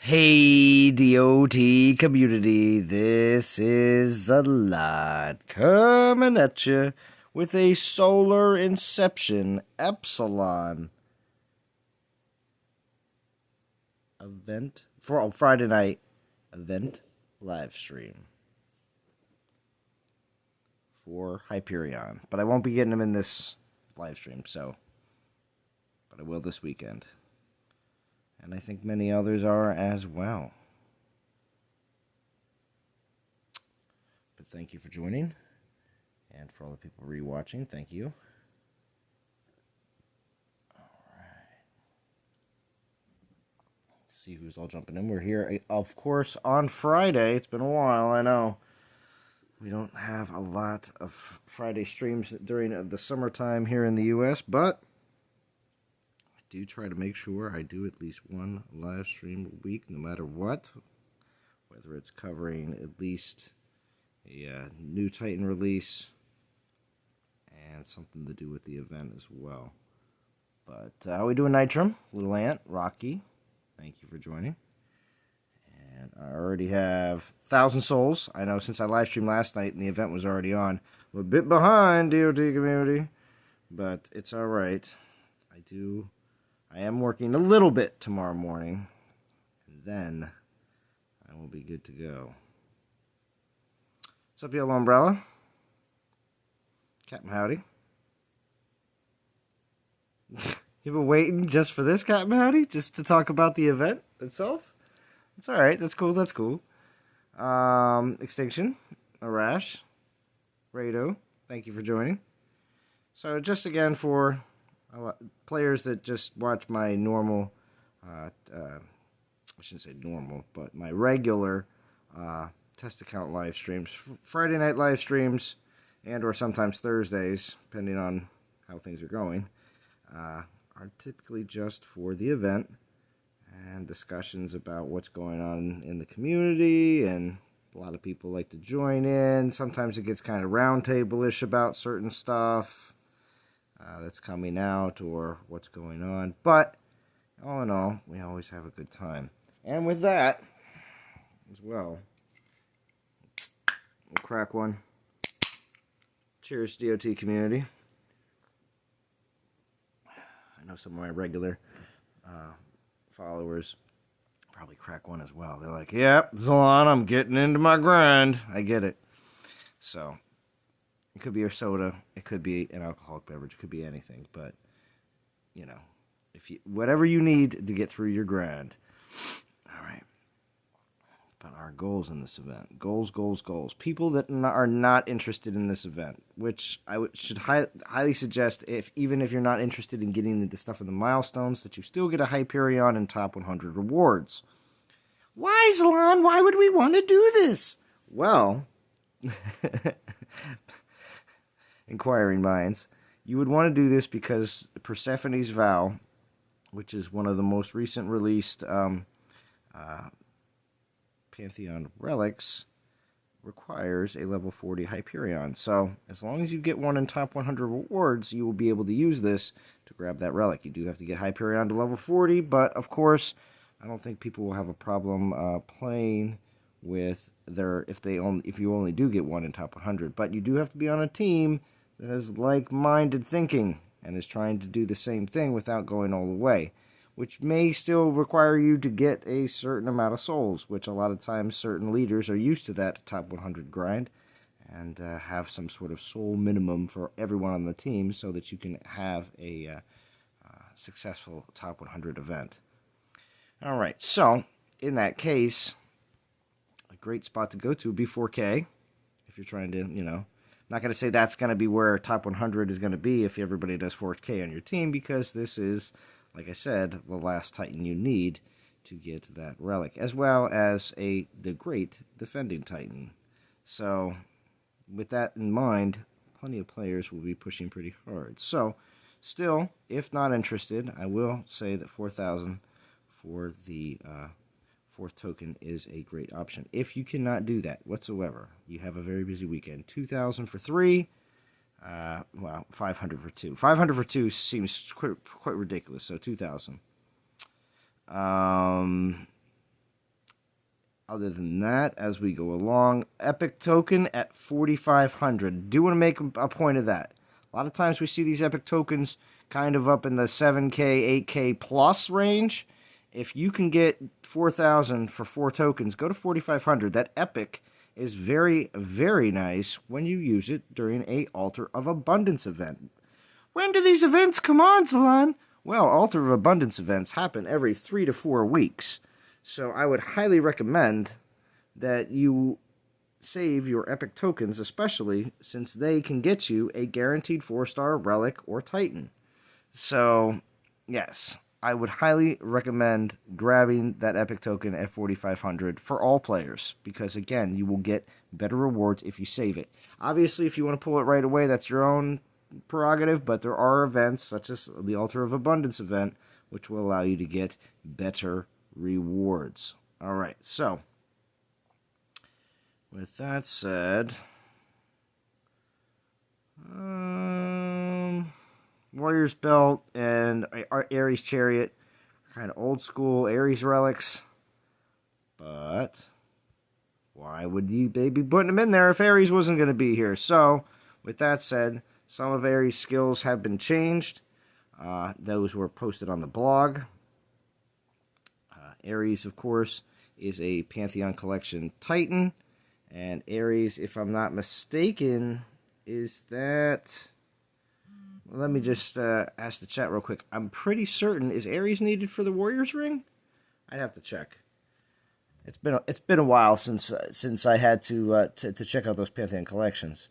Hey, DOT community, this is a lot coming at you with a solar Inception Epsilon event for Friday night event live stream for Hyperion. But I won't be getting them in this live stream, but I will this weekend. And I think many others are as well. But thank you for joining. And for all the people rewatching, thank you. Alright. See who's all jumping in. We're here, of course, on Friday. It's been a while, I know. We don't have a lot of Friday streams during the summertime here in the U.S., but I do try to make sure I do at least one live stream a week, no matter what. Whether it's covering at least a new Titan release and something to do with the event as well. But how we doing, Nitrum? Little Ant, Rocky, thank you for joining. And I already have 1,000 souls. I know since I live streamed last night and the event was already on. I'm a bit behind, DOT community, but it's all right. I am working a little bit tomorrow morning, and then I will be good to go. What's up, Yellow Umbrella? Captain Howdy. You've been waiting just for this, Captain Howdy? Just to talk about the event itself? It's alright, that's cool, that's cool. Extinction, Arash, Rado, thank you for joining. So just again for players that just watch my normal, I shouldn't say normal, but my regular test account live streams, Friday night live streams, and or sometimes Thursdays, depending on how things are going, are typically just for the event and discussions about what's going on in the community, and a lot of people like to join in. Sometimes it gets kind of roundtable-ish about certain stuff that's coming out or what's going on. But all in all, we always have a good time. And with that, as well, we'll crack one. Cheers, DOT community. I know some of my regular followers probably crack one as well. They're like, yep, Zalon, I'm getting into my grind. I get it. So, it could be a soda. It could be an alcoholic beverage. It could be anything. But, whatever you need to get through your grind. All right. But our goals in this event. Goals. People that are not interested in this event, which I should highly suggest, even if you're not interested in getting the stuff in the milestones, that you still get a Hyperion and top 100 rewards. Why, Zalon? Why would we want to do this? Well, inquiring minds, you would want to do this because Persephone's Vow, which is one of the most recent released Pantheon relics, requires a level 40 Hyperion. So, as long as you get one in top 100 rewards, you will be able to use this to grab that relic. You do have to get Hyperion to level 40, but of course, I don't think people will have a problem playing with if you only do get one in top 100. But you do have to be on a team that has like-minded thinking and is trying to do the same thing without going all the way, which may still require you to get a certain amount of souls, which a lot of times certain leaders are used to that top 100 grind, and have some sort of soul minimum for everyone on the team so that you can have a successful top 100 event. All right, so in that case, a great spot to go to would be 4K, if you're trying to, not going to say that's going to be where top 100 is going to be if everybody does 4K on your team, because this is, like I said, the last Titan you need to get that relic, as well as the great defending Titan. So, with that in mind, plenty of players will be pushing pretty hard. So, still, if not interested, I will say that 4,000 for the fourth token is a great option. If you cannot do that whatsoever, you have a very busy weekend. 2,000 for 3. 500 for 2. 500 for 2 seems quite ridiculous, so 2,000. Other than that, as we go along, epic token at 4,500. Do want to make a point of that. A lot of times we see these epic tokens kind of up in the 7K, 8K plus range. If you can get 4,000 for 4 tokens, go to 4,500. That epic is very, very nice when you use it during a Altar of Abundance event. When do these events come on, Salon? Well, Altar of Abundance events happen every 3 to 4 weeks. So I would highly recommend that you save your epic tokens, especially since they can get you a guaranteed 4-star relic or titan. So, yes, I would highly recommend grabbing that epic token at 4,500 for all players, because again, you will get better rewards if you save it. Obviously, if you want to pull it right away, that's your own prerogative, but there are events such as the Altar of Abundance event which will allow you to get better rewards. All right, so with that said, Warrior's Belt and Ares Chariot are kind of old school Ares relics, but why would they be putting them in there if Ares wasn't going to be here? So, with that said, some of Ares' skills have been changed. Those were posted on the blog. Ares, of course, is a Pantheon Collection Titan. And Ares, if I'm not mistaken, is that... Let me just ask the chat real quick. I'm pretty certain, is Ares needed for the Warrior's Ring? I'd have to check. It's been a while since I had to check out those Pantheon collections.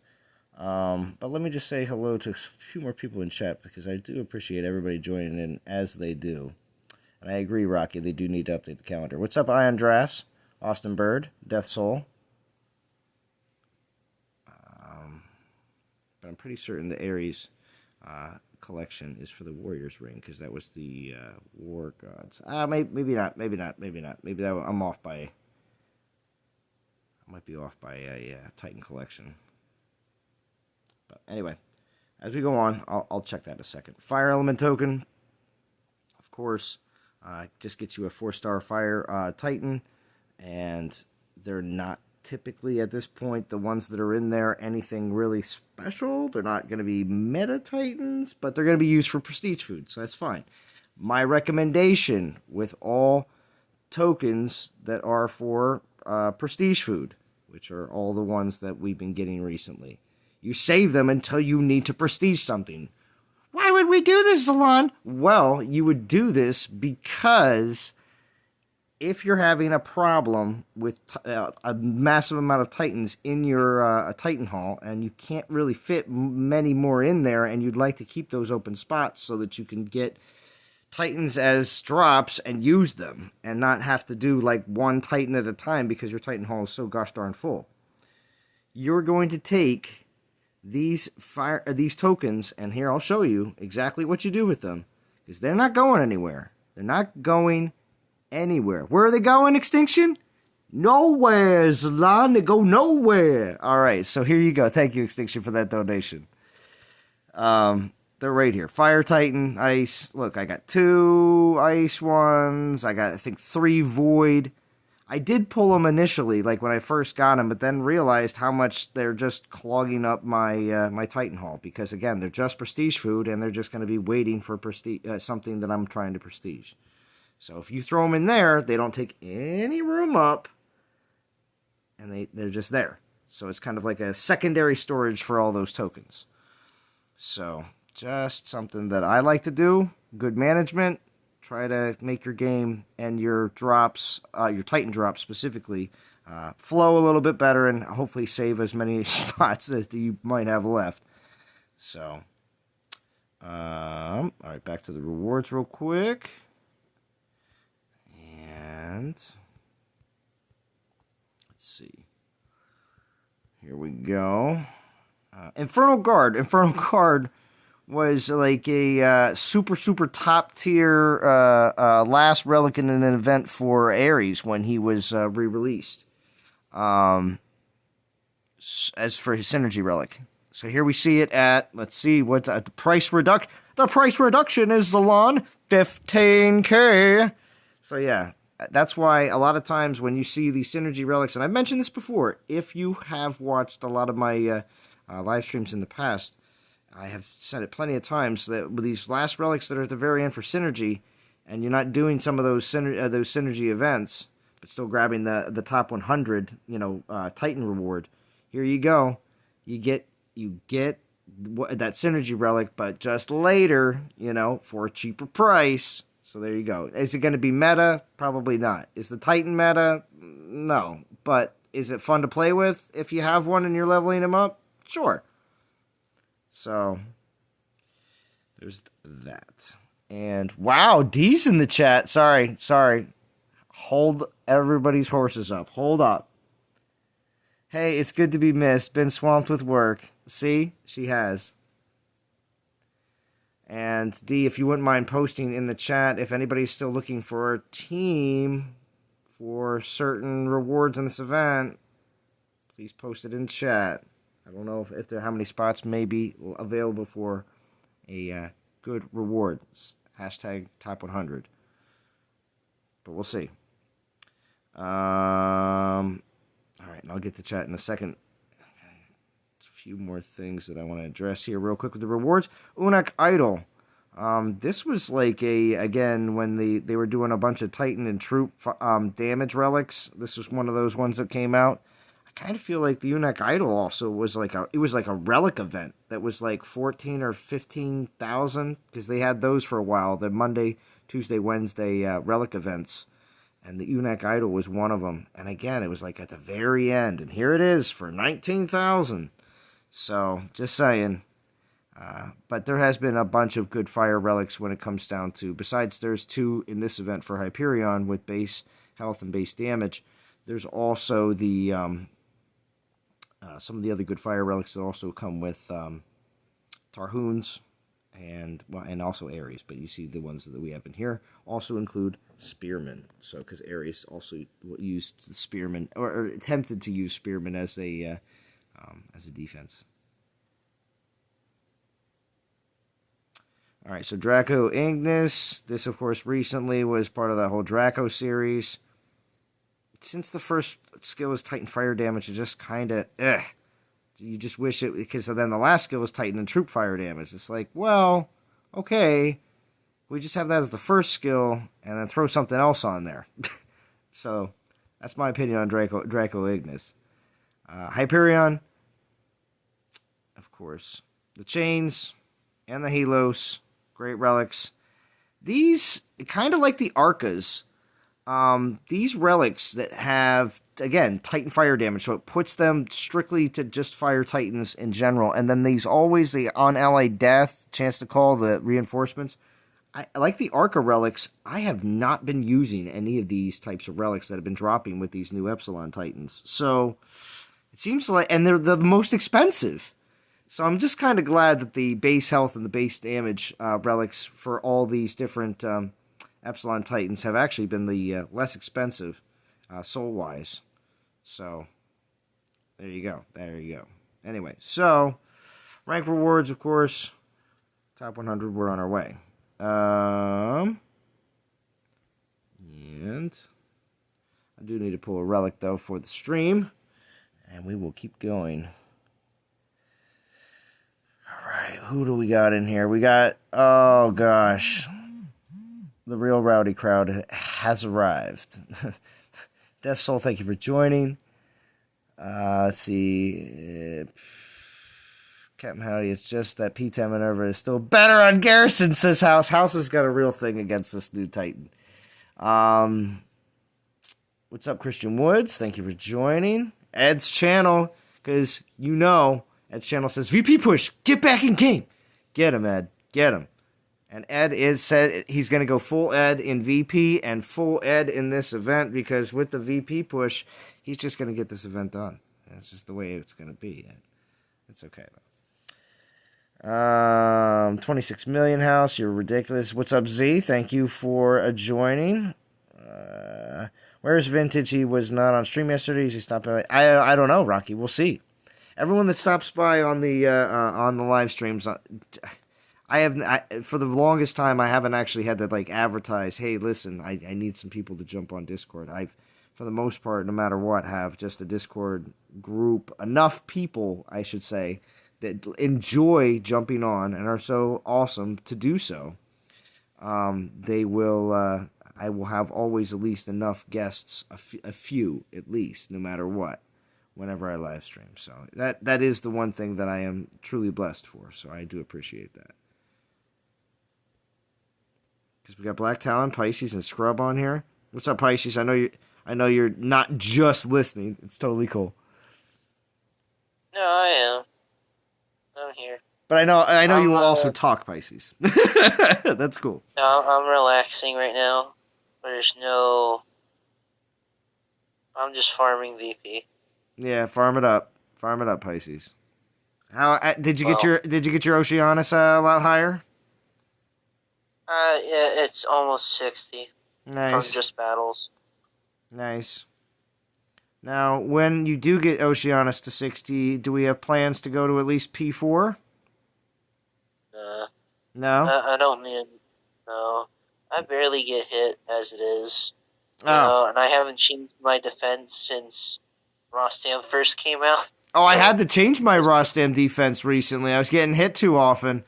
But let me just say hello to a few more people in chat, because I do appreciate everybody joining in as they do. And I agree, Rocky, they do need to update the calendar. What's up, Ion Drass, Austin Bird, Death Soul? But I'm pretty certain the Ares collection is for the Warrior's Ring, because that was the War Gods. Maybe not. Maybe that I'm off by. I might be off by a Titan collection. But anyway, as we go on, I'll check that in a second. Fire Element token, of course, just gets you a 4-star Fire Titan, and they're not typically at this point, the ones that are in there, anything really special. They're not going to be meta Titans, but they're going to be used for prestige food, so that's fine. My recommendation with all tokens that are for prestige food, which are all the ones that we've been getting recently, you save them until you need to prestige something. Why would we do this, Salon? Well, you would do this because if you're having a problem with a massive amount of Titans in your Titan Hall, and you can't really fit many more in there, and you'd like to keep those open spots so that you can get Titans as drops and use them, and not have to do like one Titan at a time because your Titan Hall is so gosh darn full, you're going to take these tokens, and here I'll show you exactly what you do with them, because they're not going anywhere. They're not going anywhere. Where are they going, Extinction? Nowhere, Zlan. They go nowhere. All right, so here you go. Thank you, Extinction, for that donation. They're right here. Fire Titan, Ice. Look, I got 2 Ice ones. I got, I think, 3 Void. I did pull them initially, like when I first got them, but then realized how much they're just clogging up my my Titan Hall, because again, they're just prestige food, and they're just going to be waiting for prestige something that I'm trying to prestige. So if you throw them in there, they don't take any room up, and they're just there. So it's kind of like a secondary storage for all those tokens. So just something that I like to do. Good management. Try to make your game and your drops, your Titan drops specifically, flow a little bit better, and hopefully save as many spots as you might have left. So, all right, back to the rewards real quick. And let's see. Here we go. Infernal Guard. Infernal Guard was like a super top tier last relic in an event for Ares when he was re-released. As for his synergy relic. So here we see it at, let's see what the price reduction. The price reduction is Zalon 15K. So yeah, that's why a lot of times when you see these synergy relics, and I've mentioned this before, if you have watched a lot of my live streams in the past, I have said it plenty of times that with these last relics that are at the very end for synergy, and you're not doing some of those synergy events, but still grabbing the top 100, Titan reward. Here you go, you get that synergy relic, but just later, for a cheaper price. So there you go. Is it going to be meta? Probably not. Is the Titan meta? No. But is it fun to play with if you have one and you're leveling him up? Sure. So there's that. And wow, D's in the chat. Sorry. Hold everybody's horses up. Hold up. Hey, it's good to be missed. Been swamped with work. See? She has. And D, if you wouldn't mind posting in the chat, if anybody's still looking for a team for certain rewards in this event, please post it in chat. I don't know if there how many spots may be available for a good reward. Hashtag top 100. But we'll see. All right, and I'll get to chat in a second. Few more things that I want to address here real quick with the rewards. Unak Idol. This was like again, when they were doing a bunch of Titan and Troop damage relics. This was one of those ones that came out. I kind of feel like the Unak Idol also was like a relic event that was like 14 or 15,000, because they had those for a while, the Monday, Tuesday, Wednesday relic events. And the Unak Idol was one of them. And again, it was like at the very end. And here it is for 19,000. So, just saying. But there has been a bunch of good fire relics when it comes down to, besides there's 2 in this event for Hyperion with base health and base damage, there's also the some of the other good fire relics that also come with Tarhoons and also Ares. But you see the ones that we have in here also include Spearmen. So, because Ares also used the Spearmen, or attempted to use Spearmen as a defense. All right, so Draco Ignis. This, of course, recently was part of that whole Draco series. Since the first skill is Titan Fire Damage, it just kind of, You just wish it, because then the last skill is Titan and Troop Fire Damage. It's like, well, okay, we just have that as the first skill, and then throw something else on there. So, that's my opinion on Draco Ignis. Hyperion, of course. The Chains and the Helos, great relics. These, kind of like the Arcas, these relics that have, again, Titan fire damage, so it puts them strictly to just fire Titans in general. And then these always, the on-allied death, chance to call, the reinforcements. I like the Arca relics. I have not been using any of these types of relics that have been dropping with these new Epsilon Titans. So, it seems like, and they're the most expensive. So I'm just kind of glad that the base health and the base damage relics for all these different Epsilon Titans have actually been the less expensive soul-wise. So, there you go. Anyway, so, rank rewards, of course. Top 100, we're on our way. And I do need to pull a relic, though, for the stream. And we will keep going. Alright, who do we got in here? We got, oh gosh, the real rowdy crowd has arrived. Death Soul, thank you for joining. Let's see. Captain Howdy, it's just that P10 Minerva is still better on Garrison, says House. House has got a real thing against this new Titan. What's up, Christian Woods? Thank you for joining. Ed's channel, because Ed's channel says, VP push, get back in game. Get him, Ed. Get him. And Ed said he's going to go full Ed in VP and full Ed in this event, because with the VP push, he's just going to get this event done. That's just the way it's going to be. It's okay, though. 26 million house, you're ridiculous. What's up, Z? Thank you for joining. Where's Vintage? He was not on stream yesterday. He stopped by. I don't know, Rocky. We'll see. Everyone that stops by on the live streams, for the longest time, I haven't actually had to like advertise, hey, listen, I need some people to jump on Discord. For the most part, no matter what, have just a Discord group, enough people, I should say, that enjoy jumping on and are so awesome to do so. They will, I will have always at least enough guests, a few at least, no matter what, whenever I live stream. So that is the one thing that I am truly blessed for. So I do appreciate that. Because we got Black Talon, Pisces, and Scrub on here. What's up, Pisces? I know you're not just listening. It's totally cool. No, I am. I'm here. But I know you will also talk, Pisces. That's cool. No, I'm relaxing right now. I'm just farming VP. Yeah, farm it up, Pisces. How did you get your Oceanus a lot higher? Yeah, it's almost 60. Nice. From just battles. Nice. Now, when you do get Oceanus to 60, do we have plans to go to at least P4? No? I don't mean... No. I barely get hit as it is. And I haven't changed my defense since Rostam first came out. Oh, so. I had to change my Rostam defense recently. I was getting hit too often.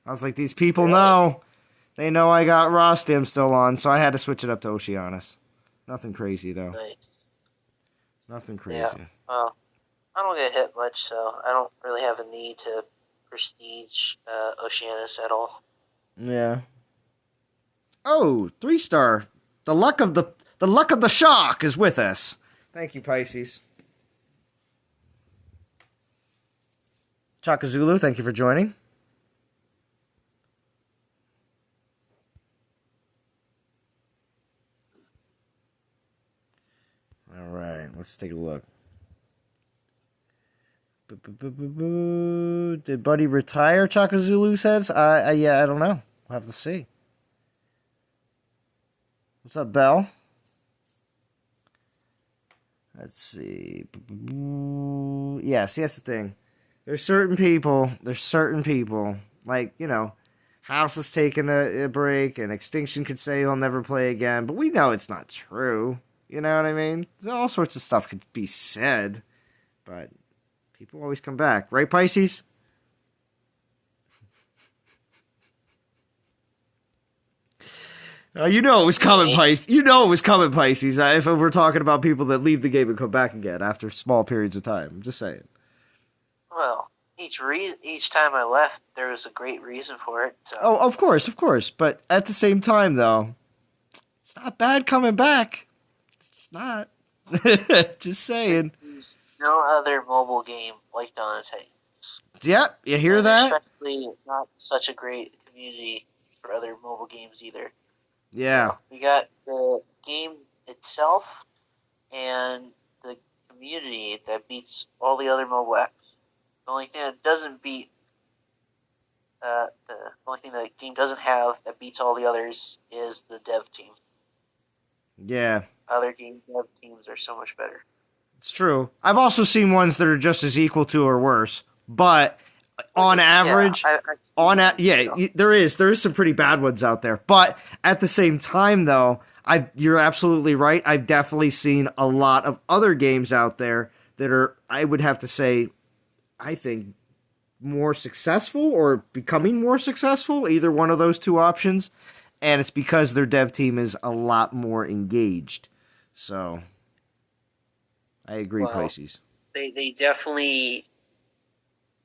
I was like, these people know. They know I got Rostam still on, so I had to switch it up to Oceanus. Nothing crazy, though. Nice. Nothing crazy. Yeah, well, I don't get hit much, so I don't really have a need to prestige Oceanus at all. Yeah. Oh, 3-star. The luck of the shark is with us. Thank you, Pisces. Chaka Zulu, thank you for joining. All right, let's take a look. Did Buddy retire? Chaka Zulu says. Yeah, I don't know. We'll have to see. What's up, Bell? Let's see. Yeah, see, that's the thing. There's certain people, like, House is taking a break, and Extinction could say he'll never play again, but we know it's not true. You know what I mean? All sorts of stuff could be said, but people always come back. Right, Pisces? You know it was coming, Pisces. You know it was coming, Pisces. If we're talking about people that leave the game and come back again after small periods of time. I'm just saying. Well, each time I left, there was a great reason for it. So. Oh, of course. But at the same time, though, it's not bad coming back. It's not. Just saying. There's no other mobile game like Dawn of Titans. Yep, you hear that? Especially not such a great community for other mobile games either. Yeah. We got the game itself and the community that beats all the other mobile apps. The only thing that doesn't beat, the only thing that the game doesn't have that beats all the others is the dev team. Yeah. Other game dev teams are so much better. It's true. I've also seen ones that are just as equal to or worse, but on average, there is some pretty bad ones out there. But at the same time, though, you're absolutely right. I've definitely seen a lot of other games out there that are, I would have to say, I think, more successful or becoming more successful, either one of those two options, and it's because their dev team is a lot more engaged. So, I agree, Pisces. They definitely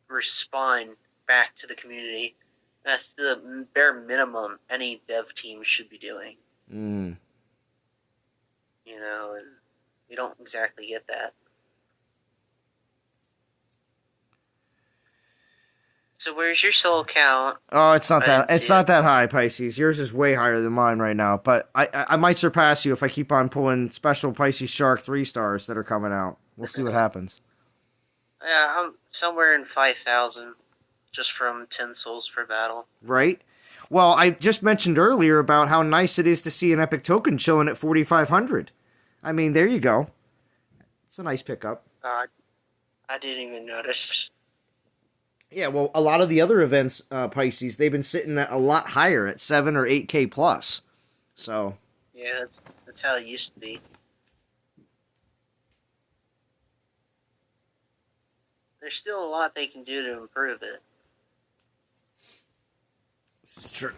respond back to the community. That's the bare minimum any dev team should be doing. Mm. And we don't exactly get that. So where's your soul count? Oh, it's not that high, Pisces. Yours is way higher than mine right now. But I might surpass you if I keep on pulling special Pisces Shark 3-stars that are coming out. We'll see what happens. Yeah, I'm somewhere in 5,000 just from 10 souls per battle. Right? Well, I just mentioned earlier about how nice it is to see an epic token chilling at 4,500. I mean, there you go. It's a nice pickup. I didn't even notice. Yeah, well, a lot of the other events, Pisces, they've been sitting at a lot higher at 7 or 8K plus. So Yeah, that's how it used to be. There's still a lot they can do to improve it. this is true.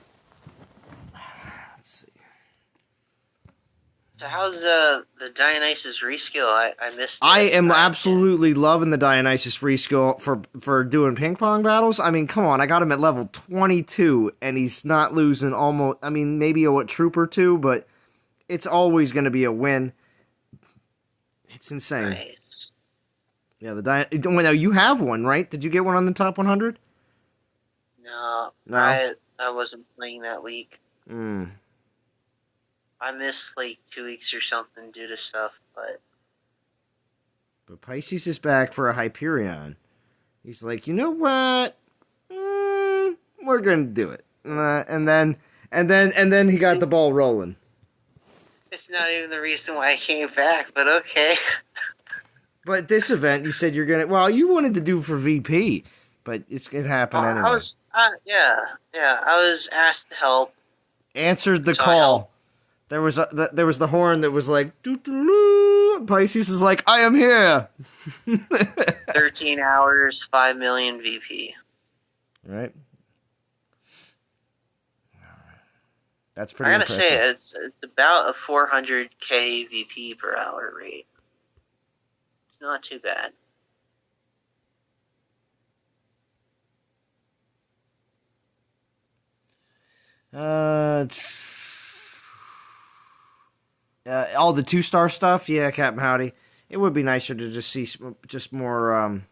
Let's see. So how's the Dionysus reskill? I missed. I am absolutely loving the Dionysus reskill for doing ping pong battles. I mean, come on, I got him at level 22, and he's not losing almost. I mean, maybe a troop or two, but it's always going to be a win. It's insane. Nice. Yeah, well, now you have one, right? Did you get one on the top 100? No, No? I wasn't playing that week. I missed like 2 weeks or something due to stuff, but Pisces is back for a Hyperion. He's like, you know what? We're gonna do it, and then he got the ball rolling. it's not even the reason why I came back. But okay. But this event, you said you're gonna. Well, you wanted to do for VP, but it happened anyway. I was, yeah. I was asked to help. Answered the call. There was the horn that was like, doo-doo-doo. Pisces is like, I am here. 13 hours, 5 million VP. Right. That's pretty. I gotta impressive. say, it's about a 400k VP per hour rate. It's not too bad. All the 2-star stuff, yeah, Captain Howdy. It would be nicer to just see just more,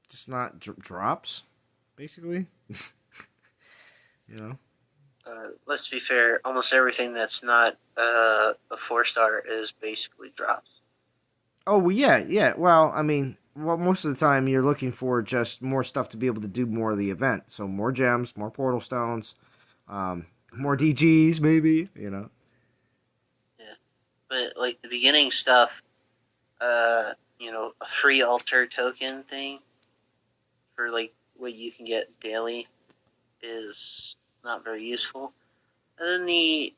just not drops, basically. You know. Let's be fair. Almost everything that's not a 4-star is basically drops. Oh well, yeah. Well, I mean, most of the time you're looking for just more stuff to be able to do more of the event. So more gems, more portal stones, more DGs, maybe. You know. Yeah, but like the beginning stuff, a free altar token thing for like what you can get daily is not very useful. And then the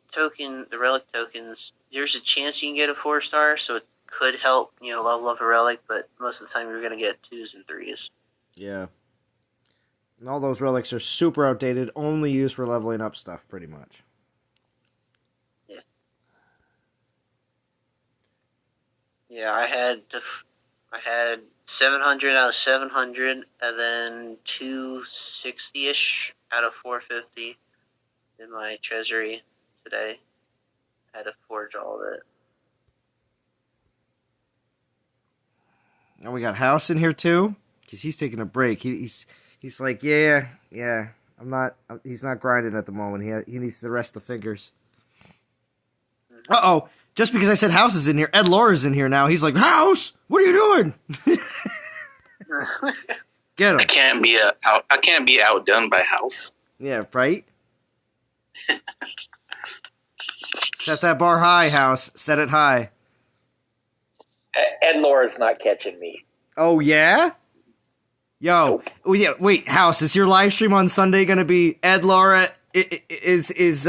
relic tokens, there's a chance you can get a 4-star, so it could help, level up a relic, but most of the time you're going to get 2s and 3s. Yeah. And all those relics are super outdated, only used for leveling up stuff, pretty much. Yeah. Yeah, I had 700 out of 700, and then 260-ish out of 450 in my treasury today. I had to forge all of it. And we got House in here too, because he's taking a break. He's like, yeah. He's not grinding at the moment. He needs to rest the fingers. Uh-oh. Just because I said House is in here, Ed Laura's in here now. He's like, House, what are you doing? Get him. I can't be outdone by House. Yeah, right? Set that bar high, House. Set it high. Ed Laura's not catching me. Oh, yeah? Yo. Nope. Oh, yeah. Wait, House, is your live stream on Sunday going to be Ed Laura is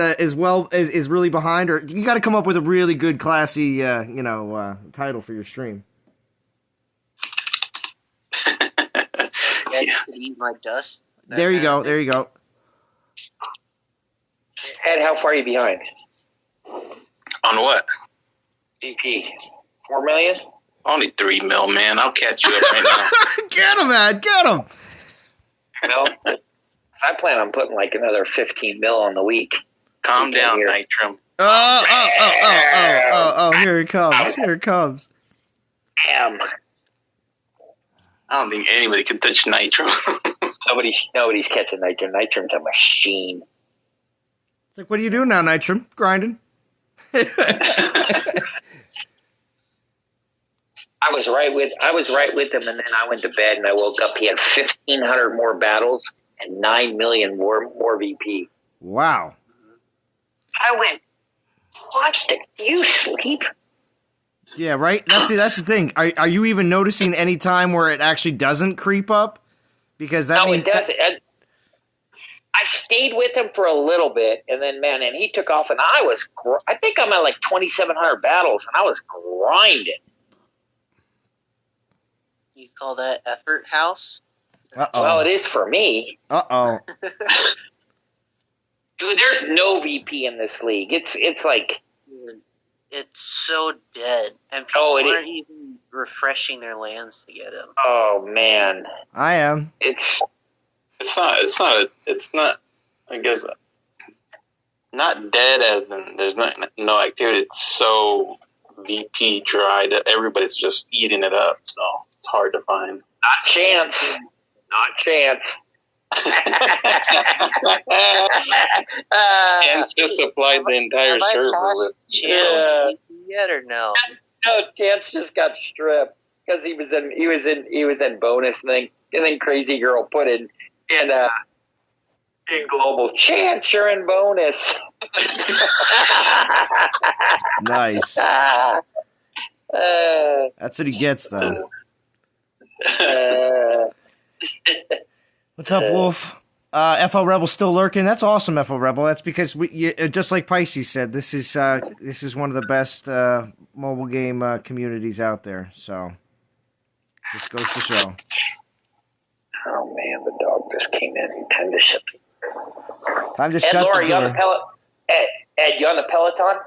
really behind? Or you got to come up with a really good, classy, title for your stream. Yeah. Eat my dust. There you go. There you go. Ed, how far are you behind? On what? VP. 4 million? Only 3 mil, man. I'll catch you up right now. Get him, Ed. Get him. No. I plan on putting like another 15 mil on the week. Calm down, Nitrum. Oh, here it comes. Here it comes. Damn. I don't think anybody can touch Nitrum. Nobody's catching Nitrum. Nitrum's a machine. It's like, what are you doing now, Nitrum? Grinding. I was right with him, and then I went to bed, and I woke up. He had 1,500 more battles and 9 million more VP. Wow. I went, what? Do you sleep? Yeah, right. That's the thing. Are you even noticing any time where it actually doesn't creep up? Because that No, means it does. I stayed with him for a little bit, and then and he took off, and I think I'm at like 2,700 battles, and I was grinding. You call that effort house? Well, it is for me. Dude, there's no VP in this league. It's like it's so dead, and people aren't even refreshing their lands to get him. Oh man, I am. It's not. I guess not dead as in there's no activity. It's so VP dry that everybody's just eating it up. So it's hard to find. Not chance. Chance just supplied the entire server with Chance yet or no? No, Chance just got stripped because he was in bonus thing, and then Crazy Girl put in global Chance, you're in bonus. Nice. That's what he gets though. What's up, Wolf? FL Rebel still lurking. That's awesome, FL Rebel. That's because just like Pisces said, this is one of the best mobile game communities out there. So, just goes to show. Oh man, the dog just came in. Time to shut the door. Ed, you on the Peloton?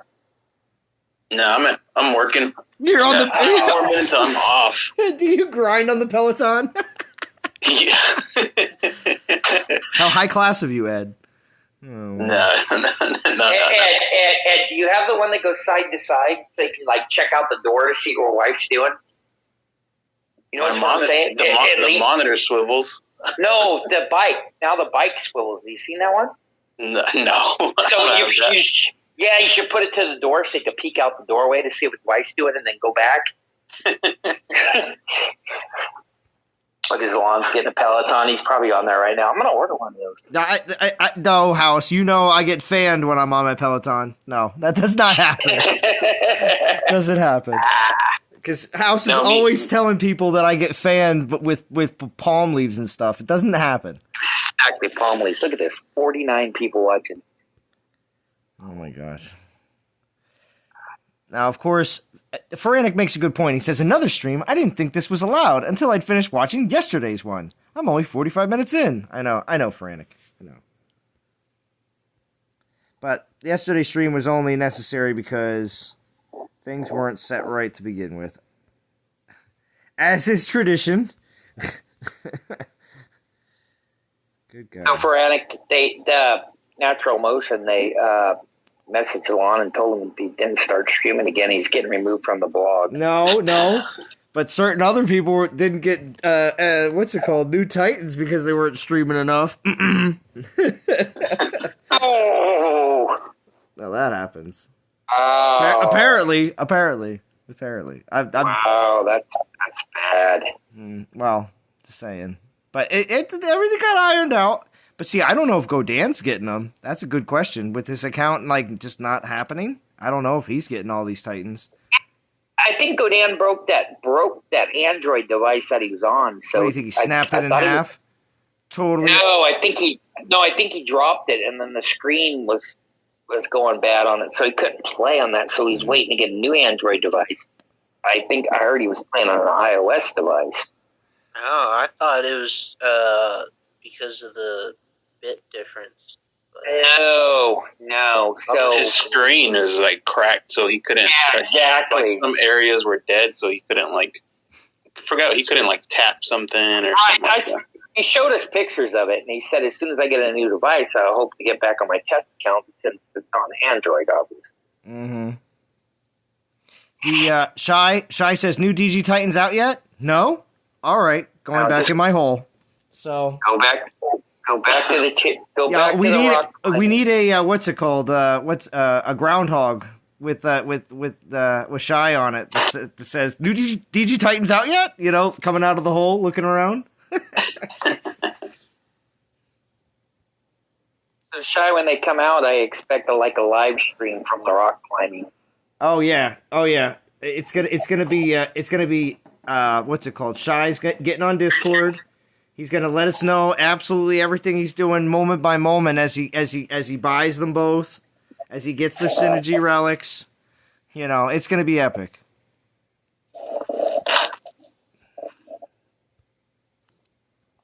No, I'm working. You're on the 4 minutes. I'm off. Do you grind on the Peloton? Yeah. How high class of you, Ed? Oh. No. Ed, do you have the one that goes side to side so you can like check out the door to see what wife's doing? You know what I'm saying? The monitor swivels. No, the bike. Now the bike swivels. Have you seen that one? No. So you should put it to the door so you can peek out the doorway to see what his wife's doing and then go back. Look, his lawn's getting a Peloton. He's probably on there right now. I'm going to order one of those. No, House. You know I get fanned when I'm on my Peloton. No, that does not happen. Doesn't happen. Because House is always telling people that I get fanned but with palm leaves and stuff. It doesn't happen. Exactly, palm leaves. Look at this. 49 people watching. Oh, my gosh. Now, of course, Feranic makes a good point. He says, another stream, I didn't think this was allowed until I'd finished watching yesterday's one. I'm only 45 minutes in. I know, Feranic. I know. But yesterday's stream was only necessary because things weren't set right to begin with. As is tradition. Good guy. So Feranic, the Natural Motion, they messaged Alon and told him if he didn't start streaming again, he's getting removed from the blog. No. But certain other people didn't get, New Titans because they weren't streaming enough. Oh. Well, that happens. Oh. Apparently. Wow, that's bad. Well, just saying. But everything got ironed out. But see, I don't know if Godan's getting them. That's a good question. With his account just not happening, I don't know if he's getting all these Titans. I think Godan broke that Android device that he was on. So what do you think? He snapped it in half? Totally. No, I think he dropped it, and then the screen was going bad on it, so he couldn't play on that. So he's waiting to get a new Android device. I heard he was playing on an iOS device. Oh, I thought it was because of the bit difference. No. So his screen is like cracked, so he couldn't. Yeah, exactly. Like some areas were dead, so he couldn't he couldn't tap something or something like that. He showed us pictures of it, and he said, as soon as I get a new device, I hope to get back on my test account since it's on Android, obviously. Mm-hmm. The Shy says, new DG Titans out yet? No? All right, going back in my hole. So go back to the chip. We need a what's it called? A groundhog with Shy on it that says, new DG Titans out yet? You know, coming out of the hole, looking around. So Shy, when they come out, I expect a live stream from the rock climbing. Oh yeah. It's gonna be what's it called? Shy's getting on Discord. He's gonna let us know absolutely everything he's doing moment by moment as he buys them both, as he gets their synergy relics. You know, it's gonna be epic.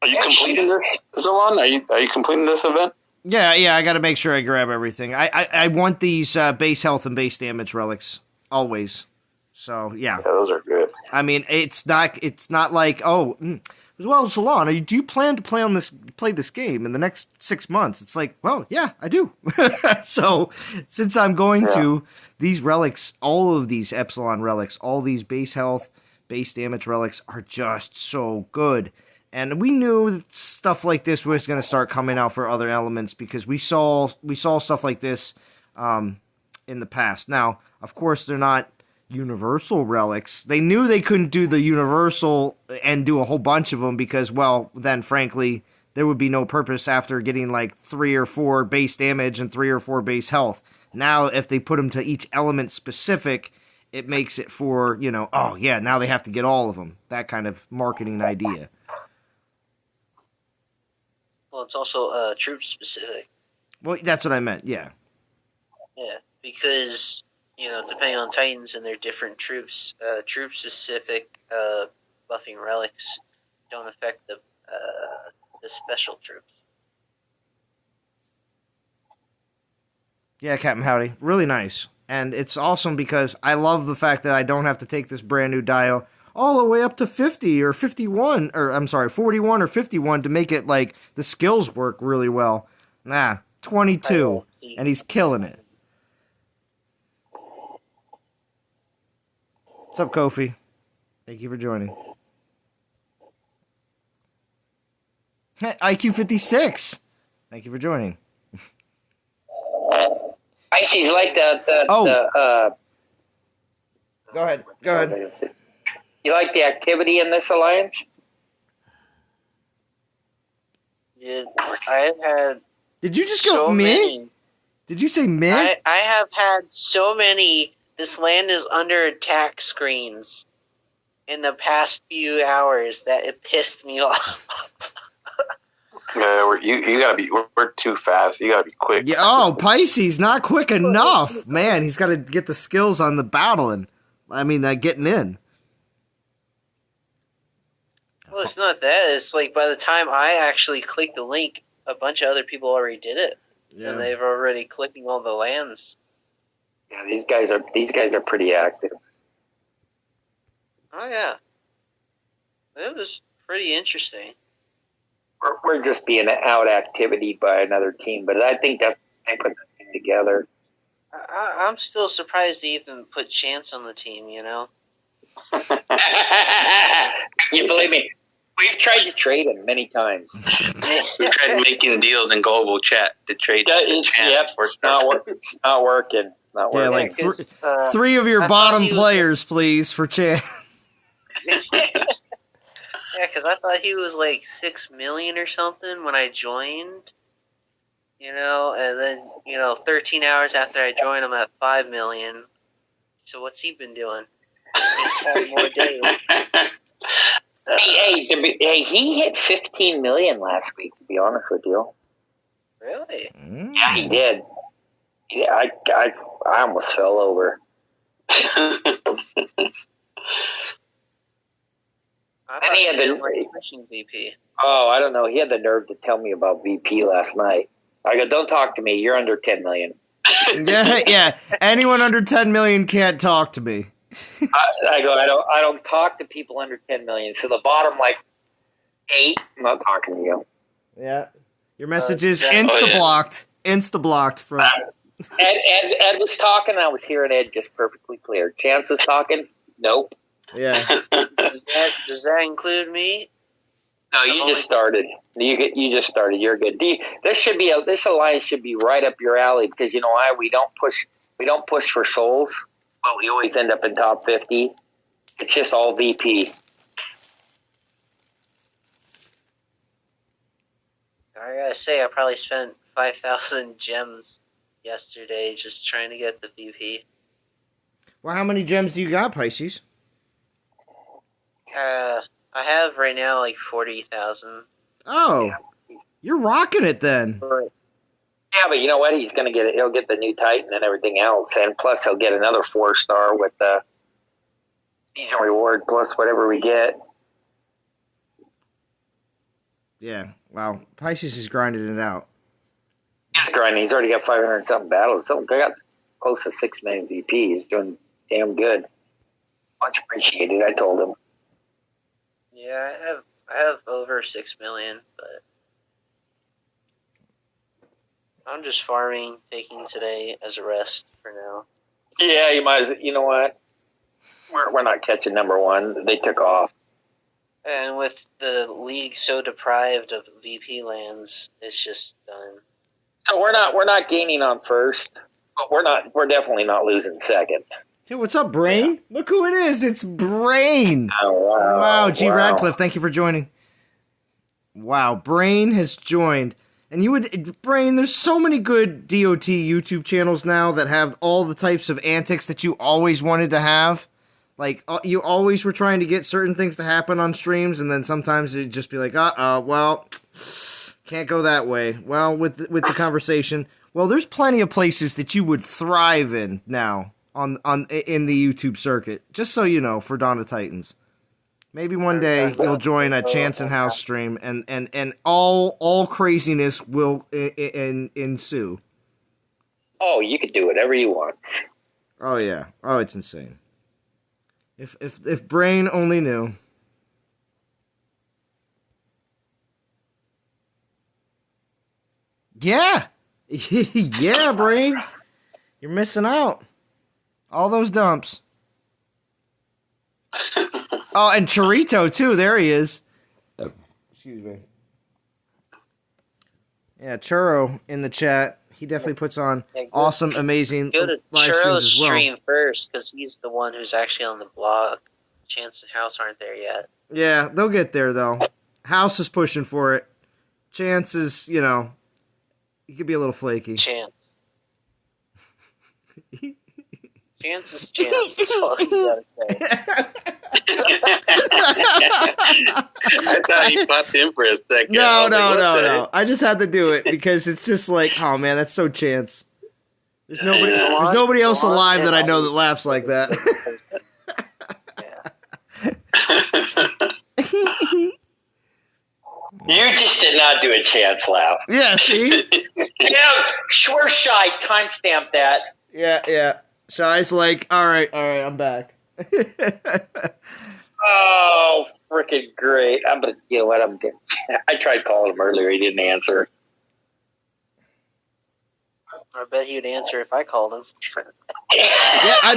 Are you completing this, Zalon? Are you completing this event? Yeah, I got to make sure I grab everything. I want these base health and base damage relics always. So yeah, those are good. I mean, it's not like well, Salon, do you plan to play this game in the next 6 months? It's like, well, yeah, I do. So since I'm going to, these relics, all of these Epsilon relics, all these base health, base damage relics are just so good. And we knew that stuff like this was going to start coming out for other elements because we saw stuff like this in the past. Now, of course, they're not universal relics. They knew they couldn't do the universal and do a whole bunch of them because, well, then frankly, there would be no purpose after getting like 3 or 4 base damage and 3 or 4 base health. Now, if they put them to each element specific, it makes it for, oh yeah, now they have to get all of them. That kind of marketing idea. Well, it's also troop specific. Well, that's what I meant, yeah. Yeah, because, depending on Titans and their different troops, troop-specific buffing relics don't affect the special troops. Yeah, Captain Howdy. Really nice. And it's awesome because I love the fact that I don't have to take this brand new Dio all the way up to 50 or 51, or I'm sorry, 41 or 51 to make it like the skills work really well. 22, and he's killing it. What's up, Kofi? Thank you for joining. IQ 56. Thank you for joining. Icy's like the Go ahead. You like the activity in this alliance? Yeah, I've had. Did you just go me? Many. Did you say me? I have had so many. This land is under attack screens in the past few hours that it pissed me off. Yeah, you gotta be. We're too fast. You gotta be quick. Yeah. Oh, Pisces, not quick enough, man. He's got to get the skills on the battling. I mean, getting in. Well, it's not that. It's like by the time I actually click the link, a bunch of other people already did it, and they've already clicking all the lands. Yeah, these guys are pretty active. Oh yeah, it was pretty interesting. We're just being out activity by another team, but I think that's they put the team together. I'm still surprised they even put Chance on the team. You believe me? We've tried to trade him many times. We tried making deals in global chat to trade. It's not working. Yeah, like 3 of your bottom players, please, for Chance. Yeah, because I thought he was like 6 million or something when I joined. And then 13 hours after I joined, I'm at 5 million. So what's he been doing? He's had more days. Hey, he hit 15 million last week, to be honest with you. Really? Yeah, he did. Yeah, I almost fell over. I thought he didn't like pushing VP. Oh, I don't know. He had the nerve to tell me about VP last night. I go, don't talk to me. You're under 10 million. Yeah. Anyone under 10 million can't talk to me. I go, I don't talk to people under 10 million. So the bottom, 8, I'm not talking to you. Yeah. Your message is insta-blocked. Insta-blocked from... Ed was talking. I was hearing Ed just perfectly clear. Chance was talking. Nope. Yeah. Does that include me? No, you just started. You just started. You're good. This alliance should be right up your alley because you know why we don't push for souls, but we always end up in top 50. It's just all VP. I gotta say, I probably spent 5,000 gems yesterday just trying to get the VP. Well, how many gems do you got, Pisces? I have right now like 40,000. Oh, you're rocking it then. Yeah, but you know what? He's going to get it. He'll get the new Titan and everything else, and plus he'll get another 4-star with the season reward plus whatever we get. Yeah, wow. Pisces is grinding it out. He's grinding. He's already got 500 and something battles. So I got close to 6 million VP. He's doing damn good. Much appreciated. I told him. Yeah, I have over 6 million, but I'm just farming, taking today as a rest for now. Yeah, you might. You know what? We're not catching number one. They took off. And with the league so deprived of VP lands, it's just done. So we're not gaining on first, but we're definitely not losing second. Hey, what's up, Brain? Yeah. Look who it is. It's Brain. Oh, wow. Wow, G. Wow. Radcliffe, thank you for joining. Wow, Brain has joined. And Brain, there's so many good DOT YouTube channels now that have all the types of antics that you always wanted to have. Like, you always were trying to get certain things to happen on streams, and then sometimes it'd just be like, well, can't go that way. Well, with the conversation, well, there's plenty of places that you would thrive in now in the YouTube circuit. Just so you know, for Dawn of Titans, maybe one day you'll join a Chance and House stream, and all craziness will ensue. Oh, you could do whatever you want. Oh yeah. Oh, it's insane. If Brain only knew. Yeah. Yeah, Brain. You're missing out. All those dumps. Oh, and Chorito, too. There he is. Excuse me. Yeah, Churro in the chat. He definitely puts on awesome, amazing go to live streams Churro's as well. stream first, because he's the one who's actually on the blog. Chance and House aren't there yet. Yeah, they'll get there, though. House is pushing for it. Chance is, he could be a little flaky. Chance. Chance is Chance. That's all you gotta say. I thought he bought the Empress that guy. No. I just had to do it because it's just like, oh man, that's so Chance. There's nobody else alive that I know that laughs like that. You just did not do a Chance laugh. Yeah, see? Yeah, sure, Shy, timestamp that. Yeah. Shy's like, all right, I'm back. Oh, freaking great. You know what, I tried calling him earlier, he didn't answer. I bet he'd answer if I called him. Yeah, I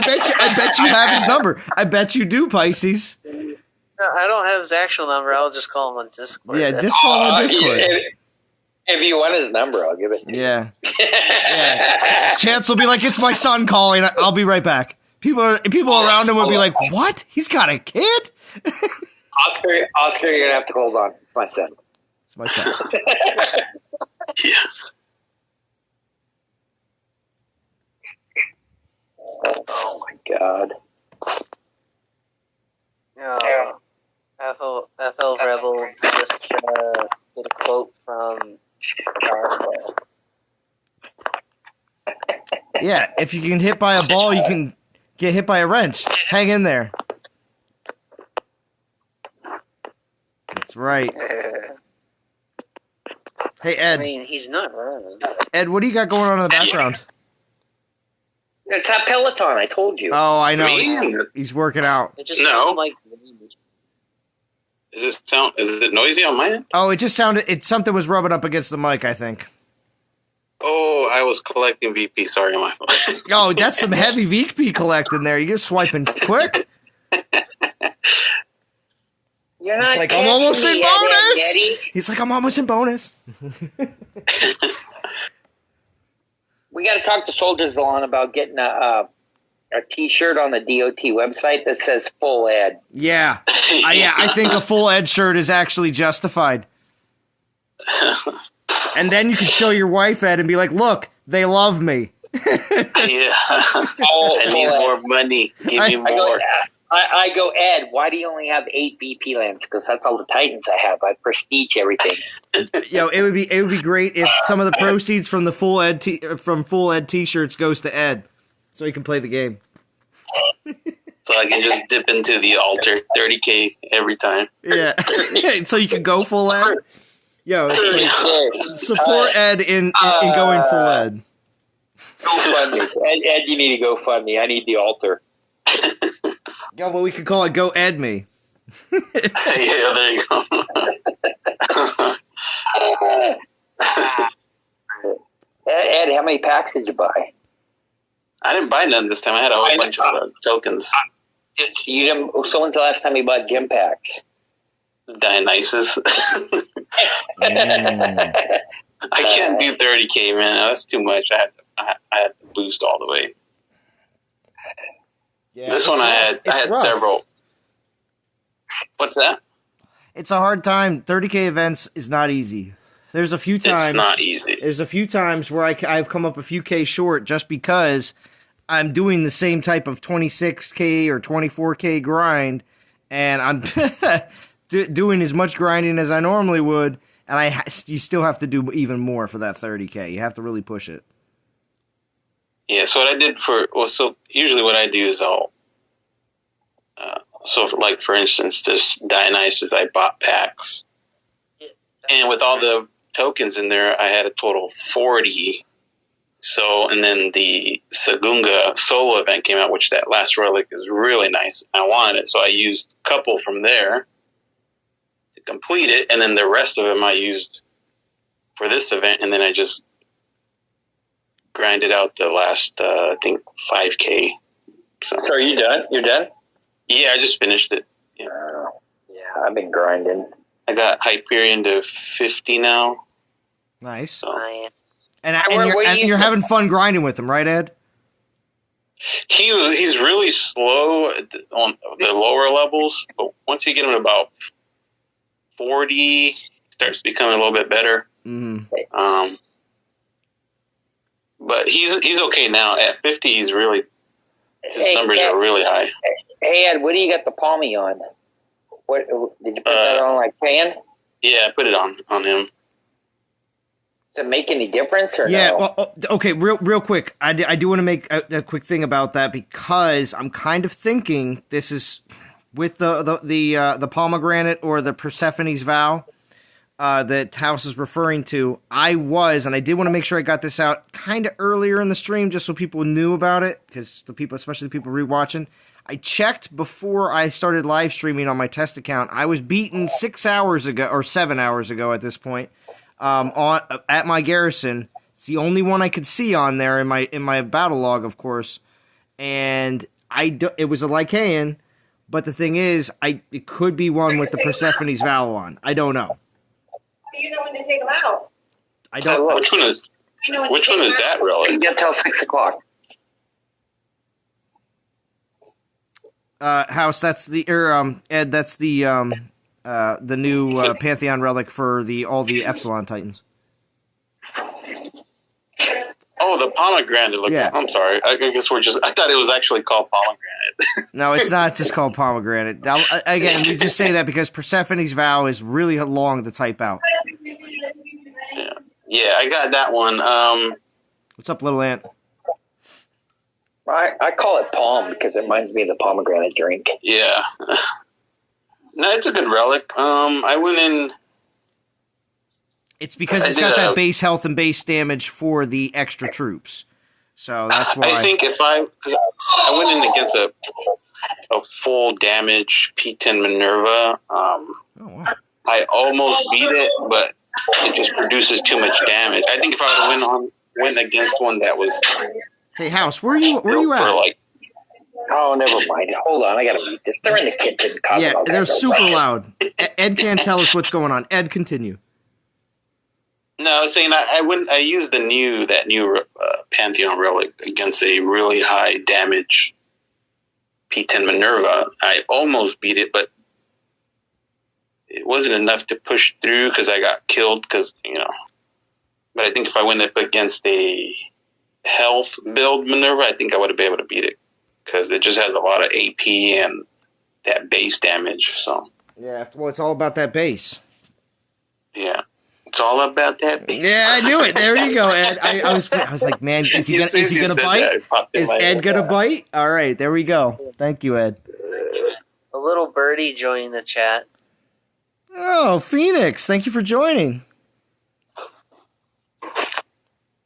bet you have his number. I bet you do, Pisces. No, I don't have his actual number. I'll just call him on Discord. Yeah, just call him on Discord. If you want his number, I'll give it to you. Yeah. Chance will be like, it's my son calling. I'll be right back. People around him will be like, what? He's got a kid? Oscar, you're going to have to hold on. It's my son. It's my son. Yeah. Oh, my God. FL Rebel just did a quote from Yeah, if you can hit by a ball, you can get hit by a wrench. Hang in there. That's right. Hey, Ed. I mean, he's not wrong. Ed, what do you got going on in the background? It's that Peloton, I told you. Oh, I know. He's working out. It just sounded like... Is it noisy on my end? Oh, it just sounded... something was rubbing up against the mic, I think. Oh, I was collecting VP. Sorry, my fault. Oh, that's some heavy VP collecting there. You're swiping quick. You're not like, I'm almost in bonus. Eddie. He's like, I'm almost in bonus. We got to talk to Soldiers on about getting a T-shirt on the DOT website that says full Ed. Yeah. I think a full Ed shirt is actually justified. And then you can show your wife Ed and be like, look, they love me. Yeah. Oh, I need more money. Give me more. I go, Ed, why do you only have 8 VP lands? Because that's all the Titans I have. I prestige everything. Yo, it would be great if some of the proceeds from the full Ed t-shirts goes to Ed, so he can play the game. So I can just dip into the altar, 30K every time. Yeah, so you can go full Ed. Yo, it's like, support Ed in going full Ed. GoFundMe. Ed, you need to GoFundMe. I need the altar. Yo, well, we could call it Go Ed Me. Yeah, there you go. Ed, how many packs did you buy? I didn't buy none this time. I had a whole bunch of tokens. You didn't. So when's the last time you bought gem packs? Dionysus. I can't do 30K, man. That's too much. I had to boost all the way. Yeah, this one I had rough. several. What's that? It's a hard time. 30K events is not easy. There's a few times. It's not easy. There's a few times where I've come up a few K short just because I'm doing the same type of 26K or 24K grind, and I'm doing as much grinding as I normally would, and you still have to do even more for that 30K. You have to really push it. Yeah, so what I did so usually what I do is for instance, this Dionysus, I bought packs. And with all the tokens in there, I had a total of 40. So, and then the Sagunga solo event came out, which that last relic is really nice. I wanted it, so I used a couple from there to complete it, and then the rest of them I used for this event, and then I just grinded out the last, I think, 5K. So are you done? You're done? Yeah, I just finished it. Yeah, I've been grinding. I got Hyperion to 50 now. Nice. So. And you're having fun grinding with him, right, Ed? He's really slow on the lower levels, but once you get him to about 40, he starts becoming a little bit better. Mm-hmm. But he's okay now. At 50, his numbers are really high. Hey, Ed, what do you got the palmy on? What did you put that on, like tan? Yeah, I put it on him. Does it make any difference or yeah, no? Well, okay, real quick. I do want to make a quick thing about that because I'm kind of thinking this is with the pomegranate or the Persephone's vow that House is referring to. I did want to make sure I got this out kind of earlier in the stream just so people knew about it, because especially the people rewatching. I checked before I started live streaming on my test account. I was beaten 6 hours ago, or 7 hours ago at this point, at my garrison. It's the only one I could see on there in my battle log, of course. And it was a Lycaean, but the thing is, it could be one with the Persephone's vow on. I don't know. Do you know when to take them out? I don't. Which one is that relic? You get till 6 o'clock. House, that's Ed, that's the new Pantheon relic for all the Epsilon Titans. Oh, the pomegranate. Yeah. I'm sorry. I guess I thought it was actually called pomegranate. No, it's not just called pomegranate. Now, again, we just say that because Persephone's vow is really long to type out. Yeah, I got that one. What's up, little ant? I call it palm because it reminds me of the pomegranate drink. Yeah. No, it's a good relic. I went in. It's because it's got that base health and base damage for the extra troops. So that's why. I think because I went in against a full damage P10 Minerva. Wow. I almost beat it, but it just produces too much damage. I think if I would have went against one that was. Hey, House, where are you at? Oh, never mind. Hold on, I gotta mute this. They're in the kitchen. Yeah, they're super loud. Ed can't tell us what's going on. Ed, continue. No, I was saying I used that new Pantheon relic against a really high damage P10 Minerva. I almost beat it, but it wasn't enough to push through because I got killed. But I think if I went up against a health build Minerva, I think I would have been able to beat it because it just has a lot of AP and that base damage. So Yeah, well, it's all about that base. yeah, it's all about that base. Yeah, I knew it. There you go, Ed. I was like, man, is he gonna bite? Is Ed gonna bite? All right, there we go. Thank you, Ed. A little birdie joined the chat. Oh, Phoenix, thank you for joining.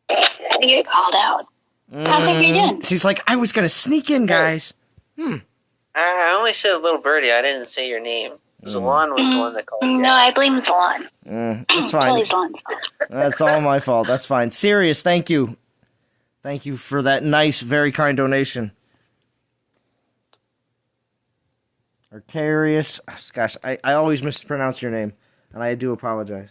I get called out. How's everybody doing? She's like, I was gonna sneak in, guys. I only said a little birdie. I didn't say your name. Zalon was the one that called you. No, I blame Zalon. It's fine. Totally Zalon's fault. That's all my fault. That's fine. Sirius, thank you. Thank you for that nice, very kind donation. Arcarius. Gosh, I always mispronounce your name, and I do apologize.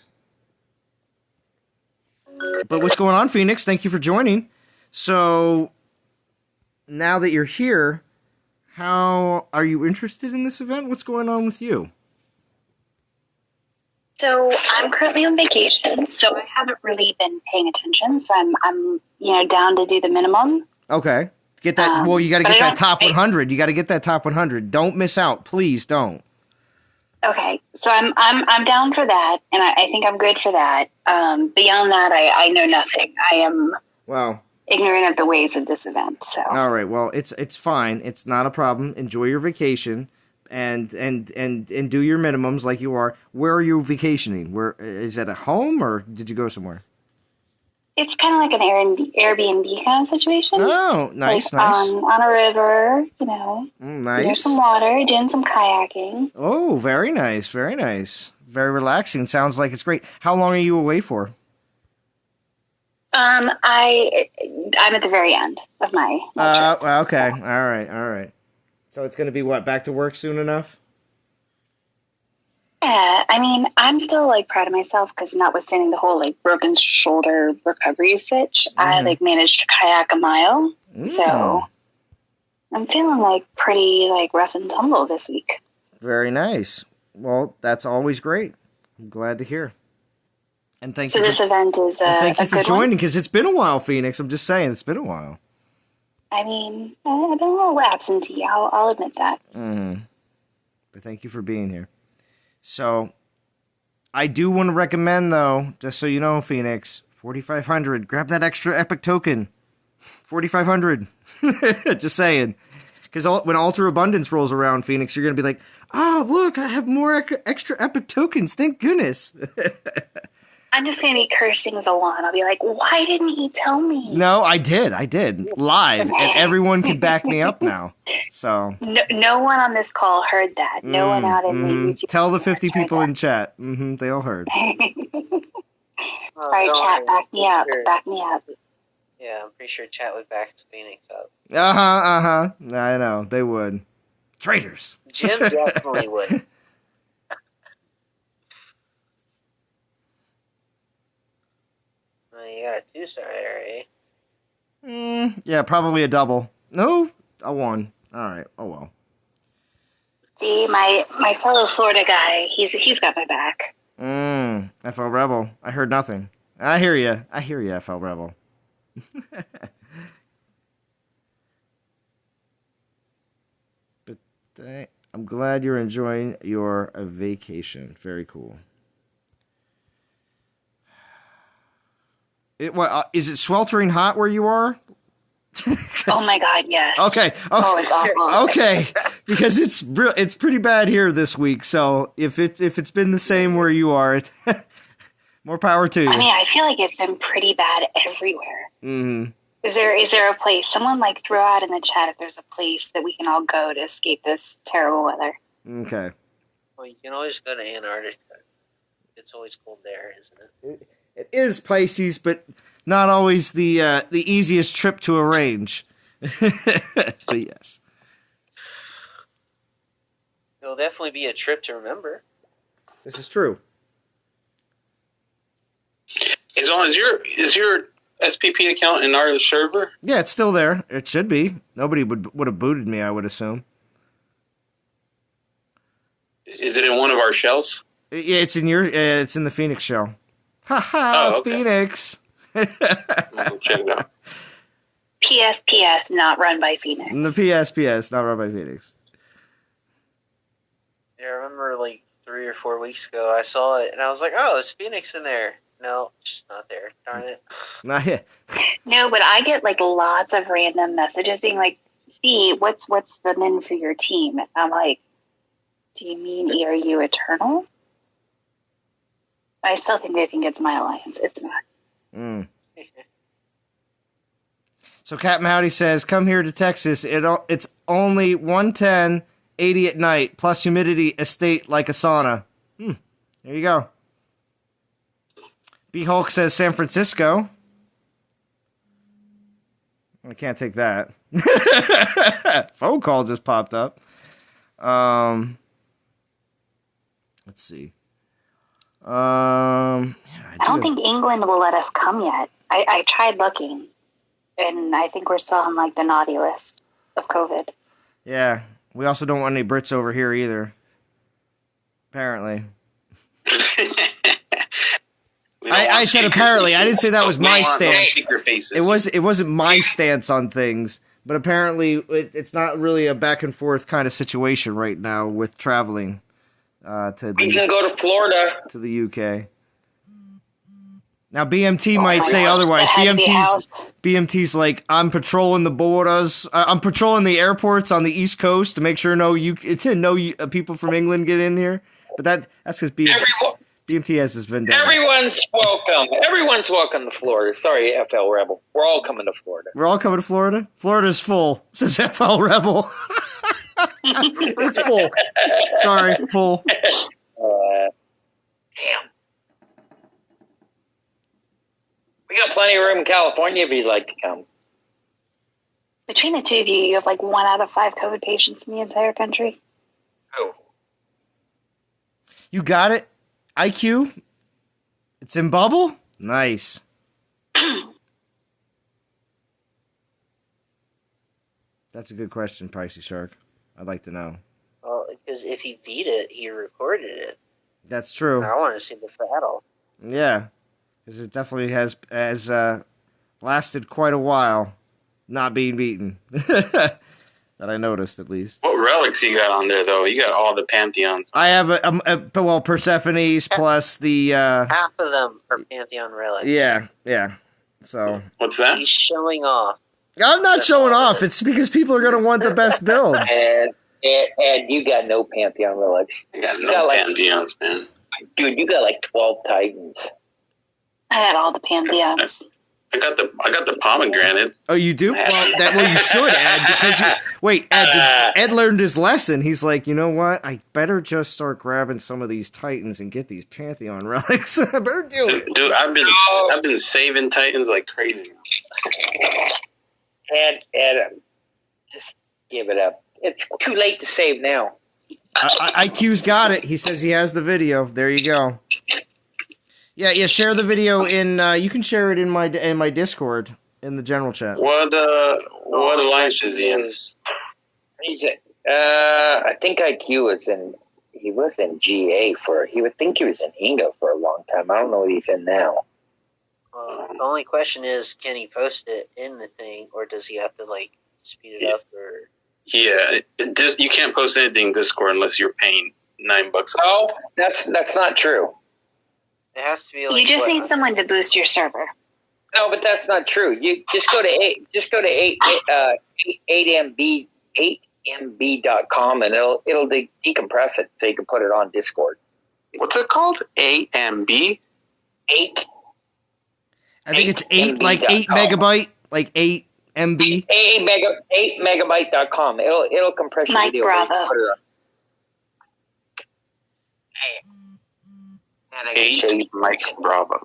But what's going on, Phoenix? Thank you for joining. So, now that you're here, how are you interested in this event? What's going on with you? So I'm currently on vacation, so I haven't really been paying attention. So I'm down to do the minimum. Okay. Get that. Well, you got to get that top 100. You got to get that top 100. Don't miss out. Please don't. Okay, so I'm down for that, and I think I'm good for that. Beyond that, I know nothing. I am ignorant of the ways of this event. So all right, well, it's fine. It's not a problem. Enjoy your vacation, and do your minimums like you are. Where are you vacationing? Where is that? At home, or did you go somewhere? it's kind of like an Airbnb kind of situation. Oh, nice, like, nice. On a river, nice. Near some water, doing some kayaking. Oh, very nice, very nice. Very relaxing. Sounds like it's great. How long are you away for? I'm at the very end of my trip. Okay. All right. So it's going to be what? Back to work soon enough? Yeah, I mean, I'm still proud of myself because notwithstanding the whole broken shoulder recovery sitch, I managed to kayak a mile. So I'm feeling pretty rough and tumble this week. Very nice. Well, that's always great. I'm glad to hear. And thank you. So this event is thank you for joining one? because it's been a while, Phoenix. I'm just saying it's been a while. I mean, I've been a little absentee. I'll admit that. But thank you for being here. So, I do want to recommend, though, just so you know, Phoenix, 4,500. Grab that extra epic token. 4,500. Just saying. Because when Alter Abundance rolls around, Phoenix, you're going to be like, oh, look, I have more extra epic tokens. Thank goodness. I'm just going to be cursing Zalon. I'll be like, why didn't he tell me? No, I did. Live. And everyone can back me up now. So no one on this call heard that. No one out in the YouTube. Tell the 50 people in chat. They all heard. All right, chat, back me up. Back me up. Yeah, I'm pretty sure chat would back Phoenix up. I know. They would. Traitors. Jim definitely would. You got a 2-star there, eh? Yeah, probably a double. No, a 1. All right. Oh well. See, my fellow Florida guy, he's got my back. FL Rebel. I heard nothing. I hear you, FL Rebel. But I'm glad you're enjoying your vacation. Very cool. Is it sweltering hot where you are? Oh my God, yes. Okay. Oh, it's awful. Okay, because it's pretty bad here this week. So if it's been the same where you are, more power to you. I mean, I feel like it's been pretty bad everywhere. Is there a place? Someone throw out in the chat if there's a place that we can all go to escape this terrible weather. Okay. Well, you can always go to Antarctica. It's always cold there, isn't it? It is Pisces, but not always the easiest trip to arrange. But yes. It'll definitely be a trip to remember. This is true. Is your SPP account in our server? Yeah, it's still there. It should be. Nobody would have booted me, I would assume. Is it in one of our shells? Yeah, it's in the Phoenix shell. Ha ha, okay. Phoenix. I'll check it out. PSPS, not run by Phoenix. The PSPS, not run by Phoenix. Yeah, I remember like 3 or 4 weeks ago, I saw it and I was like, "Oh, is Phoenix in there?" No, she's not there. Darn it. Not yet. No, but I get like lots of random messages being like, "See, what's the min for your team?" And I'm like, "Do you mean ERU Eternal?" I still think it's my alliance. It's not. Mm. So Captain Howdy says, come here to Texas. It's only 110, 80 at night, plus humidity, estate like a sauna. There you go. B Hulk says San Francisco. I can't take that. Phone call just popped up. Let's see. I don't think England will let us come yet. I tried looking, and I think we're still on like the naughty list of COVID. Yeah, we also don't want any Brits over here either. Apparently. I said apparently. I didn't say that was my stance. It wasn't my stance on things, but apparently it's not really a back and forth kind of situation right now with traveling. We can go to Florida. To the UK. Now BMT might say otherwise. BMT's like, I'm patrolling the borders. I'm patrolling the airports on the East Coast to make sure no people from England get in here. But that's because BMT has this vendetta. Everyone's welcome. Everyone's welcome to Florida. Sorry, FL Rebel. We're all coming to Florida. We're all coming to Florida? Florida's full, says FL Rebel. It's full. Sorry, full. Damn. We got plenty of room in California if you'd like to come. Between the two of you have like 1 out of 5 COVID patients in the entire country. Oh. You got it? IQ? It's in bubble? Nice. That's a good question, Pricey Shark. I'd like to know. Well, because if he beat it, he recorded it. That's true. I want to see the battle. Yeah, because it definitely has lasted quite a while, not being beaten. That I noticed, at least. What relics you got on there, though? You got all the pantheons. I have Persephone's plus the half of them are Pantheon relics. Yeah. So what's that? He's showing off. I'm not showing off. It's because people are going to want the best builds. And you got no Pantheon relics. You got Pantheons, man. Dude, you got like 12 Titans. I got all the Pantheons. I got the pomegranate. Oh, you do? Well, you should, Ed. Because Ed learned his lesson. He's like, you know what? I better just start grabbing some of these Titans and get these Pantheon relics. I better do it. Dude, I've been saving Titans like crazy. Ed, just give it up. It's too late to save now. IQ's got it. He says he has the video. There you go. Yeah. Share the video in. You can share it in my Discord in the general chat. What alliance is he in? I think IQ was in. He was in GA he would think he was in Inga for a long time. I don't know what he's in now. The only question is, can he post it in the thing, or does he have to like speed it up? Or yeah, you can't post anything in Discord unless you're paying $9. Oh, that's not true. It has to be like you just need someone to boost your server. No, but that's not true. You just go to 8mb.com and it'll decompress it so you can put it on Discord. What's it called? AMB? 8. I think it's 8, like 8 megabyte, like 8 MB. 8megabyte.com. It'll compress your Mike video. Bravo. 8 Mike Bravo.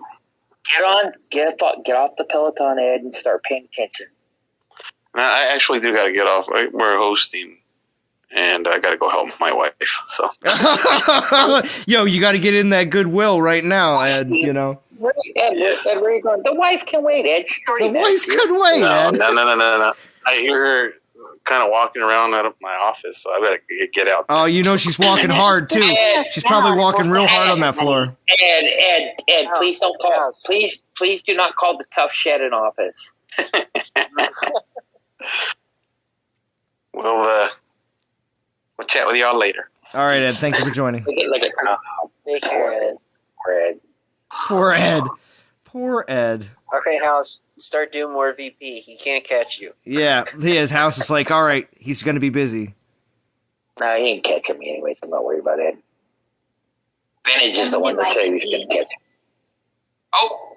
Get off the Peloton, Ed, and start paying attention. I actually do got to get off. We're hosting, and I got to go help my wife. So, yo, you got to get in that goodwill right now, Ed. You know. Ed, where are you going? The wife can wait, Ed. The wife can wait, Ed. No. I hear her kind of walking around out of my office, so I better get out. Oh, you know she's walking hard too. She's probably walking real hard on that floor. Ed, please don't call. Please do not call the tough shed in office. We'll chat with y'all later. All right, Ed. Thank you for joining. Take care, Ed. Poor Ed. Poor Ed. Okay, House, start doing more VP. He can't catch you. Yeah, his house is like, all right, he's going to be busy. No, he ain't catching me anyway, so I'm not worried about that. Vintage is the one that said he's going to catch him. Oh!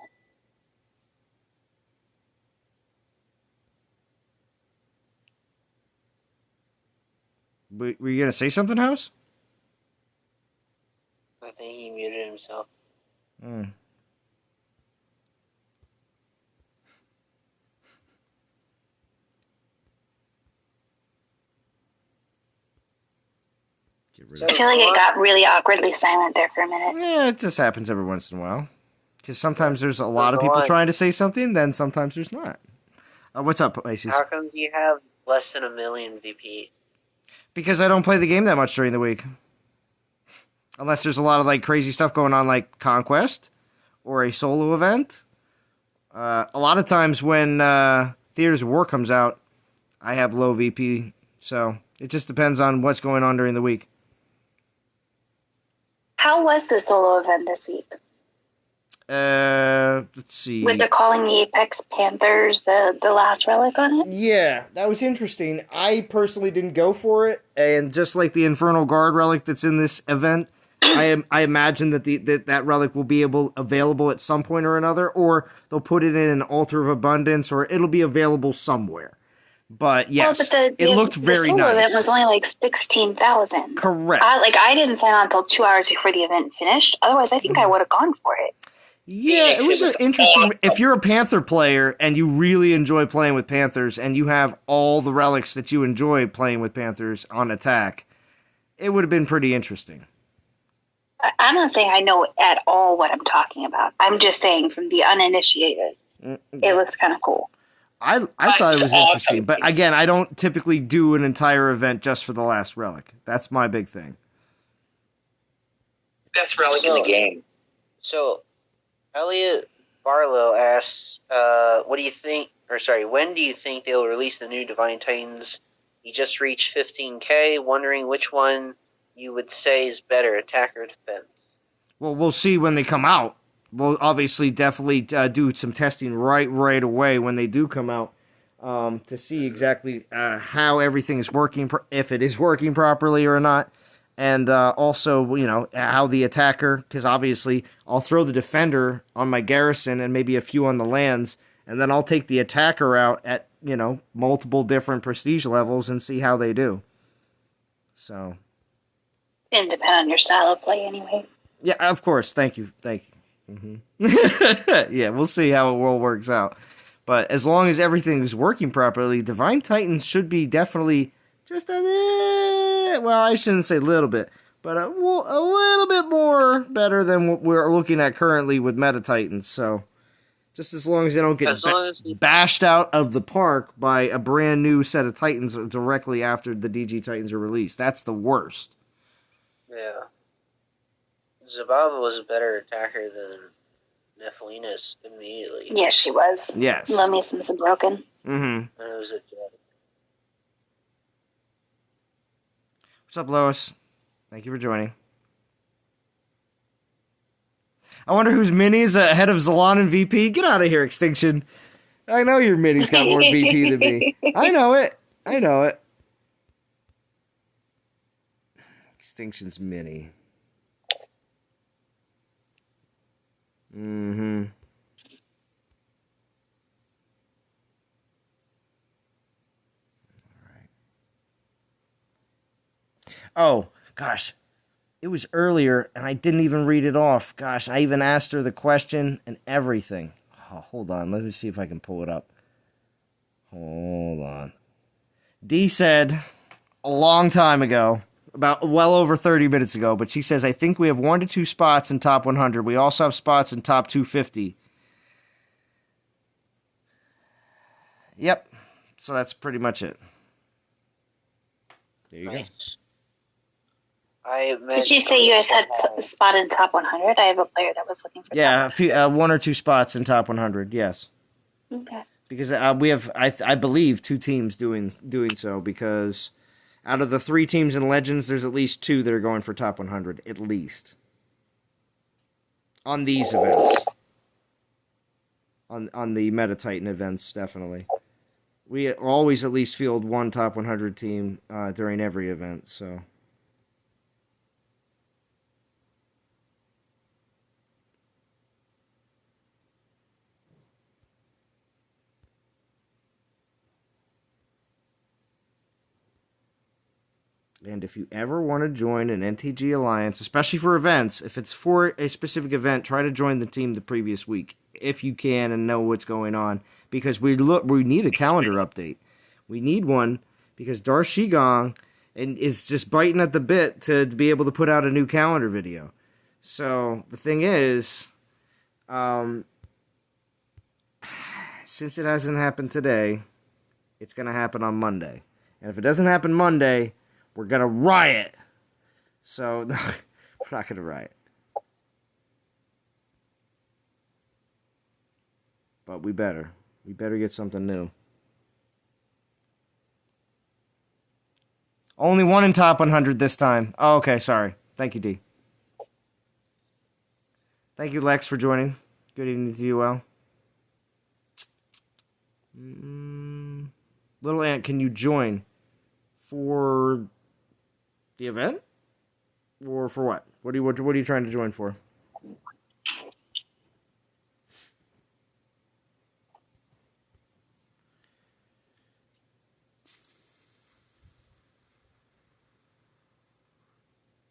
Were you going to say something, House? I think he muted himself. I feel like it got really awkwardly silent there for a minute. Yeah, it just happens every once in a while. Because sometimes there's a lot of people trying to say something, then sometimes there's not. What's up, Pisces? How come you have less than 1 million VP? Because I don't play the game that much during the week. Unless there's a lot of like crazy stuff going on, like Conquest or a solo event. A lot of times when Theaters of War comes out, I have low VP. So it just depends on what's going on during the week. How was the solo event this week? Let's see. With the calling the Apex Panthers the last relic on it? Yeah, that was interesting. I personally didn't go for it, and just like the Infernal Guard relic that's in this event, I imagine that that relic will be available at some point or another, or they'll put it in an Altar of Abundance, or it'll be available somewhere. But yes, it looked very nice. The solo event was only like 16,000. Correct. I didn't sign on until 2 hours before the event finished. Otherwise, I think I would have gone for it. Yeah, it was interesting. If you're a Panther player and you really enjoy playing with Panthers and you have all the relics that you enjoy playing with Panthers on attack, it would have been pretty interesting. I'm not saying I know at all what I'm talking about. I'm just saying from the uninitiated, it looks kind of cool. I thought it was interesting, but again, I don't typically do an entire event just for the last relic. That's my big thing. Best relic in the game. So, Elliot Barlow asks, when do you think they'll release the new Divine Titans? He just reached 15K, wondering which one you would say is better, attack or defense. Well, we'll see when they come out. We'll obviously definitely do some testing right away when they do come out to see exactly how everything is working, if it is working properly or not. And also, how the attacker, because obviously I'll throw the defender on my garrison and maybe a few on the lands, and then I'll take the attacker out at, multiple different prestige levels and see how they do. So. It's going to depend on your style of play anyway. Yeah, of course. Thank you. Mm-hmm. Yeah, we'll see how it all works out. But as long as everything is working properly, Divine Titans should be definitely just I shouldn't say a little bit, but a little bit more better than what we're looking at currently with Meta Titans. So just as long as they don't get bashed out of the park by a brand new set of Titans directly after the DG Titans are released. That's the worst. Yeah. Zababa was a better attacker than Nephilinus immediately. Yes, she was. Yes. Love me some broken. Mm-hmm. It was a joke. What's up, Lois? Thank you for joining. I wonder whose mini's ahead of Zalon and VP. Get out of here, Extinction. I know your mini's got more VP than me. I know it. Extinction's mini. Mm-hmm. All right. Oh, gosh. It was earlier, and I didn't even read it off. Gosh, I even asked her the question and everything. Oh, hold on. Let me see if I can pull it up. Hold on. Dee said a long time ago, about well over 30 minutes ago, but she says, I think we have 1 to 2 spots in top 100. We also have spots in top 250. Yep. So that's pretty much it. There you go. Did she say you guys had a spot in top 100? I have a player that was looking for that. 1 or 2 spots in top 100, yes. Okay. because we have, I believe, 2 teams doing so, because out of the 3 teams in Legends, there's at least 2 that are going for top 100, at least. On these events. On the Meta Titan events, definitely. We always at least field 1 top 100 team during every event, so... And if you ever want to join an NTG Alliance, especially for events, if it's for a specific event, try to join the team the previous week, if you can and know what's going on. Because we need a calendar update. We need one because Darth Shigong is just biting at the bit to be able to put out a new calendar video. So the thing is, since it hasn't happened today, it's going to happen on Monday. And if it doesn't happen Monday, we're going to riot. So, no, we're not going to riot. But we better. We better get something new. Only 1 in top 100 this time. Oh, okay, sorry. Thank you, D. Thank you, Lex, for joining. Good evening to you, Al. Little Ant, can you join for the event? Or for what? What are you trying to join for?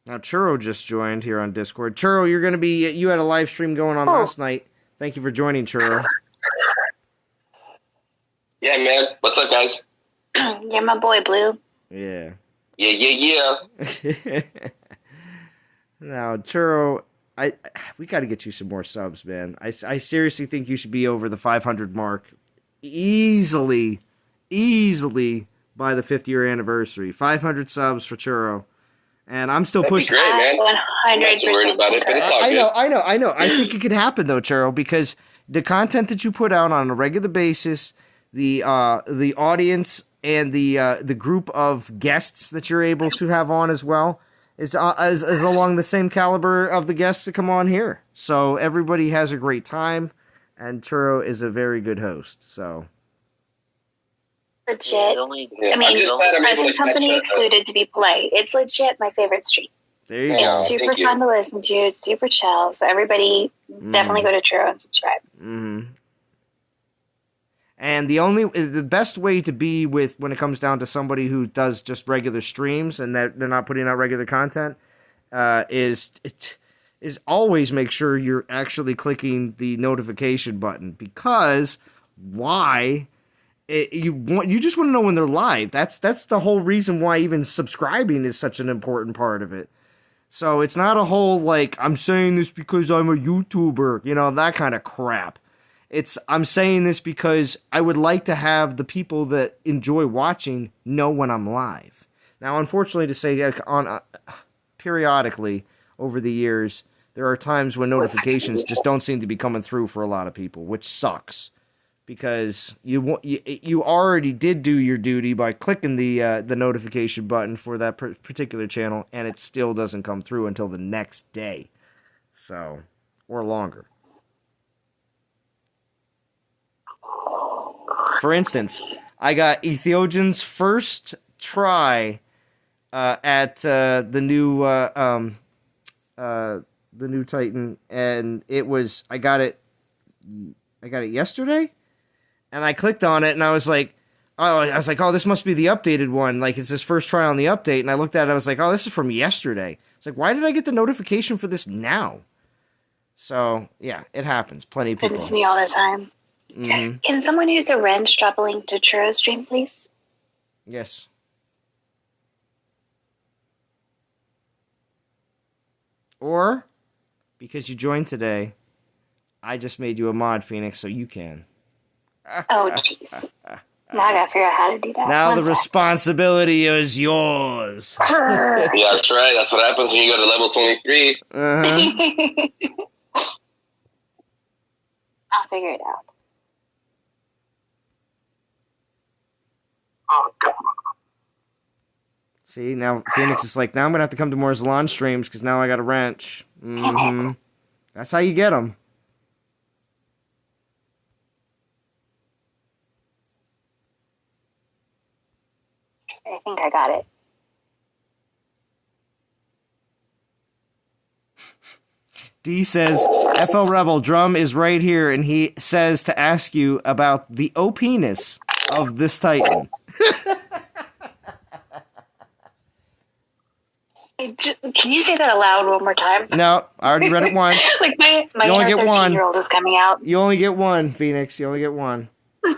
Now, Churro just joined here on Discord. Churro, you had a live stream going on last night. Thank you for joining, Churro. Yeah, man. What's up, guys? You're my boy, Blue. Yeah. Yeah. Now, Churro, we got to get you some more subs, man. I seriously think you should be over the 500 mark easily by the 5th-year anniversary. 500 subs for Churro. And I'm still pushing. Great, man. 100%. I'm not too worried about it, but it's all good. I know. I think it could happen though, Churro, because the content that you put out on a regular basis, the audience and the group of guests that you're able to have on as well is along the same caliber of the guests that come on here. So everybody has a great time, and Churro is a very good host. So. Legit. I mean, present company excluded, to be polite. It's legit my favorite stream. There you go. It's super fun to listen to. It's super chill. So everybody definitely go to Truro and subscribe. Mm-hmm. And the best way to be with when it comes down to somebody who does just regular streams and that they're not putting out regular content is always make sure you're actually clicking the notification button, because why? You just want to know when they're live. That's the whole reason why even subscribing is such an important part of it. So it's not a whole like, I'm saying this because I'm a YouTuber, that kind of crap. I'm saying this because I would like to have the people that enjoy watching know when I'm live. Now, unfortunately, to say periodically over the years, there are times when notifications just don't seem to be coming through for a lot of people, which sucks. Because you already did do your duty by clicking the notification button for that particular channel, and it still doesn't come through until the next day, or longer. For instance, I got Ethiopian's first try at the new Titan, and I got it yesterday. And I clicked on it, and I was like, oh, this must be the updated one. Like, it's his first try on the update. And I looked at it, I was like, oh, this is from yesterday. It's like, why did I get the notification for this now? So, yeah, it happens. Plenty of people. Happens to me all the time. Mm-hmm. Can someone use a wrench drop a link to Churro's stream, please? Yes. Or, because you joined today, I just made you a mod, Phoenix, so you can. Oh, jeez. Now I gotta figure out how to do that. Now the responsibility is yours. Yeah, that's right. That's what happens when you go to level 23. I'll figure it out. See, now Phoenix is like, now I'm going to have to come to more Zalon streams because now I got a wrench. Mm-hmm. That's how you get them. I think I got it. D says, FL Rebel, Drum is right here, and he says to ask you about the OP-ness of this Titan. Can you say that aloud one more time? No, I already read it once. Like my You only inner get one. 13-year-old is coming out. You only get one, Phoenix. You only get one. You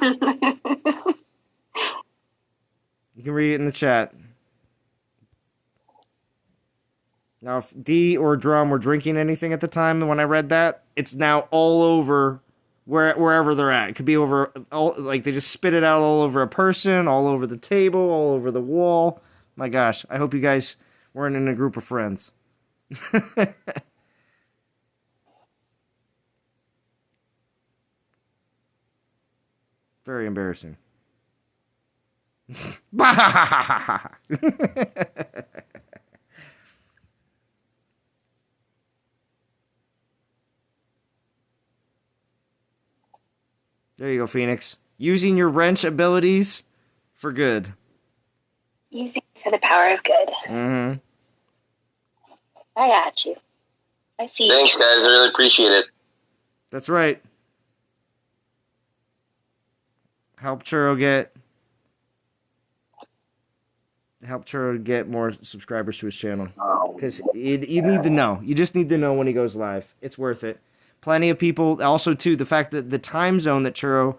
can read it in the chat. Now, if D or Drum were drinking anything at the time when I read that, it's now all over wherever they're at. It could be over, like they just spit it out all over a person, all over the table, all over the wall. My gosh, I hope you guys weren't in a group of friends. Very embarrassing. There you go, Phoenix. Using your wrench abilities for good. Using it for the power of good. Mm-hmm. I got you. I see. Thanks, guys. I really appreciate it. That's right. Help Churro get more subscribers to his channel. Because you need to know. You just need to know when he goes live. It's worth it. Plenty of people. Also, too, the fact that the time zone that Churro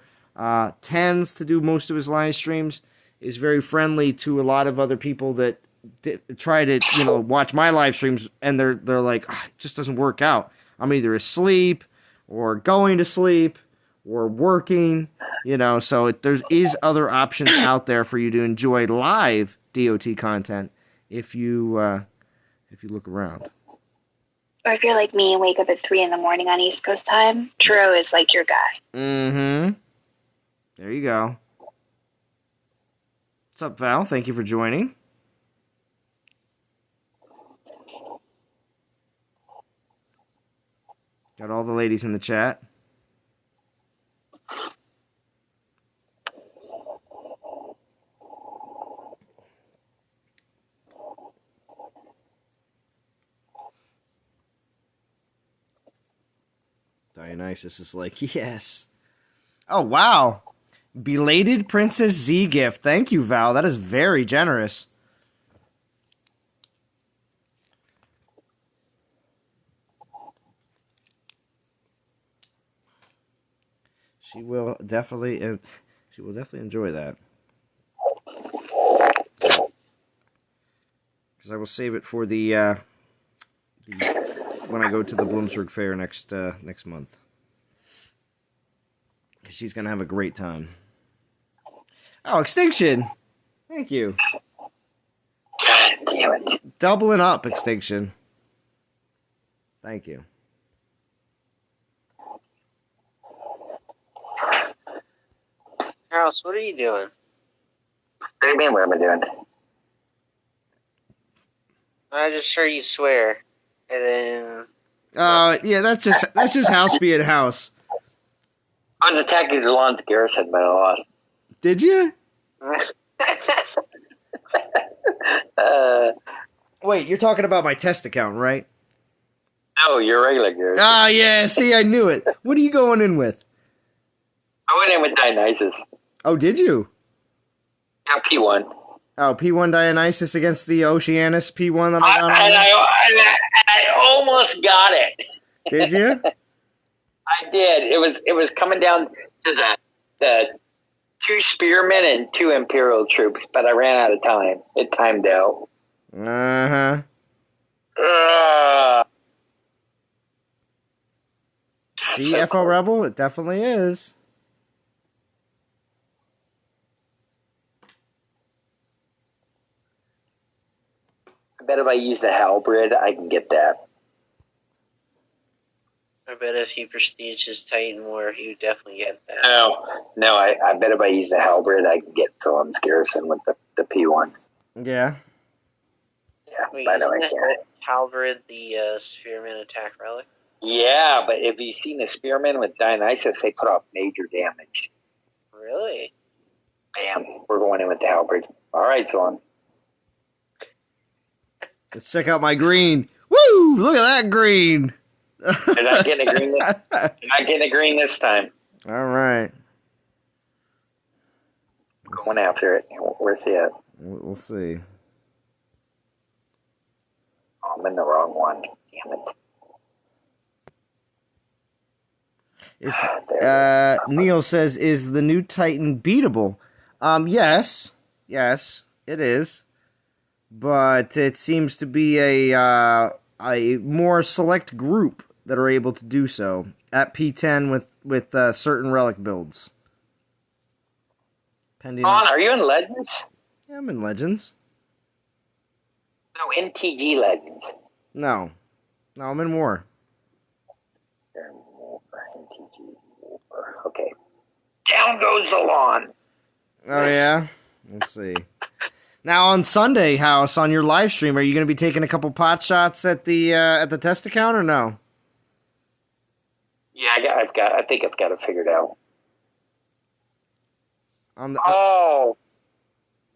tends to do most of his live streams is very friendly to a lot of other people that try to, watch my live streams, and they're like, it just doesn't work out. I'm either asleep or going to sleep or working, so there is other options out there for you to enjoy live DOT content if you look around. Or if you're like me and wake up at 3 a.m. on East Coast time, Truro is like your guy. Mm-hmm. There you go. What's up, Val? Thank you for joining. Got all the ladies in the chat. Dionysus is like, yes. Oh, wow. Belated Princess Z gift. Thank you, Val. That is very generous. She will definitely enjoy that. Because I will save it for the when I go to the Bloomsburg Fair next month. She's gonna have a great time. Oh, Extinction! Thank you. God damn it. Doubling up, Extinction. Thank you. Charles, what are you doing? What do you mean, what am I doing? I just heard you swear, and then. Yeah, that's just house being house. I was attacking Zalon's garrison, but I lost. Did you? Wait, you're talking about my test account, right? No, your regular garrison. Ah, yeah. See, I knew it. What are you going in with? I went in with Dionysus. Oh, did you? Yeah, P1. Oh, P1 Dionysus against the Oceanus P1 that I almost got it. Did you? I did. It was coming down to the 2 spearmen and 2 Imperial troops, but I ran out of time. It timed out. Uh-huh. See, FL Rebel? It definitely is. I bet if I use the halberd, I can get that. I bet if he prestige his Titan War, he would definitely get that. No, I bet if I use the halberd, I can get Zalon's garrison with the P1. Yeah. Wait, by the isn't way. that Halberd the Spearman attack relic? Yeah, but if you've seen the Spearman with Dionysus, they put off major damage. Really? Bam, we're going in with the Halberd. All right, Zorn. Let's check out my green. Woo! Look at that green. They're not getting a green. They're not getting a green this time. All right. Going after it. Where's he at? We'll see. Oh, I'm in the wrong one. Damn it. Neil says, "Is the new Titan beatable?" Yes, it is, but it seems to be a more select group that are able to do so at P10 with certain relic builds. Are you in Legends? Yeah, I'm in Legends. No, NTG Legends. No, I'm in War. Okay. Down goes the lawn. Oh yeah, let's see. Now on Sunday, House, on your live stream, are you going to be taking a couple pot shots at the test account or no? Yeah, I think I've got it figured out. No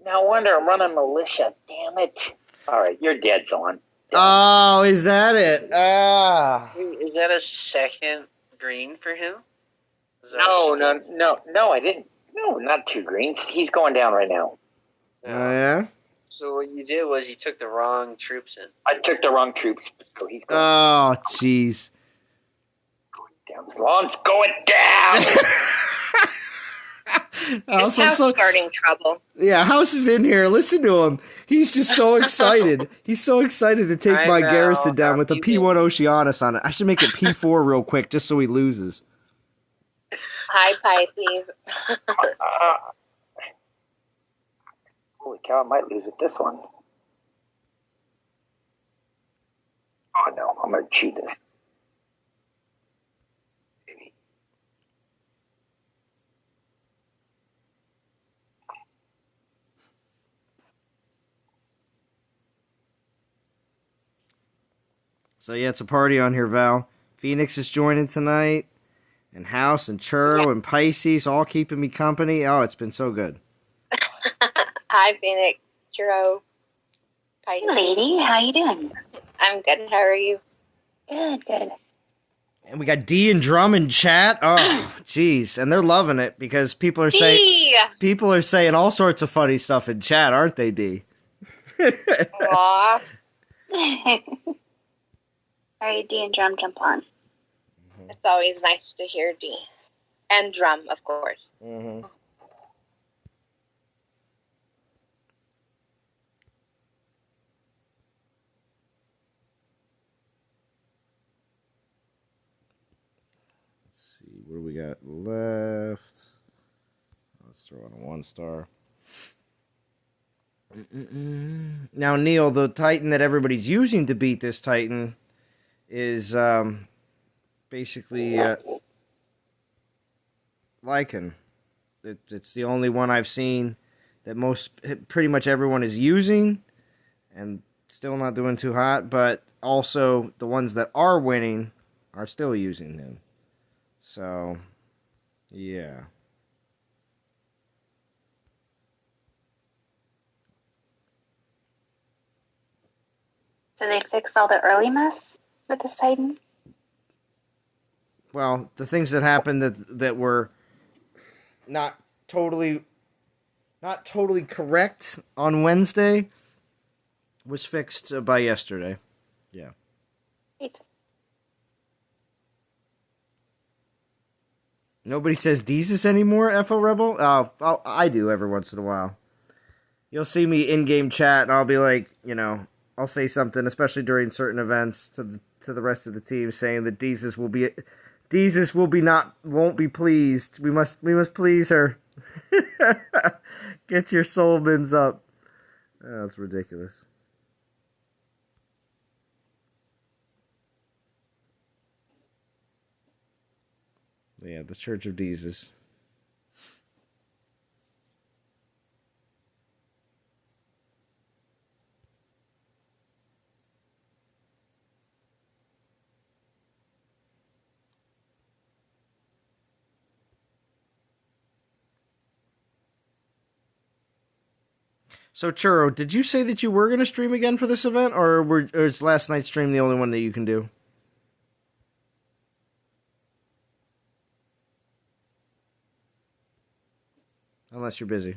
wonder I'm running militia. Damn it! All right, you're dead, Zorn. Oh, is that it? Wait, is that a second green for him? No, I didn't. No, not 2 greens. He's going down right now. Oh yeah. So what you did was you took the wrong troops in. I took the wrong troops, so he's going. Oh, jeez. Down. Lawn's going down. His house starting trouble. Yeah, House is in here. Listen to him. He's just so excited. He's so excited to take my garrison down with a P1 Oceanus on it. I should make it P4 real quick just so he loses. Hi, Pisces. Holy cow, I might lose at this one. Oh no, I'm going to cheat this. So yeah, it's a party on here, Val. Phoenix is joining tonight, and House and Churro and Pisces all keeping me company. Oh, it's been so good. Hi, Phoenix, Churro, Pisces. Hey, lady, how you doing? I'm good. How are you? Good. And we got D and Drum in chat. Oh, jeez, and they're loving it because people are saying all sorts of funny stuff in chat, aren't they, D? Aw. All right, D and Drum, jump on. It's always nice to hear D. And Drum, of course. Mm-hmm. Let's see, what do we got left? Let's throw on a 1-star. Now, Neil, the Titan that everybody's using to beat this Titan is basically Lycan. It's the only one I've seen that pretty much everyone is using, and still not doing too hot. But also the ones that are winning are still using him. So, yeah. So they fixed all the early mess with this Titan? Well, the things that happened that were not totally correct on Wednesday was fixed by yesterday. Yeah. Great. Nobody says Deezus anymore, FO Rebel? Oh, I do every once in a while. You'll see me in-game chat, and I'll be like, I'll say something, especially during certain events, to the rest of the team, saying that Deezus won't be pleased. We must please her. Get your soul bins up. Oh, that's ridiculous. Yeah, the Church of Deezus. So, Churro, did you say that you were going to stream again for this event, or is last night's stream the only one that you can do? Unless you're busy.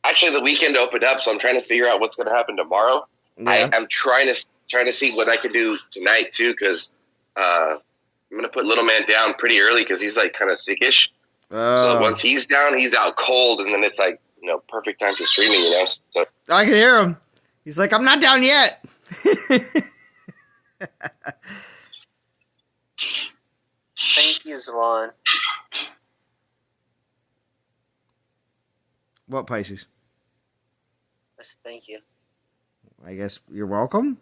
Actually, the weekend opened up, so I'm trying to figure out what's going to happen tomorrow. Yeah. I'm trying to see what I can do tonight too, because I'm going to put Little Man down pretty early because he's like kind of sickish. So once he's down, he's out cold, and then it's like perfect time for streaming. So I can hear him. He's like, I'm not down yet. Thank you, Zalon. What, Pisces? I said thank you. I guess you're welcome.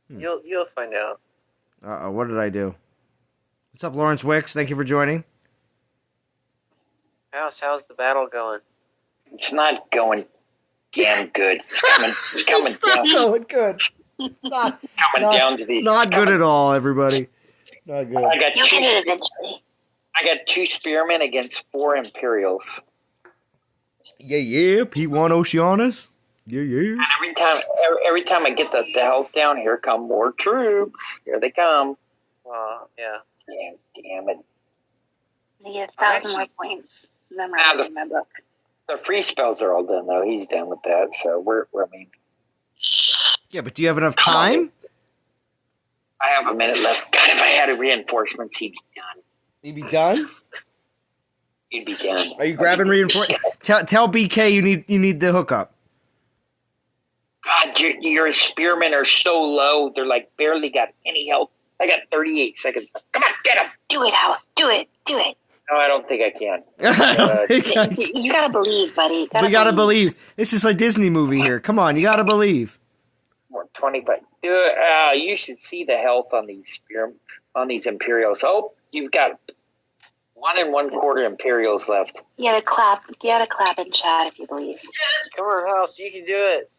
You'll find out. What did I do? What's up, Lawrence Wicks? Thank you for joining. How's the battle going? It's not going damn good. It's coming It's not down. going good. Coming down to these. Not good at all, everybody. Not good. I got You'll two. get it eventually. I got 2 spearmen against 4 Imperials. Yeah. P1 Oceanus. Yeah. And every time I get the health down, here come more troops. Here they come. Yeah. Damn it. I get 1,000 more points. Memorized in my book. The free spells are all done though. He's done with that, so Yeah, but do you have enough time? I have a minute left. God, if I had reinforcements, he'd be done. You'd be done? He'd be done. Are you grabbing reinforcements? Tell BK you need the hookup. God, your spearmen are so low. They're like barely got any health. I got 38 seconds left. Come on, get him. Do it, House. Do it. No, I don't think I can. You gotta believe, buddy. We gotta believe. This is a Disney movie here. Come on, you gotta believe. 25. You should see the health on these Imperials. Oh, you've got 1 1/4 Imperials left. You gotta clap in chat if you believe. Come on, House. You can do it.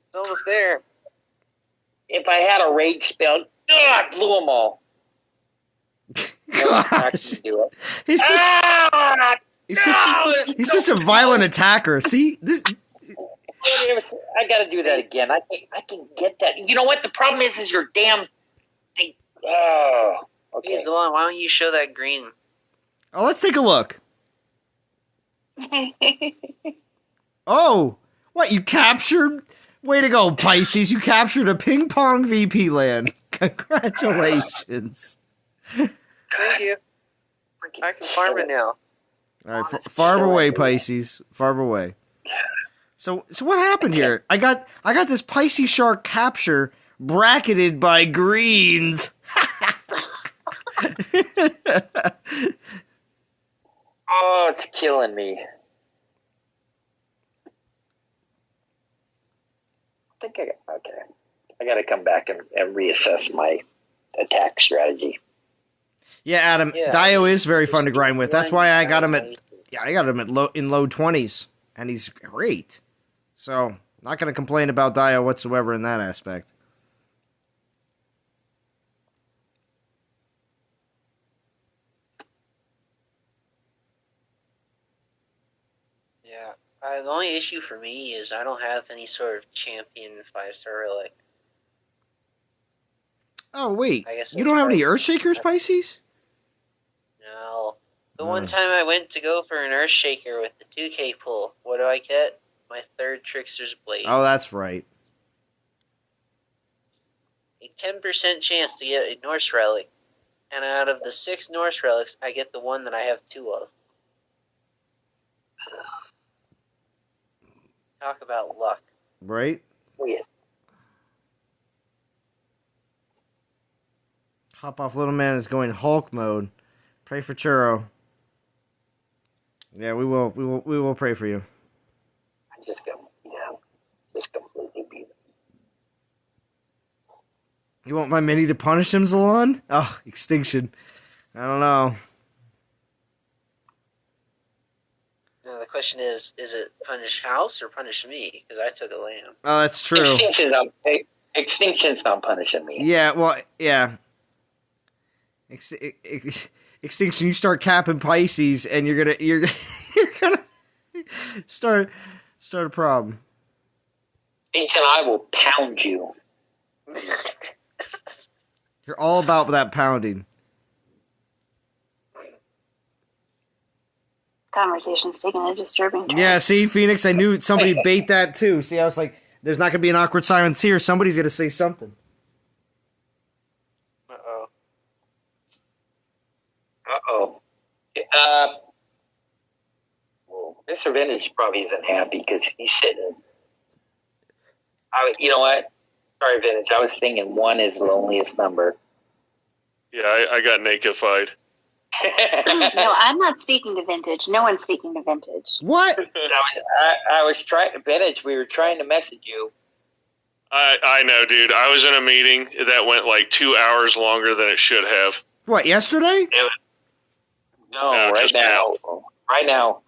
It's almost there. If I had a rage spell, I blew them all. Gosh. Do it. He's such a violent attacker. See? I got to do that again. I can get that. You know what? The problem is your damn thing. Oh, okay. Hey, Zalon, why don't you show that green? Oh, let's take a look. Oh, what? You captured? Way to go, Pisces. You captured a ping pong VP land. Congratulations. Thank you. I can farm it now. All right, farm away, Pisces. Farm away. So what happened here? I got this Pisces shark capture bracketed by greens. Oh, it's killing me. I got to come back and reassess my attack strategy. Yeah, Adam. Yeah. Dio is very fun to grind with. That's why I got him at low 20s, and he's great. So not going to complain about Dio whatsoever in that aspect. Yeah. The only issue for me is I don't have any sort of champion 5-star relic. Oh wait, I guess you don't have any Earthshakers, Pisces? No. The one time I went to go for an Earthshaker with the 2K pull, what do I get? My 3rd Trickster's Blade. Oh, that's right. A 10% chance to get a Norse relic. And out of the 6 Norse relics, I get the one that I have 2 of. Talk about luck. Right? Yeah. Hop off, little man is going Hulk mode. Pray for Churro. Yeah, we will pray for you. I just completely beat him. You want my mini to punish him, Zalon? Oh, extinction. I don't know. Now the question is it punish House or punish me? Because I took a lamb. Oh, that's true. Extinction's not punishing me. Yeah, well, yeah. Extinction, you start capping Pisces, and you're gonna start a problem. H and I will pound you. You're all about that pounding. Conversation's taking a disturbing turn. Yeah, see, Phoenix, I knew somebody would bait that too. See, I was like, there's not going to be an awkward silence here. Somebody's going to say something. Uh-oh. Well, Mr. Vintage probably isn't happy because he's sitting. You know what? Sorry, Vintage. I was thinking 1 is the loneliest number. Yeah, I got nakedified. No, I'm not speaking to Vintage. No one's speaking to Vintage. What? I was trying, Vintage. We were trying to message you. I know, dude. I was in a meeting that went like 2 hours longer than it should have. What, yesterday? No, No, right just now. Right now.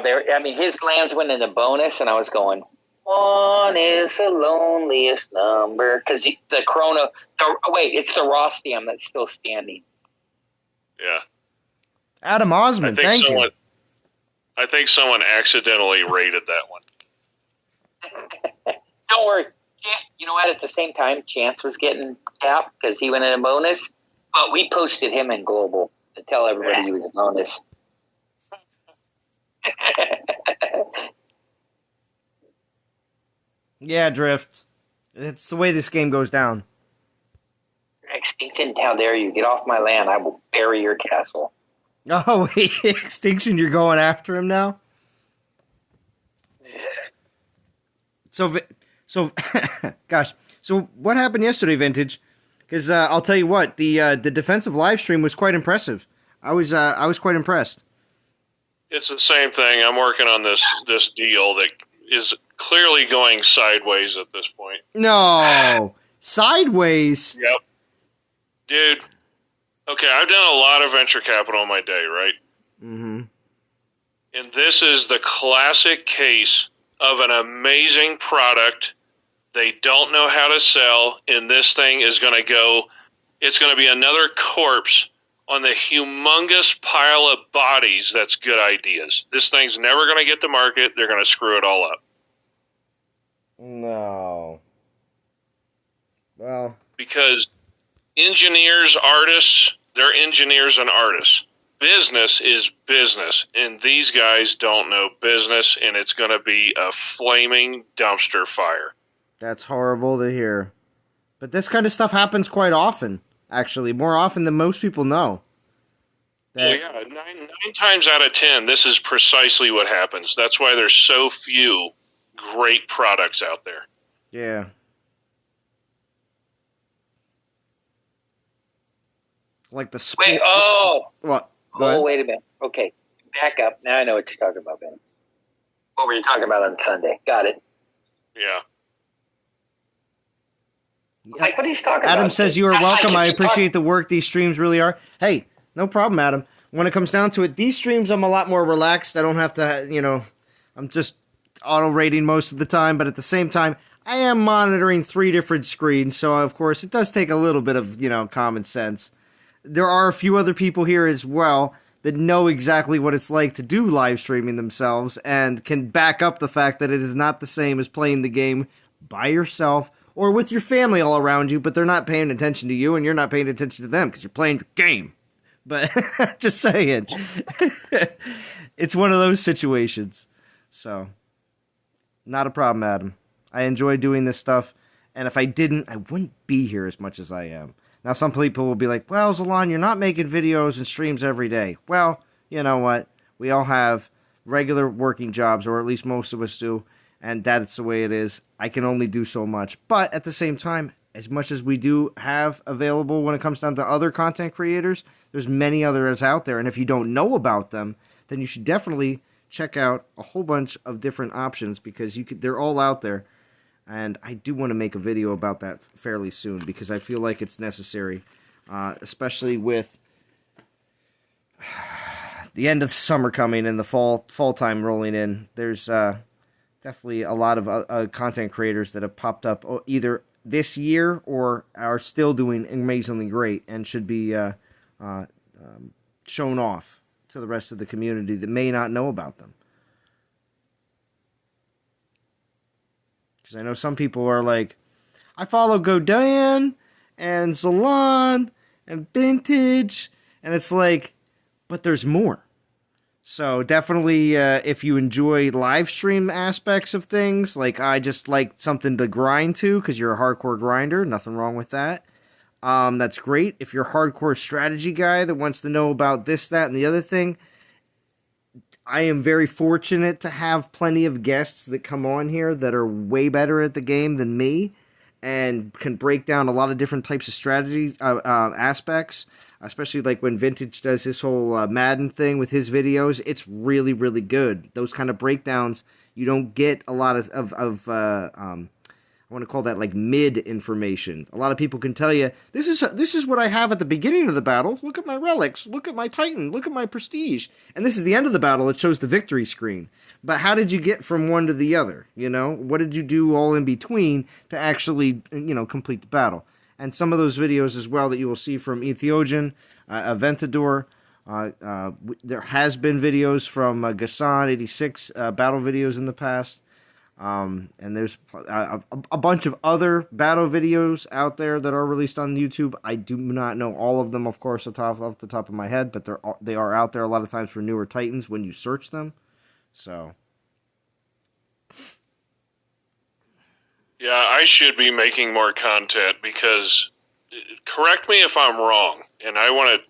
There. I mean, his lands went in a bonus, and I was going, 1 is the loneliest number because the Corona. It's the Rostium that's still standing. Yeah. Adam Osman, thank you. I think someone accidentally rated that one. Don't worry. You know what? At the same time, Chance was getting tapped because he went in a bonus, but we posted him in global to tell everybody he was a bonus. Yeah, Drift. It's the way this game goes down. Extinction, how dare you? Get off my land. I will bury your castle. Oh, wait, Extinction, you're going after him now? So, gosh. So what happened yesterday, Vintage? Because I'll tell you what, the defensive live stream was quite impressive. I was quite impressed. It's the same thing. I'm working on this deal that is clearly going sideways at this point. No. Sideways? Yep. Dude, okay, I've done a lot of venture capital in my day, right? Mm-hmm. And this is the classic case of an amazing product they don't know how to sell, and this thing is going to go, it's going to be another corpse on the humongous pile of bodies that's good ideas. This thing's never going to get to market. They're going to screw it all up. No. Well. Because engineers, artists, they're engineers and artists. Business is business, and these guys don't know business, and it's going to be a flaming dumpster fire. That's horrible to hear. But this kind of stuff happens quite often, actually. More often than most people know. Yeah, nine times out of 10, this is precisely what happens. That's why there's so few great products out there. Yeah. Like the sport. Wait, What? wait a minute. Okay, back up. Now I know what you're talking about, Ben. What were you talking about on Sunday? Got it. Yeah. Like, what are you talking about? Adam says you are welcome. I appreciate the work these streams really are. Hey, no problem, Adam. When it comes down to it, these streams I'm a lot more relaxed. I don't have to, I'm just auto-rating most of the time, but at the same time, I am monitoring 3 different screens, so of course it does take a little bit of, common sense. There are a few other people here as well that know exactly what it's like to do live streaming themselves and can back up the fact that it is not the same as playing the game by yourself or with your family all around you, but they're not paying attention to you and you're not paying attention to them because you're playing your game. But just saying, it's one of those situations. So, not a problem, Adam. I enjoy doing this stuff, and if I didn't, I wouldn't be here as much as I am. Now, some people will be like, well, Zalon, you're not making videos and streams every day. Well, you know what? We all have regular working jobs, or at least most of us do, and that's the way it is. I can only do so much. But at the same time, as much as we do have available when it comes down to other content creators, there's many others out there, and if you don't know about them, then you should definitely check out a whole bunch of different options because they're all out there. And I do want to make a video about that fairly soon because I feel like it's necessary, especially with the end of the summer coming and the fall time rolling in. There's definitely a lot of content creators that have popped up either this year or are still doing amazingly great and should be shown off to the rest of the community that may not know about them. Because I know some people are like, I follow Godin and Zalon and Vintage, and it's like, but there's more. So definitely, if you enjoy live stream aspects of things, like I just like something to grind to, because you're a hardcore grinder, nothing wrong with that. That's great. If you're a hardcore strategy guy that wants to know about this, that, and the other thing, I am very fortunate to have plenty of guests that come on here that are way better at the game than me and can break down a lot of different types of strategy aspects, especially like when Vintage does his whole Madden thing with his videos. It's really, really good. Those kind of breakdowns, you don't get a lot of I want to call that like mid information. A lot of people can tell you, this is what I have at the beginning of the battle. Look at my relics. Look at my Titan. Look at my prestige. And this is the end of the battle. It shows the victory screen. But how did you get from one to the other? You know, what did you do all in between to actually, complete the battle? And some of those videos as well that you will see from Ethiopian, Aventador. There has been videos from Gassan 86 battle videos in the past. And there's a bunch of other battle videos out there that are released on YouTube. I do not know all of them, of course, off the top of my head, but they are out there a lot of times for newer Titans when you search them. So, yeah, I should be making more content because, correct me if I'm wrong, and I want to,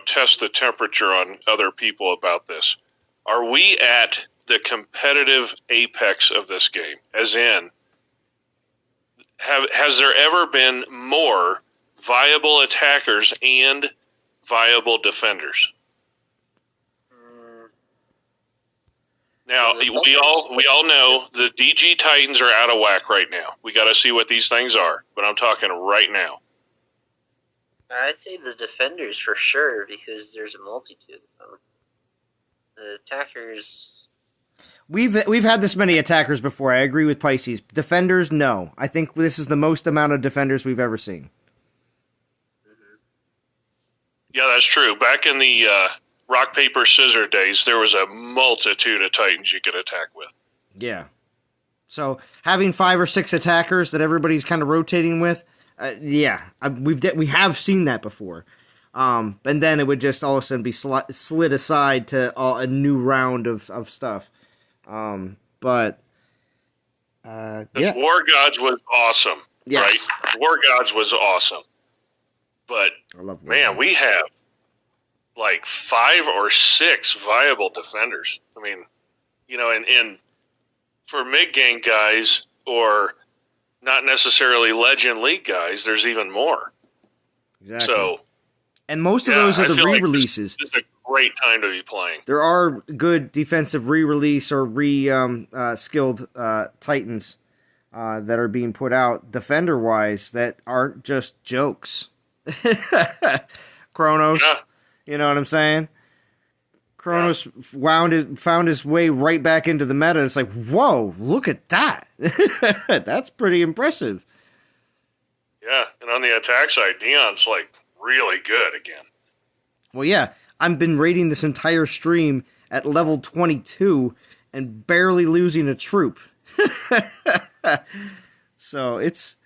test the temperature on other people about this. Are we at the competitive apex of this game? As in, has there ever been more viable attackers and viable defenders? Now, we all know the DG Titans are out of whack right now. We got to see what these things are, but I'm talking right now. I'd say the defenders for sure, because there's a multitude of them. The attackers... We've had this many attackers before. I agree with Pisces. Defenders, no. I think this is the most amount of defenders we've ever seen. Mm-hmm. Yeah, that's true. Back in the rock, paper, scissors days, there was a multitude of Titans you could attack with. Yeah. So having 5 or 6 attackers that everybody's kind of rotating with, we have seen that before. And then it would just all of a sudden be slid aside to a new round of stuff. War Gods was awesome, yes. Right? War Gods was awesome. But, man, we have like 5 or 6 viable defenders. I mean, and for mid-game guys or not necessarily Legend League guys, there's even more. Exactly. So, and most of those are the re-releases. Like this is a great time to be playing. There are good defensive re-release or skilled Titans that are being put out defender-wise that aren't just jokes. Kronos, yeah. You know what I'm saying? Kronos found his way right back into the meta. It's like, whoa, look at that. That's pretty impressive. Yeah, and on the attack side, Dion's like really good again. Well, yeah, I've been rating this entire stream at level 22 and barely losing a troop. So it's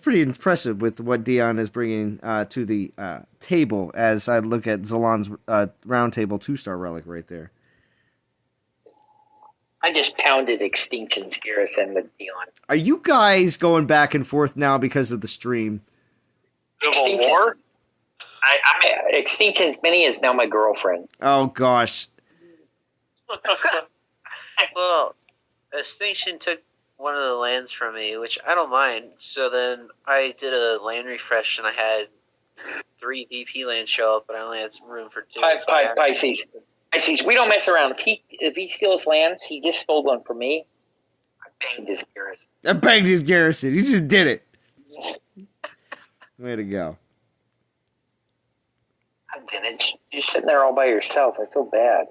pretty impressive with what Dion is bringing to the table as I look at Zalon's round table 2-star relic right there. I just pounded Extinction's garrison with Dion. Are you guys going back and forth now because of the stream? Civil War? Extinction's Mini is now my girlfriend. Oh, gosh. Well, Extinction took one of the lands from me, which I don't mind. So then I did a land refresh, and I had 3 VP lands show up, but I only had some room for 2. Pisces, we don't mess around. If he steals lands, he just stole one from me. I banged his garrison. He just did it. Way to go. Vintage. You're sitting there all by yourself. I feel bad.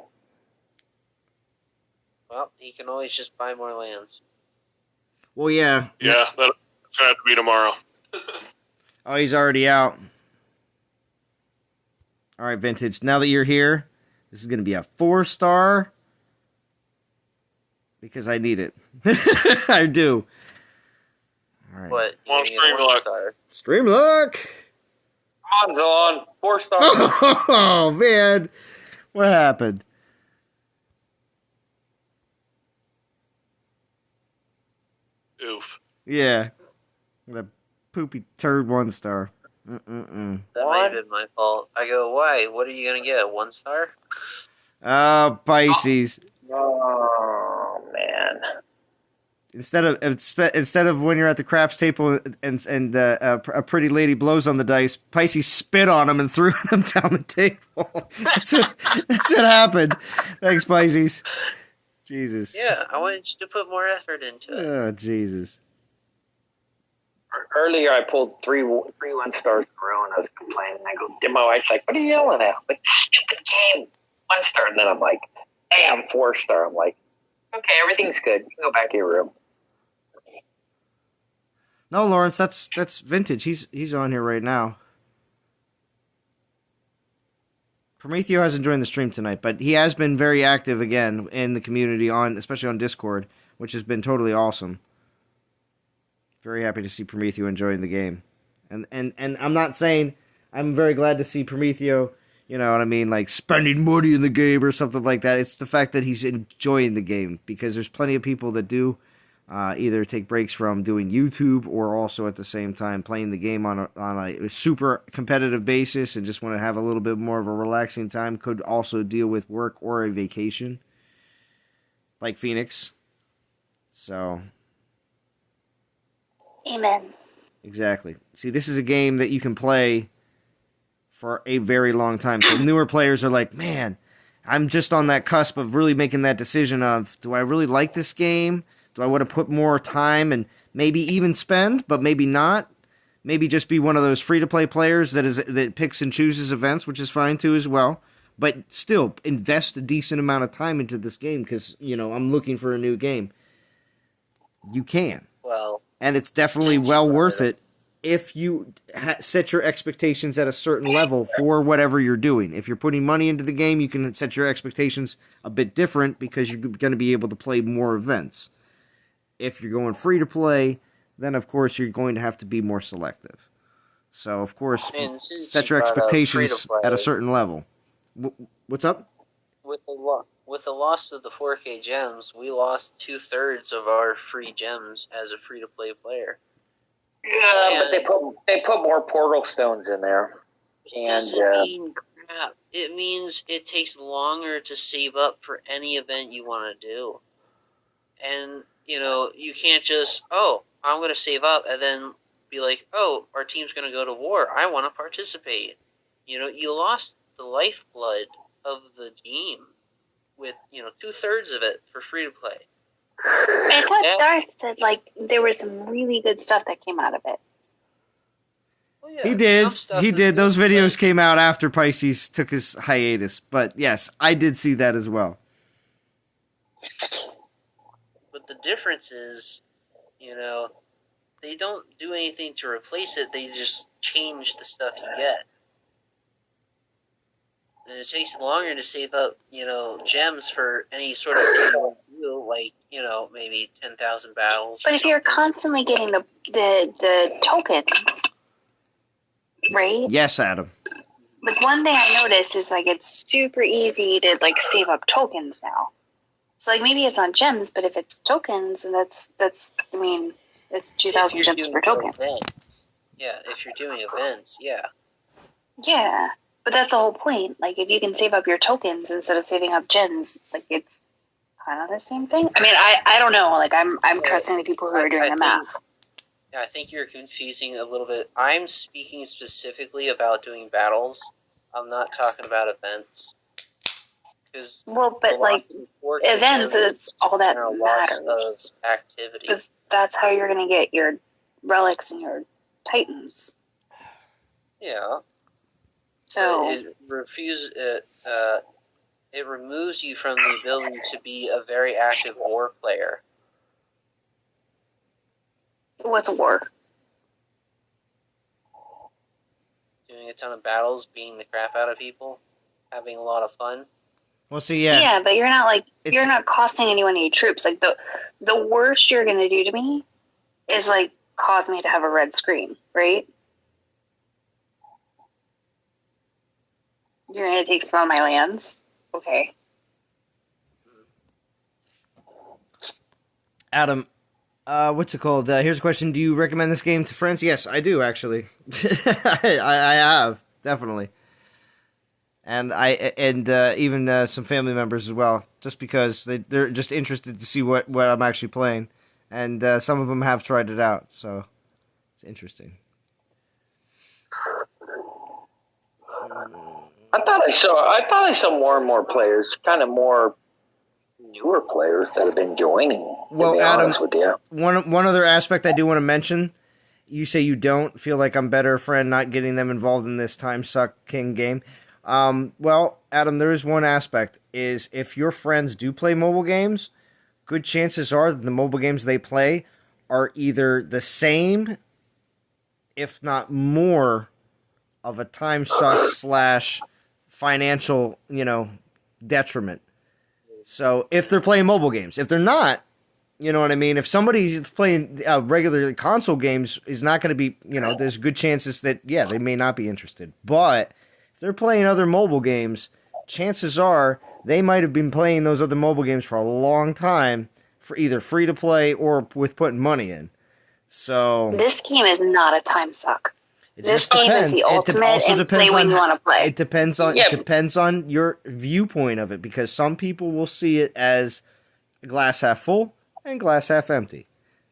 Well, he can always just buy more lands. Well, yeah. Yeah, that's going to have to be tomorrow. Oh, he's already out. All right, Vintage. Now that you're here, this is going to be a 4-star. because I need it. I do. All right. What? Come on, You need a 1 star. Stream luck. Come on, Zon. 4 stars. Oh man, what happened? Oof. Yeah, what a poopy turd 1 star. That might have been my fault. I go, why? What are you gonna get? A 1 star? Pisces. Oh man. Instead of when you're at the craps table and a pretty lady blows on the dice, Pisces spit on him and threw them down the table. That's what happened. Thanks, Pisces. Jesus. Yeah, I wanted you to put more effort into it. Oh, Jesus. Earlier, I pulled three 1 stars in a row, and I was complaining. I go, my wife's like, "What are you yelling at?" I'm like, "Stupid game, 1 star." And then I'm like, "Damn, 4 star." I'm like, "Okay, everything's good. You can go back to your room." No, Lawrence, that's vintage. He's on here right now. Prometheo hasn't joined the stream tonight, but he has been very active again in the community, especially on Discord, which has been totally awesome. Very happy to see Prometheo enjoying the game. And I'm not saying I'm very glad to see Prometheo, you know what I mean, like spending money in the game or something like that. It's the fact that he's enjoying the game, because there's plenty of people that do either take breaks from doing YouTube or also at the same time playing the game on a super competitive basis and just want to have a little bit more of a relaxing time. Could also deal with work or a vacation, like Phoenix. So, Amen. exactly. See, this is a game that you can play for a very long time. So newer players are like, man, I'm just on that cusp of really making that decision of, do I really like this game? Do I want to put more time and maybe even spend, but maybe not? Maybe just be one of those free-to-play players that picks and chooses events, which is fine too as well. But still, invest a decent amount of time into this game because, you know, I'm looking for a new game. You can. Well, and it's definitely well worth it if you set your expectations at a certain level for whatever you're doing. If you're putting money into the game, you can set your expectations a bit different because you're going to be able to play more events. If you're going free to play, then of course you're going to have to be more selective. So of course, set your expectations at a certain level. What's up? With the loss of the 4K gems, we lost 2/3 of our free gems as a free to play player. Yeah, but they put more portal stones in there. It doesn't mean crap. It means it takes longer to save up for any event you want to do. And, you know, you can't just, I'm going to save up and then be like, our team's going to go to war. I want to participate. You know, you lost the lifeblood of the game with, 2/3 of it for free to play. I thought Darth said, there was some really good stuff that came out of it. Well, yeah, he did. Those videos came out after Pisces took his hiatus. But yes, I did see that as well. But the difference is, they don't do anything to replace it. They just change the stuff you get. And it takes longer to save up, gems for any sort of thing you want to do, like, maybe 10,000 battles. But if you're constantly getting the tokens, right? Yes, Adam. One thing I noticed is, it's super easy to, save up tokens now. So, maybe it's on gems, but if it's tokens, and that's it's 2,000 gems per token. Events. Yeah, if you're doing events, yeah. Yeah. But that's the whole point. If you can save up your tokens instead of saving up gems, it's kind of the same thing. I don't know. I'm trusting the people who are doing the math. I think you're confusing a little bit. I'm speaking specifically about doing battles. I'm not talking about events. Events is all that matters. Of activity. Because that's how you're going to get your relics and your titans. Yeah. So it removes you from the ability to be a very active war player. What's a war? Doing a ton of battles, beating the crap out of people, having a lot of fun. Well, see, yeah. Yeah, but you're not costing anyone any troops. Like, the worst you're going to do to me is, like, cause me to have a red screen, right? You're going to take some of my lands? Okay. Adam, what's it called? Here's a question. Do you recommend this game to friends? Yes, I do, actually. I have, definitely. And even some family members as well, just because they're just interested to see what I'm actually playing. And some of them have tried it out, so it's interesting. I thought I saw more and more players, kind of more newer players that have been joining. Well, Adam, one other aspect I do want to mention. You say you don't feel like I'm better friend not getting them involved in this time suck king game. Well, Adam, there is one aspect, is if your friends do play mobile games, good chances are that the mobile games they play are either the same, if not more, of a time suck / financial, detriment. So if they're playing mobile games, if they're not, you know what I mean? If somebody's playing regular console games, is not going to be, there's good chances that, yeah, they may not be interested. But if they're playing other mobile games, chances are they might have been playing those other mobile games for a long time, for either free to play or with putting money in. So this game is not a time suck. This game depends. is the ultimate, and play when you want to play. It depends on your viewpoint of it, because some people will see it as glass half full and glass half empty.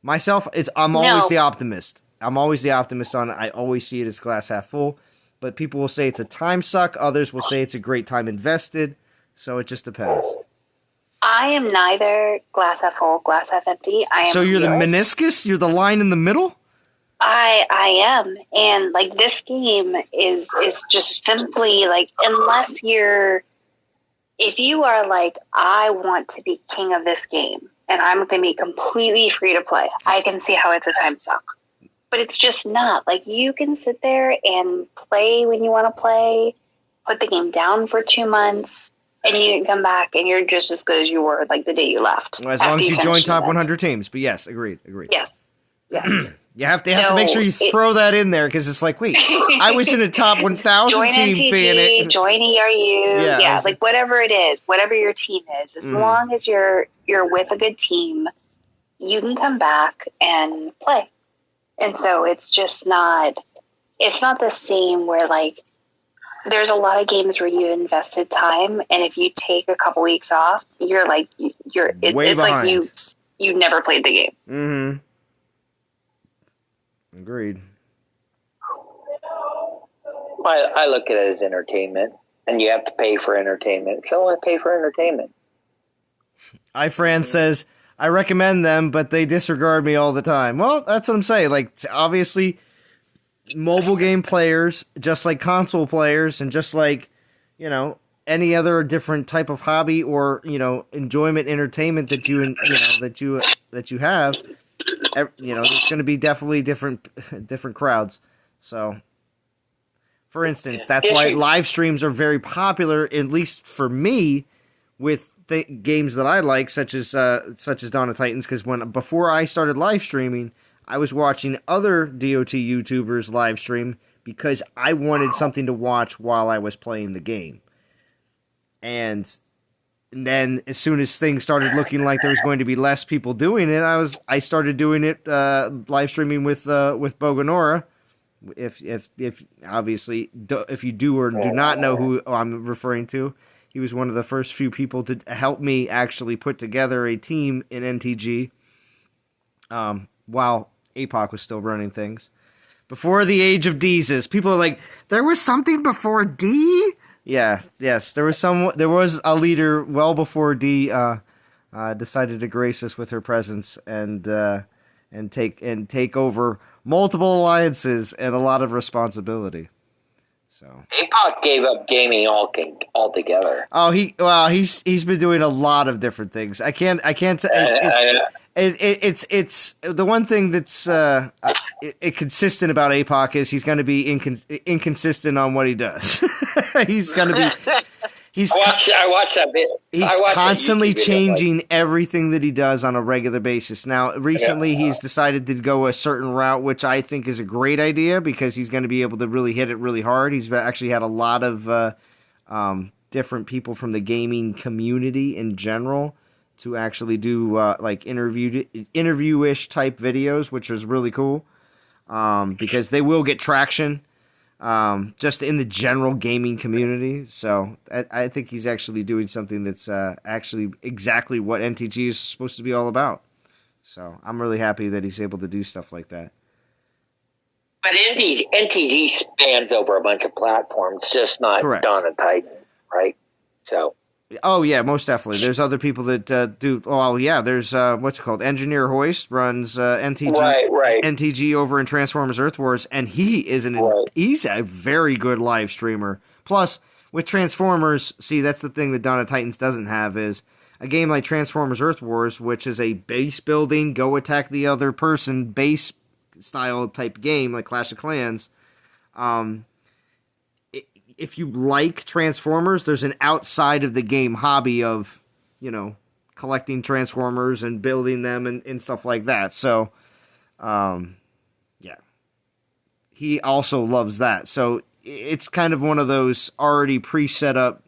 Myself, I'm always the optimist. I'm always the optimist on it. I always see it as glass half full, but people will say it's a time suck. Others will say it's a great time invested. So it just depends. I am neither glass half full, glass half empty. So you're the meniscus? You're the line in the middle? I am, and like this game is just simply like, if you are like, I want to be king of this game and I'm going to be completely free to play, I can see how it's a time suck. But it's just not. Like, you can sit there and play when you want to play, put the game down for 2 months, and you can come back and you're just as good as you were like the day you left. Well, as long as you join top 100 teams. But yes, agreed. Yes. You have to make sure you throw that in there, because it's like, wait, I was in a top 1,000 team fan. Join ERU, yeah, like whatever it is, whatever your team is, as long as you're with a good team, you can come back and play. And so it's just not, it's not the same where like, there's a lot of games where you invested time, and if you take a couple weeks off, you're like, it's like you never played the game. Mm-hmm. Agreed. I look at it as entertainment, and you have to pay for entertainment. So I pay for entertainment. iFran says, I recommend them, but they disregard me all the time. Well, that's what I'm saying. Like, obviously, mobile game players, just like console players, and just like, any other different type of hobby or, enjoyment, entertainment that you have, there's going to be definitely different crowds. So, for instance, that's why live streams are very popular, at least for me, with the games that I like, such as Dawn of Titans. Because before I started live streaming, I was watching other DOT YouTubers live stream because I wanted something to watch while I was playing the game. And then as soon as things started looking like there was going to be less people doing it, I started doing it live streaming with Boganora. If obviously if you do or do not know who I'm referring to, he was one of the first few people to help me actually put together a team in NTG while APOC was still running things. Before the age of D's, people are like, there was something before D? Yeah, yes, there was a leader well before D decided to grace us with her presence and take over multiple alliances and a lot of responsibility. So APOC gave up gaming altogether. Oh, he's been doing a lot of different things. It's the one thing that's consistent about APOC is he's going to be inconsistent on what he does. He's I watched that bit. He's constantly changing everything that he does on a regular basis. Now, recently he's decided to go a certain route, which I think is a great idea because he's going to be able to really hit it really hard. He's actually had a lot of different people from the gaming community in general to actually do like interview-ish type videos, which is really cool because they will get traction just in the general gaming community. So I think he's actually doing something that's actually exactly what NTG is supposed to be all about. So I'm really happy that he's able to do stuff like that. But NTG spans over a bunch of platforms, just not Dawn of Titans, right? So. Oh, yeah, most definitely. There's other people that do... Oh, yeah, there's, what's it called? Engineer Hoist runs NTG over in Transformers Earth Wars, and he's a very good live streamer. Plus, with Transformers, see, that's the thing that Dawn of Titans doesn't have, is a game like Transformers Earth Wars, which is a base-building, go-attack the other person, base-style type game, like Clash of Clans. If you like Transformers, there's an outside of the game hobby of, collecting Transformers and building them and stuff like that. So, yeah. He also loves that. So, it's kind of one of those already pre-set up,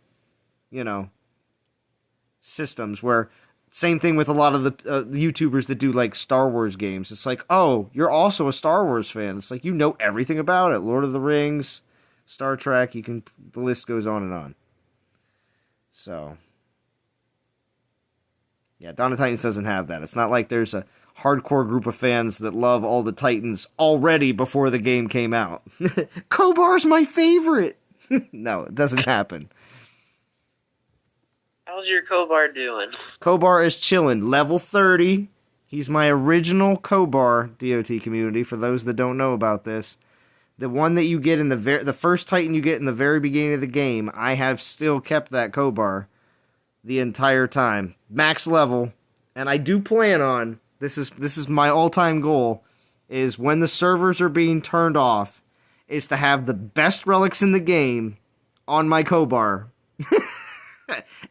systems where, same thing with a lot of the YouTubers that do, like, Star Wars games. It's like, oh, you're also a Star Wars fan. It's like, you know everything about it. Lord of the Rings, Star Trek, the list goes on and on. So, yeah, Dawn of Titans doesn't have that. It's not like there's a hardcore group of fans that love all the Titans already before the game came out. Kobar's my favorite! No, it doesn't happen. How's your Kobar doing? Kobar is chilling. Level 30. He's my original Kobar DOT community, for those that don't know about this. The one that you get in the first Titan you get in the very beginning of the game, I have still kept that Kobar the entire time. Max level. And I do plan on, this is my all-time goal, is when the servers are being turned off, is to have the best relics in the game on my Kobar.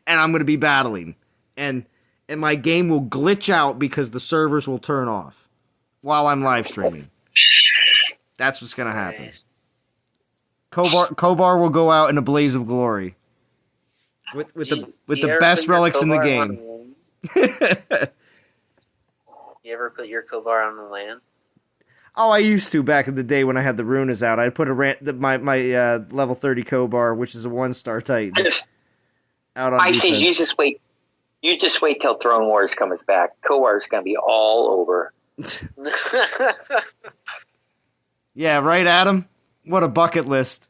And I'm going to be battling. And my game will glitch out because the servers will turn off while I'm live streaming. That's what's going to happen. Nice. Kobar will go out in a blaze of glory with the best relics in the game. You ever put your Kobar on the land? Oh, I used to back in the day when I had the Runas out. I'd put my level 30 Kobar, which is a 1-star Titan, out on defense. You just wait till Throne Wars comes back. Kobar's going to be all over. Yeah, right, Adam? What a bucket list.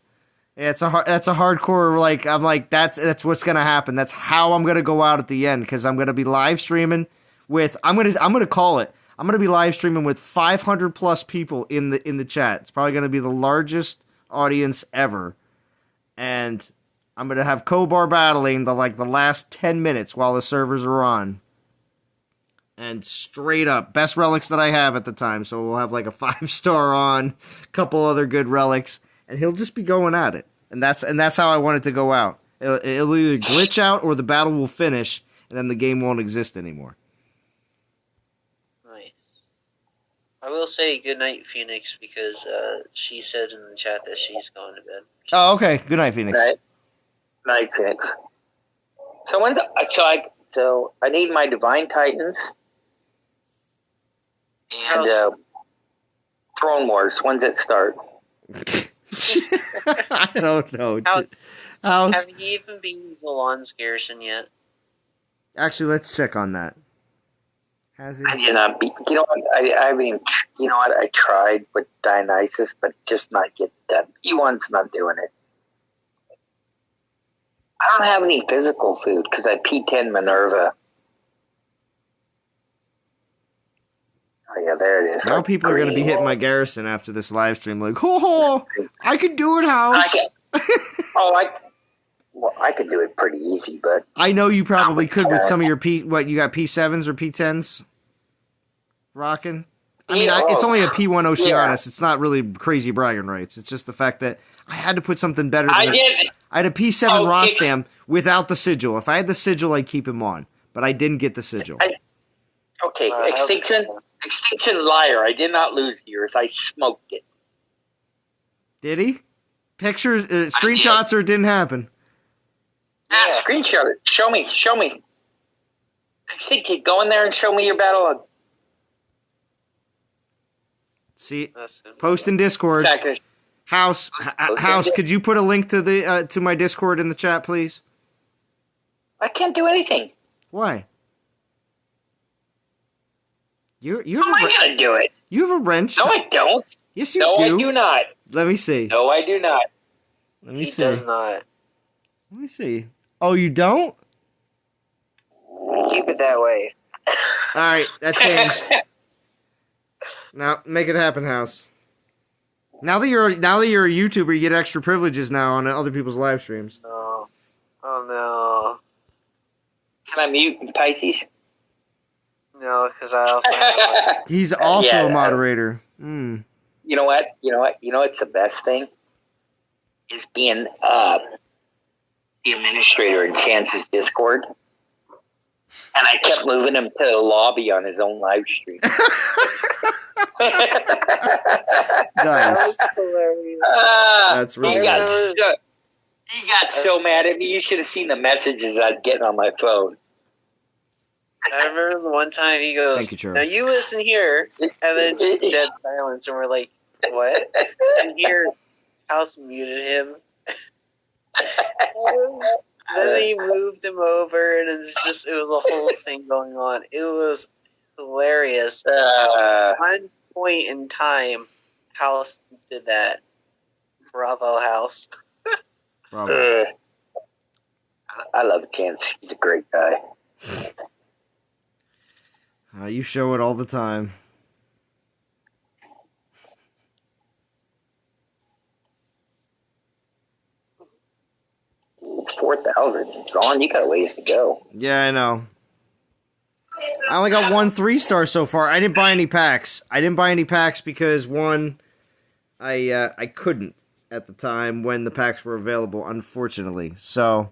Yeah, that's a hardcore, like, I'm like, that's what's going to happen. That's how I'm going to go out at the end, because I'm going to be live streaming with, I'm going to call it, I'm going to be live streaming with 500 plus people in the chat. It's probably going to be the largest audience ever. And I'm going to have Kobar battling the last 10 minutes while the servers are on. And straight up, best relics that I have at the time. So we'll have like a 5-star on, a couple other good relics, and he'll just be going at it. And that's how I want it to go out. It'll either glitch out or the battle will finish, and then the game won't exist anymore. Nice. I will say good night, Phoenix, because she said in the chat that she's going to bed. Oh, okay. Good night, Phoenix. Night, Phoenix. So I need my Divine Titans. And Throne Wars, when's it start? I don't know. Have you even beaten Valon's Garrison yet? Actually, let's check on that. Has he? I did not beat. You know what? I mean, you know what? I tried with Dionysus, but just not get done. E1's not doing it. I don't have any physical food because I P10 Minerva. Oh, yeah, there it is. Now people are going to be hitting my Garrison after this live stream like, oh, I could do it, House. I could do it pretty easy, but... I know you probably could with some of your you got P7s or P10s rocking? I mean, it's only a P1 Oceanus. Yeah. It's not really crazy bragging rights. It's just the fact that I had to put something better than I had a P7 Rostam without the sigil. If I had the sigil, I'd keep him on, but I didn't get the sigil. Okay, Extinction liar. I did not lose yours. I smoked it. Did he? Pictures, screenshots, or it didn't happen? Screenshot it. Show me. Kid, go in there and show me your battle log. See, post in Discord. House, could you put a link to the to my Discord in the chat, please? I can't do anything. Why? You How am I gonna do it? You have a wrench. No, I don't. Yes, you do. No, I do not. Let me see. No, I do not. He does not. Let me see. Oh, you don't? Keep it that way. All right, that changed. Now, make it happen, House. Now that you're a YouTuber, you get extra privileges now on other people's live streams. Oh no. Can I mute Pisces? No, because I also have He's also a moderator. Mm. You know what? What's the best thing? Is being the administrator in Chance's Discord. And I kept moving him to the lobby on his own live stream. Nice. That's hilarious. That's really good. He got so mad at me. You should have seen the messages I was getting on my phone. I remember the one time he goes, Thank you, Charles. "Now you listen here," and then just dead silence, and we're like, "What?" And here, House muted him. Then he moved him over, and it was a whole thing going on. It was hilarious. At one point in time, House did that. Bravo, House. Bravo. I love Chance. He's a great guy. You show it all the time. It's 4,000. Gone. You got a ways to go. Yeah, I know. I only got 1 3-star so far. I didn't buy any packs. Because one, I couldn't at the time when the packs were available, unfortunately. So,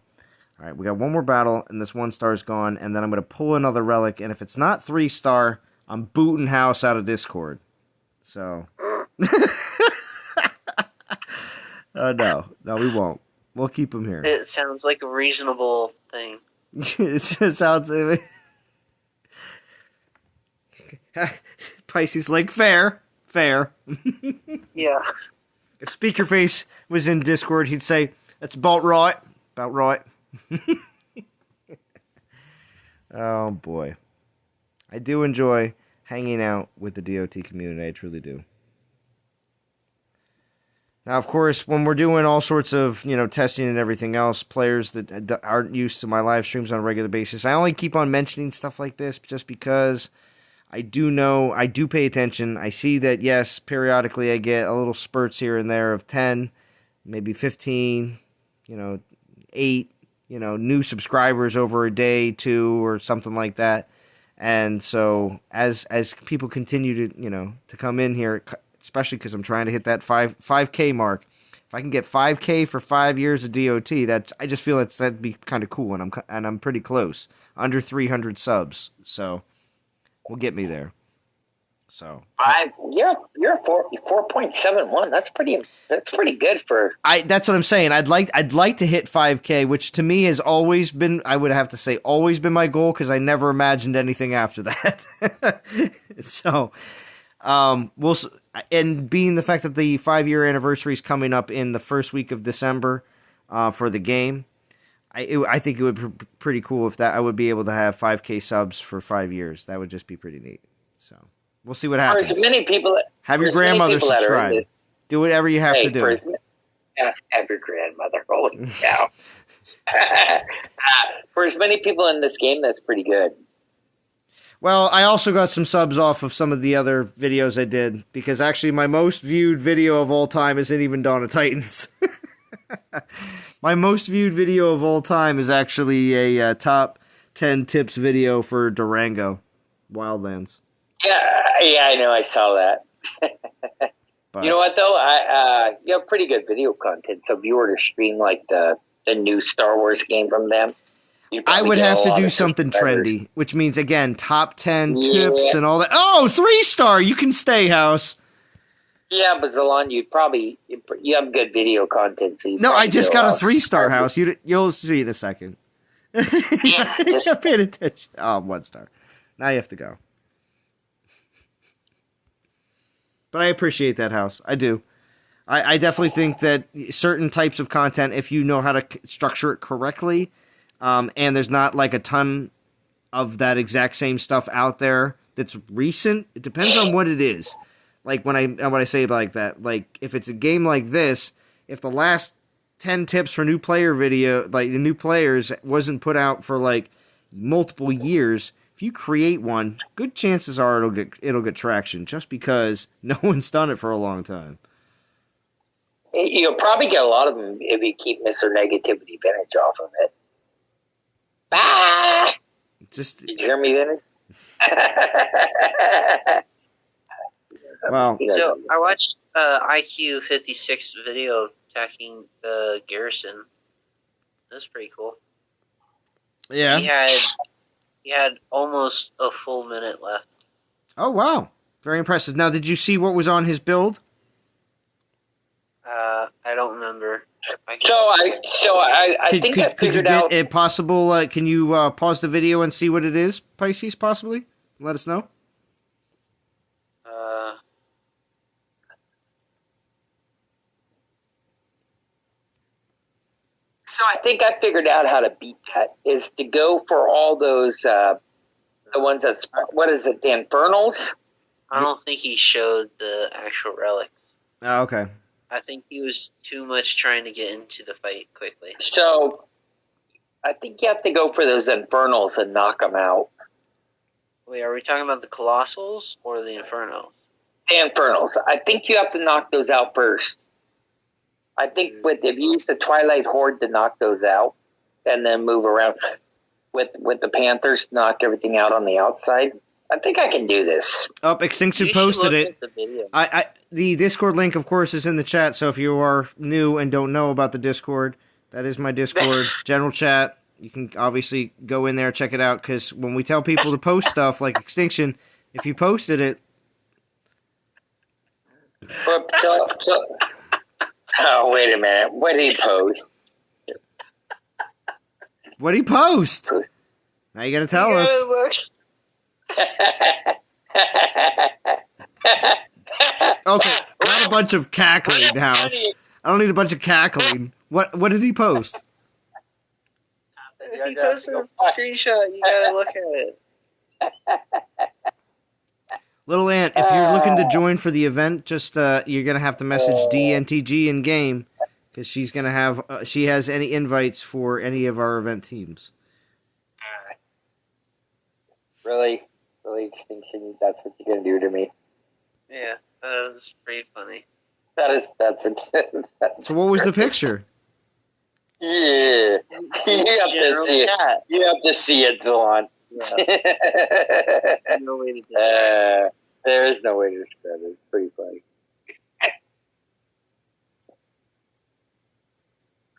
all right, we got one more battle, and this 1 star is gone, and then I'm going to pull another relic, and if it's not 3-star, I'm booting House out of Discord. So, no, we won't. We'll keep him here. It sounds like a reasonable thing. It just sounds... Pisces like, fair. Yeah. If Speakerface was in Discord, he'd say, that's about right. Oh, boy. I do enjoy hanging out with the DOT community. I truly do. Now, of course, when we're doing all sorts of, testing and everything else, players that aren't used to my live streams on a regular basis, I only keep on mentioning stuff like this just because I do pay attention. I see that, yes, periodically I get a little spurts here and there of 10, maybe 15, 8, new subscribers over a day, 2, or something like that. And so as people continue to come in here, especially because I'm trying to hit that 5K mark. If I can get 5K for 5 years of DOT, I just feel that'd be kind of cool, and I'm pretty close, under 300 subs, so will get me there. So 5, you're 4.71. That's pretty good for. That's what I'm saying. I'd like to hit 5K, which to me has always been, I would have to say, always been my goal because I never imagined anything after that. So, and being the fact that the 5-year anniversary is coming up in the first week of December for the game, I think it would be pretty cool if I would be able to have 5K subs for 5 years. That would just be pretty neat. So we'll see what happens. There's many people have your grandmother subscribe. Do whatever you have to do. Have your grandmother. Holy cow. For as many people in this game, that's pretty good. Well, I also got some subs off of some of the other videos I did, because actually my most viewed video of all time isn't even Dawn of Titans. My most viewed video of all time is actually a top 10 tips video for Durango Wildlands. Yeah, I know. I saw that. But, you know what, though? You have pretty good video content, so if you were to stream like the a new Star Wars game from them. I would have to do something trendy, which means, again, top 10 tips and all that. Oh, 3-star! You can stay, House. Yeah, but Zalon, you have good video content. So no, I just got a 3-star, House. You'll see in a second. Yeah, just paying attention. Oh, 1-star. Now you have to go. But I appreciate that, House. I do. I definitely think that certain types of content, if you know how to structure it correctly, and there's not like a ton of that exact same stuff out there that's recent, it depends on what it is. Like when I say it like that, like if it's a game like this, if the last 10 tips for new player video, like the new players, wasn't put out for like multiple years, if you create one, good chances are it'll get traction, just because no one's done it for a long time. You'll probably get a lot of them if you keep Mr. Negativity Vintage off of it. Ah! Just did you hear me, Vintage? Wow. So I watched IQ 56 video of attacking the garrison. That's pretty cool. Yeah. He had almost a full minute left. Oh wow, very impressive. Now, did you see what was on his build? I don't remember. I think I figured out. If possible, can you pause the video and see what it is, Pisces? Possibly, let us know. So I think I figured out how to beat that, is to go for all those, the ones that's, what is it, the Infernals? I don't think he showed the actual relics. Oh, okay. I think he was too much trying to get into the fight quickly. So I think you have to go for those Infernals and knock them out. Wait, are we talking about the Colossals or the Infernals? The Infernals. I think you have to knock those out first. I think if you use the Twilight Horde to knock those out, and then move around with the Panthers, knock everything out on the outside, I think I can do this. Oh, Extinction posted it. The Discord link, of course, is in the chat, so if you are new and don't know about the Discord, that is my Discord, general chat. You can obviously go in there, check it out, because when we tell people to post stuff like Extinction, if you posted it... Oh, wait a minute. What did he post? What did he post? Now you gotta tell us. Okay, not a bunch of cackling, House. I don't need a bunch of cackling. What did he post? He posted a screenshot. You gotta look at it. Little Ant, if you're looking to join for the event, just you're gonna have to message DNTG in game, because she's gonna have she has any invites for any of our event teams. Really, Extinction? That's what you're gonna do to me? Yeah, that's pretty funny. That's so what was the picture? Yeah, you have to see it. You have to see it, Zalon. Yeah. No way to describe there is no way to describe it. It's pretty funny.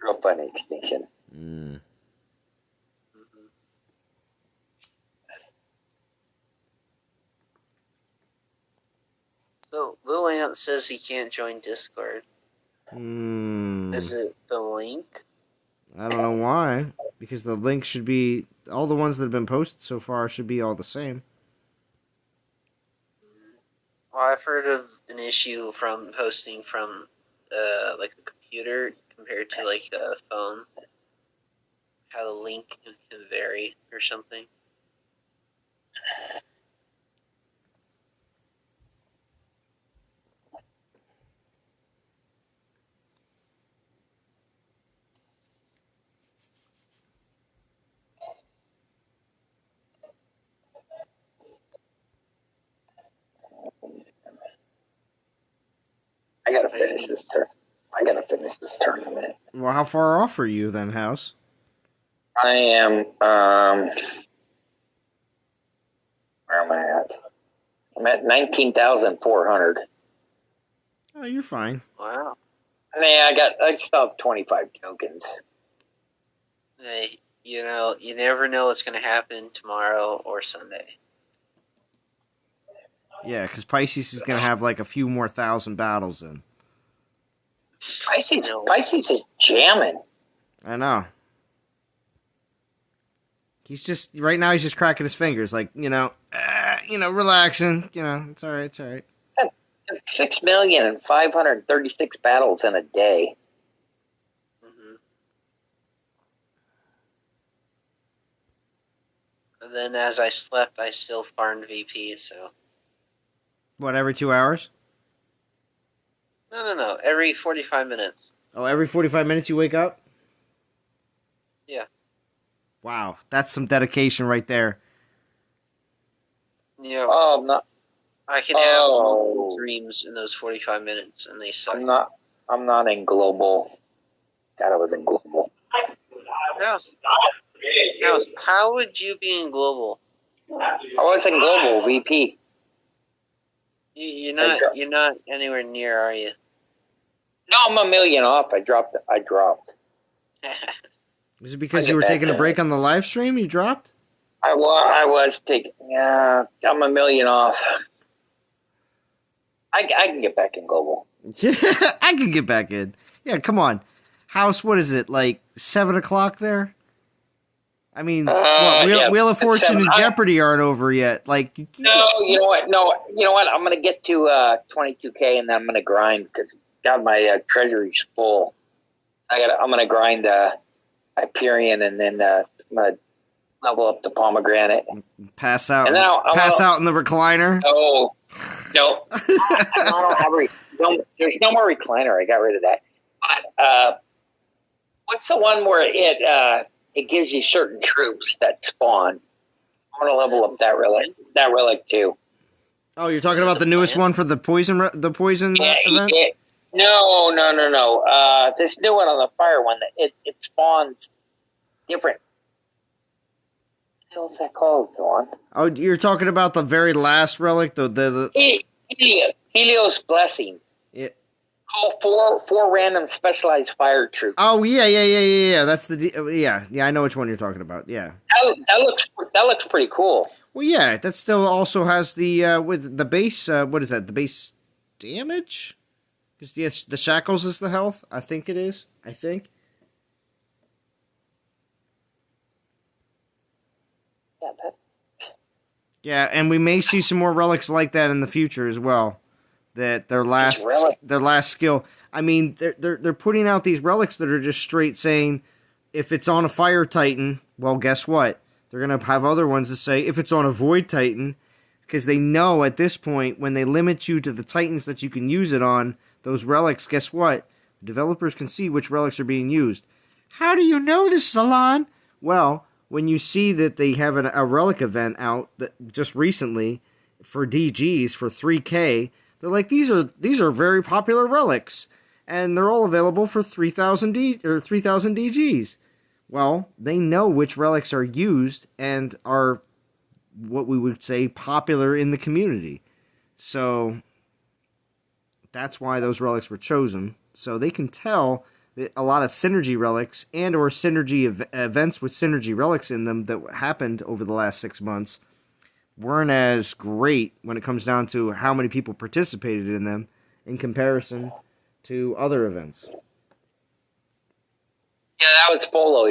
Real funny, Extinction. Mm. So, Lil Ant says he can't join Discord. Is it the link? I don't know why. Because the link should be... All the ones that have been posted so far should be all the same. Well, I've heard of an issue from posting from, like, a computer compared to, like, a phone. How the link can vary or something. I gotta finish this tournament. Well, how far off are you then, House? I am, where am I at? I'm at 19,400. Oh, you're fine. Wow. I mean, I still have 25 tokens. You never know what's going to happen tomorrow or Sunday. Yeah, because Pisces is going to have like a few more thousand battles in. Pisces is jamming. I know. He's just right now. He's just cracking his fingers, like relaxing. It's all right. It's all right. 6,536 battles in a day. Mm-hmm. And then, as I slept, I still farmed VP. So. What, every 2 hours? No. Every 45 minutes. Oh, every 45 minutes you wake up? Yeah. Wow, that's some dedication right there. I can have dreams in those 45 minutes, and they suck. I'm not in global. God, I was in global. How would you be in global? I was in global VP. You're not anywhere near, are you? No, I'm a million off. I dropped. Is it because you were taking a break on the live stream? You dropped? I was taking. Yeah, I'm a million off. I can get back in global. I can get back in. Yeah, come on. House, what is it, like 7 o'clock there? I mean, Wheel of Fortune and Jeopardy aren't over yet. Like, no, you know what? I'm gonna get to 22K and then I'm gonna grind because God, my treasury's full. I'm gonna grind Hyperion and then I'm gonna level up the pomegranate. Pass out. Out in the recliner. No. I don't have there's no more recliner. I got rid of that. But what's the one where it gives you certain troops that spawn? I want to level up that relic too. Oh, you're talking about the newest one for the poison event? Yeah. No. This new one on the fire one, it spawns different. What's that called, Zorn? Oh, you're talking about the very last relic, the Helios Blessing. Yeah. Oh, four random specialized fire troops. Oh yeah. That's yeah. I know which one you're talking about. Yeah. That looks pretty cool. Well, yeah, that still also has the with the base. What is that? The base damage? Because the shackles is the health. I think it is. Yeah, and we may see some more relics like that in the future as well. That their last skill. I mean, they're putting out these relics that are just straight saying, if it's on a Fire Titan, well, guess what? They're gonna have other ones that say if it's on a Void Titan, because they know at this point when they limit you to the Titans that you can use it on, those relics. Guess what? Developers can see which relics are being used. How do you know this, Salon? Well, when you see that they have a relic event out that just recently for DGs for 3K, they're like, these are very popular relics, and they're all available for 3,000 DGs. Well, they know which relics are used and are what we would say popular in the community. So that's why those relics were chosen. So they can tell that a lot of synergy relics and or synergy events with synergy relics in them that happened over the last 6 months weren't as great when it comes down to how many people participated in them in comparison to other events. Yeah, that was Polo.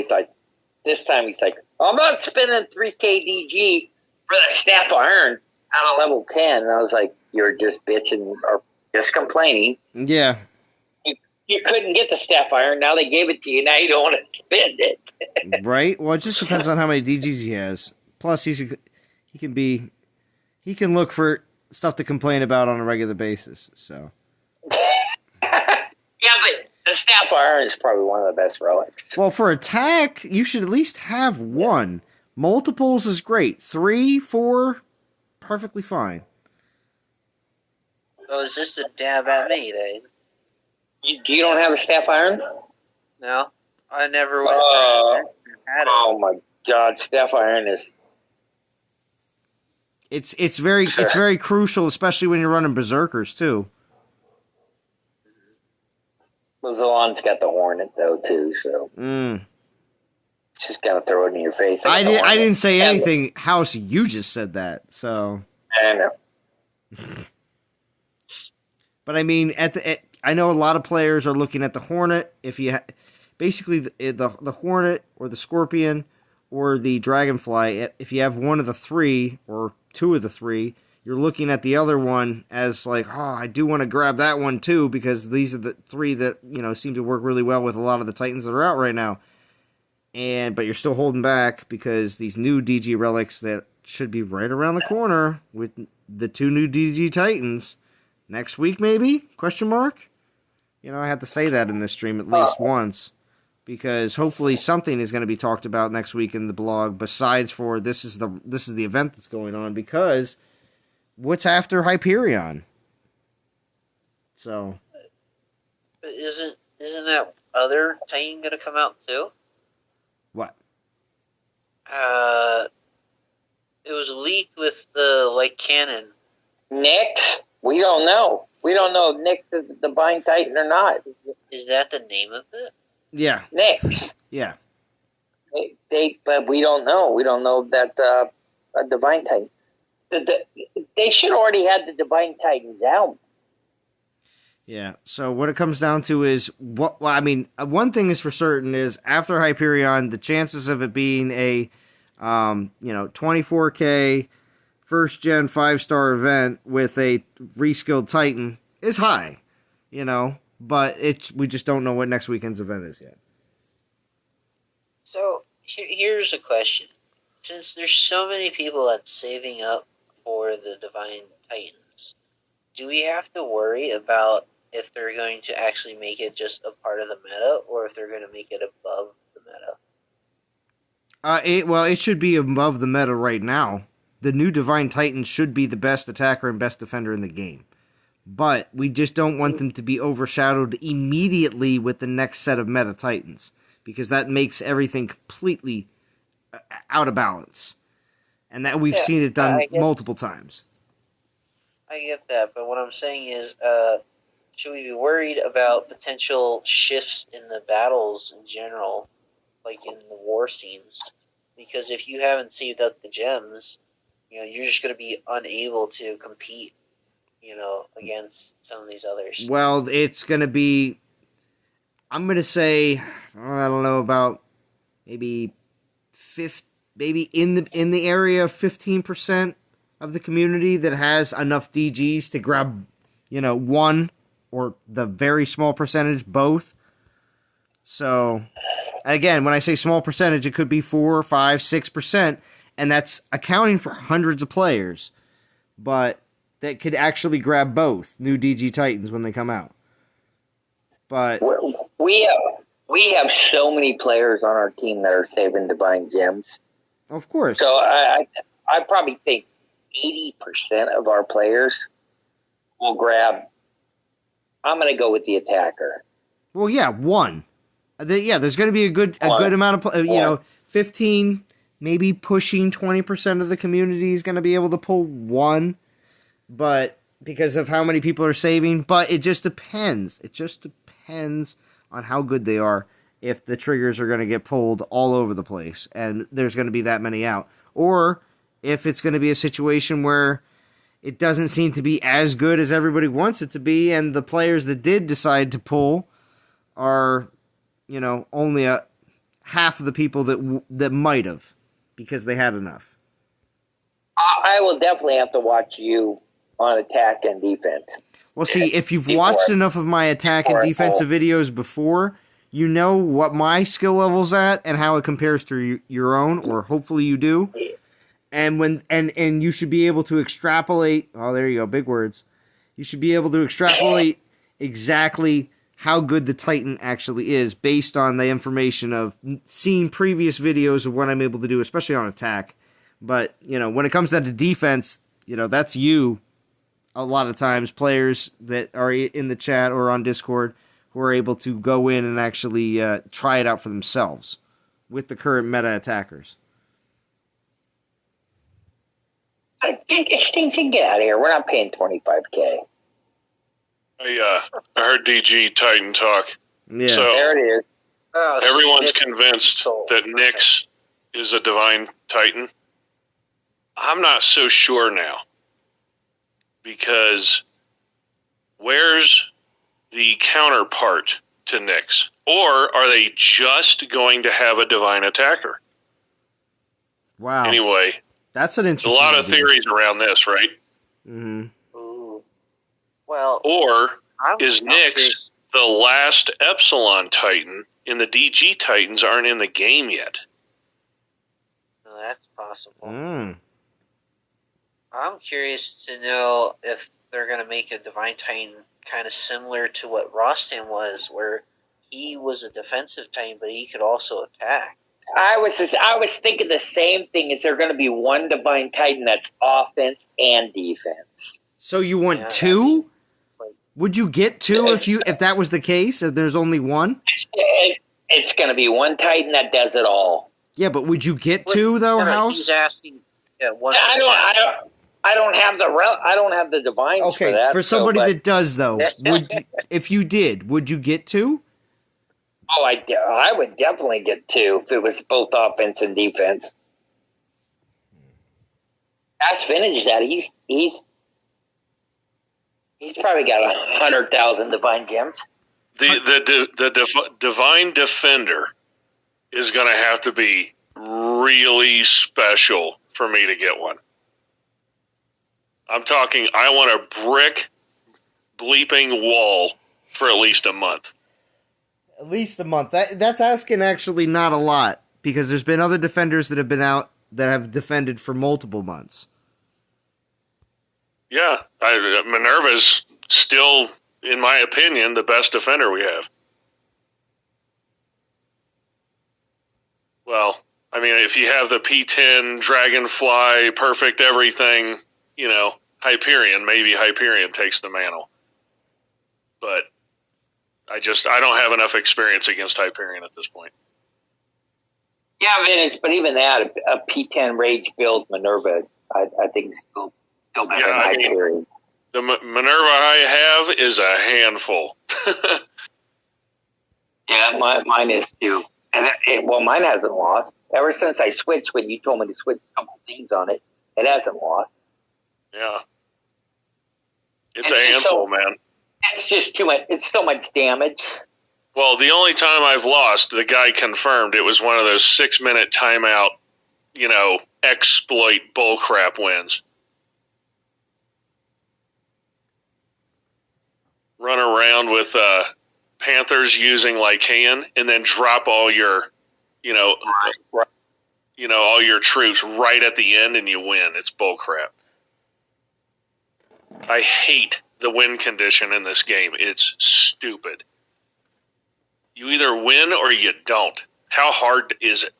This time he's like, I'm not spending 3K DG for the Staff Iron out of level 10. And I was like, you're just bitching or just complaining. Yeah. You couldn't get the Staff Iron. Now they gave it to you. Now you don't want to spend it. Right? Well, it just depends on how many DGs he has. Plus, he can look for stuff to complain about on a regular basis. So. Yeah, but the Staff Iron is probably one of the best relics. Well, for attack, you should at least have one. Multiples is great. 3, 4, perfectly fine. Oh, is this a dab at me, Dave? You don't have a Staff Iron? No, I never would had it. Oh my God, Staff Iron is. It's very crucial, especially when you're running berserkers too. Zalon's got the Hornet though too, so. Just gonna throw it in your face. I didn't say anything. House, you just said that. So I know. But I mean, I know a lot of players are looking at the Hornet. If you basically the Hornet or the Scorpion or the Dragonfly, if you have one of the three or two of the three, you're looking at the other one as like, oh, I do want to grab that one too, because these are the three that, you know, seem to work really well with a lot of the Titans that are out right now. But you're still holding back because these new DG relics that should be right around the corner with the two new DG Titans next week, maybe? Question mark? You know, I have to say that in this stream at least once, because hopefully something is going to be talked about next week in the blog. Besides for this is the event that's going on, because what's after Hyperion? So, but isn't that other Titan going to come out too? What? It was leaked with the cannon. Nyx? We don't know. We don't know if Nyx is the Divine Titan or not. Is that the name of it? Yeah. Nyx. Yeah. But we don't know. We don't know if that's a Divine Titan. They should already have the Divine Titans out. Yeah, so what it comes down to is, one thing is for certain is, after Hyperion, the chances of it being a, 24K, first-gen 5-star event with a reskilled Titan is high, but we just don't know what next weekend's event is yet. So, here's a question. Since there's so many people that's saving up for the Divine Titans, do we have to worry about if they're going to actually make it just a part of the meta, or if they're going to make it above the meta? It should be above the meta right now. The new Divine Titan should be the best attacker and best defender in the game. But we just don't want them to be overshadowed immediately with the next set of meta Titans, because that makes everything completely out of balance. And that we've seen it done multiple times. I get that, but what I'm saying is, should we be worried about potential shifts in the battles in general, like in the war scenes? Because if you haven't saved up the gems, you're just going to be unable to compete, against some of these others. Well, it's going to be, I'm going to say, I don't know, about maybe in the area of 15% of the community that has enough DGs to grab, one, or the very small percentage, both. So, again, when I say small percentage, it could be 4, 5, 6%, and that's accounting for hundreds of players, but that could actually grab both new DG Titans when they come out. But we have so many players on our team that are saving Divine Gems. Of course. So I probably think 80% of our players will grab. I'm going to go with the attacker. Well, yeah, one. There's going to be a good amount of 15, maybe pushing 20% of the community is going to be able to pull one, but because of how many people are saving. But it just depends. It just depends on how good they are. If the triggers are going to get pulled all over the place, and there's going to be that many out, or if it's going to be a situation where it doesn't seem to be as good as everybody wants it to be, and the players that did decide to pull are, only half of the people that might have, because they had enough. I will definitely have to watch you on attack and defense. Well, see, if you've watched enough of my attack and defensive videos before, you know what my skill level's at and how it compares to your own, or hopefully you do. And and you should be able to extrapolate. Oh, there you go, big words. You should be able to extrapolate exactly how good the Titan actually is based on the information of seeing previous videos of what I'm able to do, especially on attack. But, when it comes down to defense, that's you. A lot of times, players that are in the chat or on Discord who are able to go in and actually try it out for themselves with the current meta attackers. Extinction, get out of here. We're not paying $25K. I heard DG Titan talk. Yeah. So, there it is. Oh, so Everyone's convinced that Nyx is a divine titan. I'm not so sure now. Because where's the counterpart to Nyx? Or are they just going to have a divine attacker? Wow. Anyway, that's an interesting a lot of idea. theories around this, right? Mm-hmm. Ooh. Well, or is Nyx the last Epsilon Titan, and the DG Titans aren't in the game yet? No, that's possible. Mm. I'm curious to know if they're going to make a Divine Titan kind of similar to what Rostam was, where he was a defensive Titan, but he could also attack. I was thinking the same thing. Is there going to be one Divine Titan that's offense and defense? So you want two? Would you get two if that was the case? If there's only one? It's going to be one Titan that does it all. Yeah, but would you get two though, House? He's asking. Yeah, one. I don't have the divines okay, for that. For somebody that does though, if you did, would you get two? Oh, I would definitely get two if it was both offense and defense. Ask Vintage that he's probably got 100,000 divine gems. The divine defender is going to have to be really special for me to get one. I'm talking, I want a brick bleeping wall for at least a month. At least a month. That's asking actually not a lot, because there's been other defenders that have been out that have defended for multiple months. Yeah, Minerva's still, in my opinion, the best defender we have. Well, I mean, if you have the P10, Dragonfly, perfect everything, Hyperion, maybe Hyperion takes the mantle. But I don't have enough experience against Hyperion at this point. Yeah, Vintage, but even that, a P10 Rage build Minerva, I think still better than Hyperion. The Minerva I have is a handful. Yeah, mine is too. And mine hasn't lost. Ever since I switched, when you told me to switch a couple things on it, it hasn't lost. Yeah. It's a handful, man. It's just too much. It's so much damage. Well, the only time I've lost, the guy confirmed it was one of those 6-minute timeout, exploit bullcrap wins. Run around with Panthers using Lycaon and then drop all your, all your troops right at the end and you win. It's bullcrap. I hate the win condition in this game. It's stupid. You either win or you don't. How hard is it?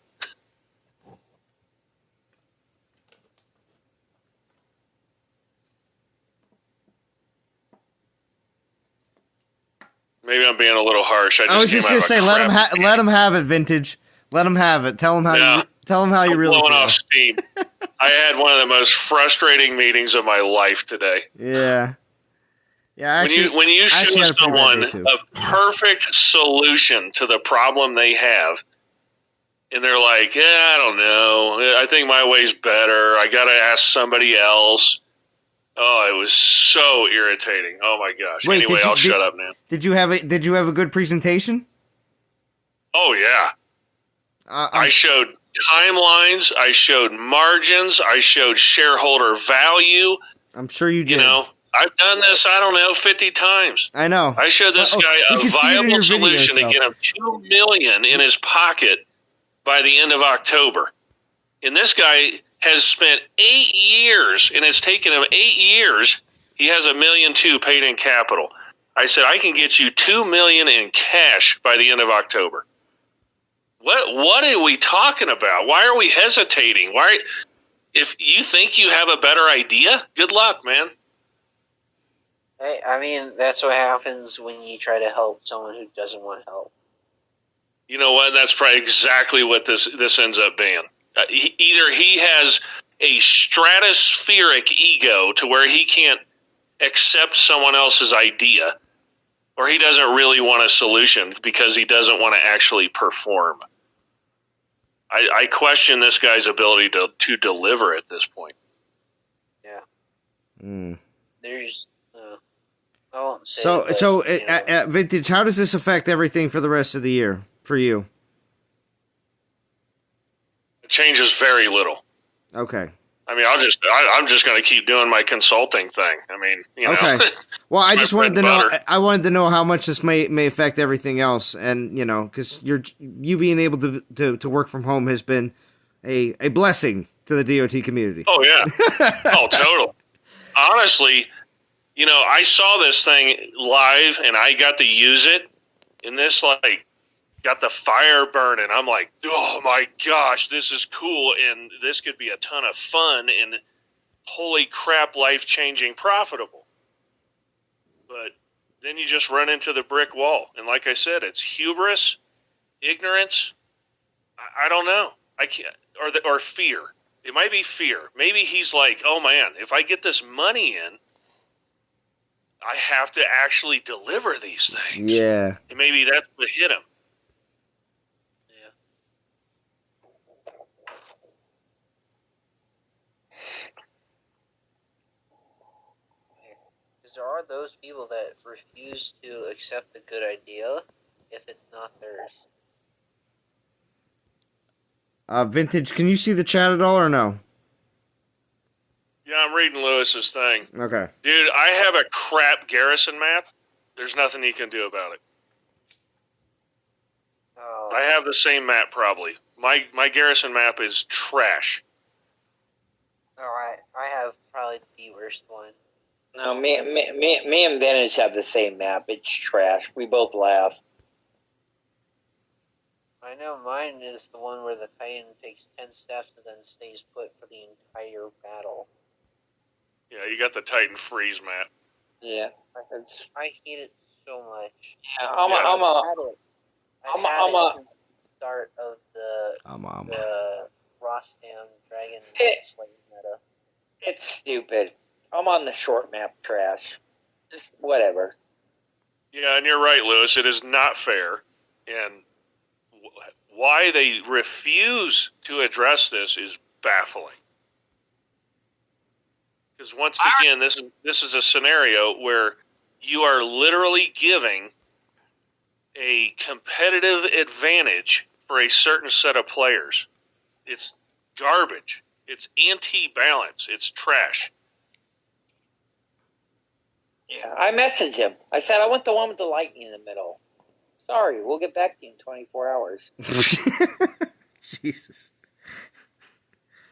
Maybe I'm being a little harsh. I was just gonna say, let him have it, Vintage. Let him have it. Tell him how you really feel. Blowing off steam. I had one of the most frustrating meetings of my life today. Yeah. Yeah. Actually, when you show someone a perfect solution to the problem they have, and they're like, "Yeah, I don't know. I think my way's better. I got to ask somebody else." Oh, it was so irritating. Oh my gosh. Wait, anyway, I'll shut up now. Did you have a good presentation? Oh yeah. I showed timelines, I showed margins, I showed shareholder value. I'm sure you did. I've done this, 50 times. I know. I showed this guy a viable solution to get him $2 million in his pocket by the end of October. And this guy has spent 8 years, and it's taken him 8 years. He has $1.2 million paid in capital. I said, I can get you $2 million in cash by the end of October. What are we talking about? Why are we hesitating? If you think you have a better idea, good luck, man. Hey, I mean, that's what happens when you try to help someone who doesn't want help. You know what? That's probably exactly what this ends up being. Either he has a stratospheric ego to where he can't accept someone else's idea, Or he doesn't really want a solution because he doesn't want to actually perform. I question this guy's ability to deliver at this point. Yeah. Mm. There's. I won't say. So at Vintage, how does this affect everything for the rest of the year for you? It changes very little. Okay. I mean, I'm just going to keep doing my consulting thing. I mean, you know. Okay. Well, I just wanted to know. butter. I wanted to know how much this may affect everything else, and you know, because you being able to work from home has been a blessing to the DOT community. Oh yeah. Oh, total. Honestly, you know, I saw this thing live, and I got to use it, and this got the fire burning. I'm like, oh my gosh, this is cool, and this could be a ton of fun, and holy crap, life-changing, profitable. But then you just run into the brick wall, and like I said, it's hubris, ignorance. I don't know. I can't, or fear. It might be fear. Maybe he's like, oh man, if I get this money in, I have to actually deliver these things. Yeah. And maybe that's what hit him. There are those people that refuse to accept a good idea if it's not theirs. Vintage, can you see the chat at all or no? Yeah, I'm reading Lewis's thing. Okay. Dude, I have a crap garrison map. There's nothing you can do about it. Oh. I have the same map probably. My garrison map is trash. Alright, I have probably the worst one. No, me and Vintage have the same map. It's trash. We both laugh. I know mine is the one where the Titan takes 10 steps and then stays put for the entire battle. Yeah, you got the Titan freeze map. Yeah. I hate it so much. Yeah, I've had it since the start of the Rostam Dragon Slayer meta. It's stupid. I'm on the short map trash. Just whatever. Yeah, and you're right, Lewis. It is not fair. And why they refuse to address this is baffling. Because once again, this is a scenario where you are literally giving a competitive advantage for a certain set of players. It's garbage. It's anti-balance. It's trash. Yeah, I messaged him. I said, I want the one with the lightning in the middle. Sorry, we'll get back to you in 24 hours. Jesus.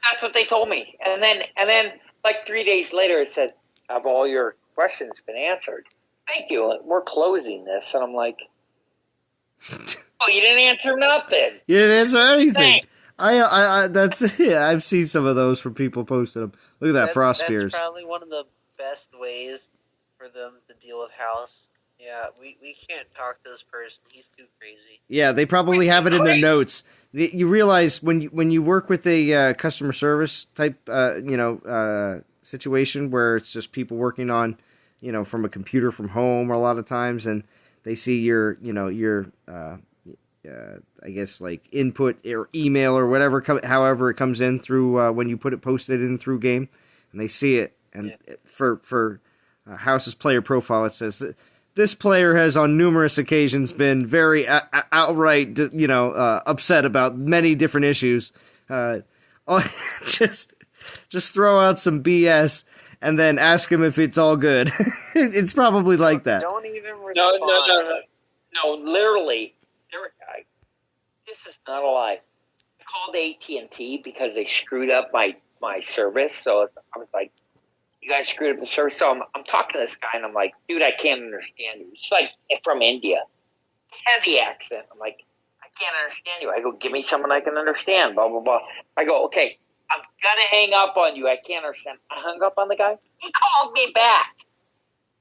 That's what they told me. And then like 3 days later, it said, have all your questions been answered? Thank you. We're closing this. And I'm like, oh, you didn't answer nothing. You didn't answer anything. Thanks. I've seen some of those from people posting them. Look at that frost spears. That's probably one of the best ways for them to deal with House. Yeah, we can't talk to this person. He's too crazy. Yeah, they probably have it in their notes. You realize when you work with a customer service type, situation where it's just people working on, from a computer from home a lot of times, and they see your I guess like input or email or whatever, however it comes in through when you posted in through game, and they see it, and for House's player profile, it says that this player has on numerous occasions been very outright, upset about many different issues. Just throw out some BS and then ask him if it's all good. It's probably like that. Don't even respond. No, literally. This is not a lie. I called AT&T because they screwed up my service. So I was like, you guys screwed up the service. So I'm talking to this guy, and I'm like, dude, I can't understand you. He's like from India. Heavy accent. I'm like, I can't understand you. I go, give me someone I can understand, blah, blah, blah. I go, okay, I'm going to hang up on you. I can't understand. I hung up on the guy. He called me back.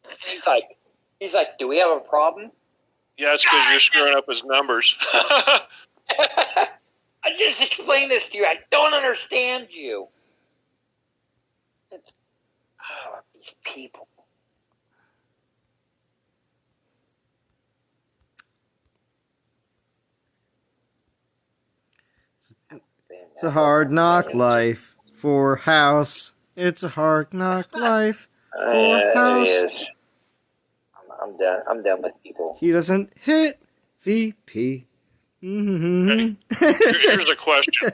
He's like, do we have a problem? Yeah, it's because you're screwing up his numbers. I just explained this to you. I don't understand you. These people. It's a hard knock life for House. It's a hard knock life for House. It is. I'm done. I'm done with people. He doesn't hit VP. Mm-hmm. Here's a question.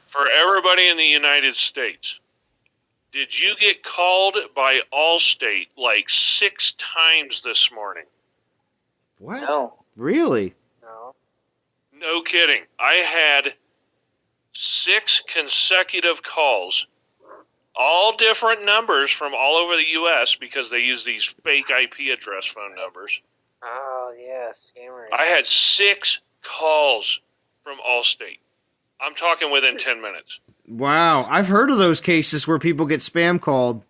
For everybody in the United States, did you get called by Allstate like 6 times this morning? What? No. Really? No. No kidding. I had 6 consecutive calls, all different numbers from all over the U.S. because they use these fake IP address phone numbers. Oh, yeah, scammers. I had 6 calls from Allstate. I'm talking within 10 minutes. Wow. I've heard of those cases where people get spam called,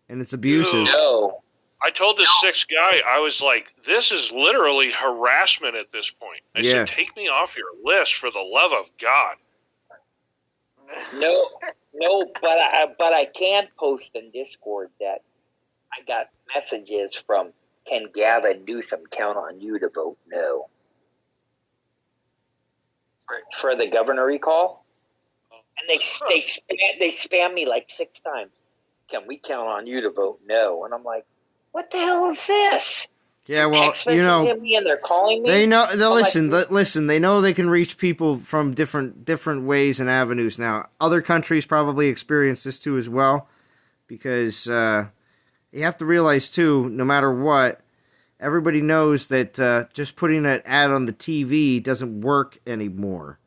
and it's abusive. No. I told this 6th guy, I was like, this is literally harassment at this point. I said, take me off your list for the love of God. No, but I can post in Discord that I got messages from, can Gavin Newsom count on you to vote no? For the governor recall? And they spam me like 6 times. Can we count on you to vote no? And I'm like, what the hell is this? Yeah, well, you know, me and they're calling me. They know. Listen. They know they can reach people from different ways and avenues. Now, other countries probably experience this too as well, because you have to realize too, no matter what, everybody knows that just putting an ad on the TV doesn't work anymore.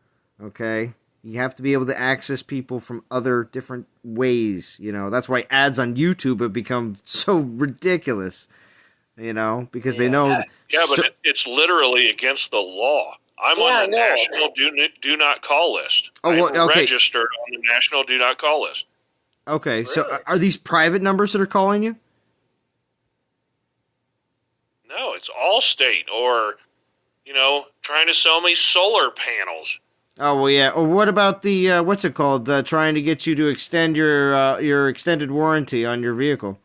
Okay, you have to be able to access people from other different ways. You know, that's why ads on YouTube have become so ridiculous. You know, because they know. Yeah, but it's literally against the law. I'm on the National Do Not Call list. I'm registered on the National Do Not Call list. Okay, really? So are these private numbers that are calling you? No, it's Allstate or, trying to sell me solar panels. Oh, well, yeah. Or what about the, what's it called, trying to get you to extend your extended warranty on your vehicle?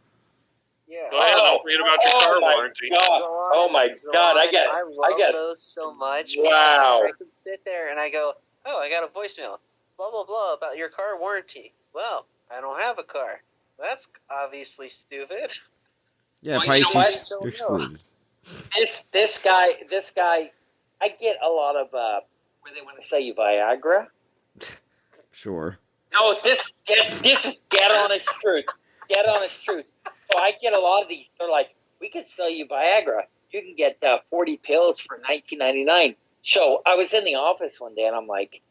Yeah. Go ahead, don't forget about your car warranty. Oh my God! I love those so much. Wow! I can sit there and I go, oh, I got a voicemail, blah blah blah about your car warranty. Well, I don't have a car. That's obviously stupid. Yeah, Pisces, you're excluded. This guy. I get a lot of where they want to sell you Viagra. Sure. No, this is dead honest truth. Dead honest truth. So I get a lot of these. They're like, we could sell you Viagra. You can get 40 pills for $19.99. So I was in the office one day, and I'm like,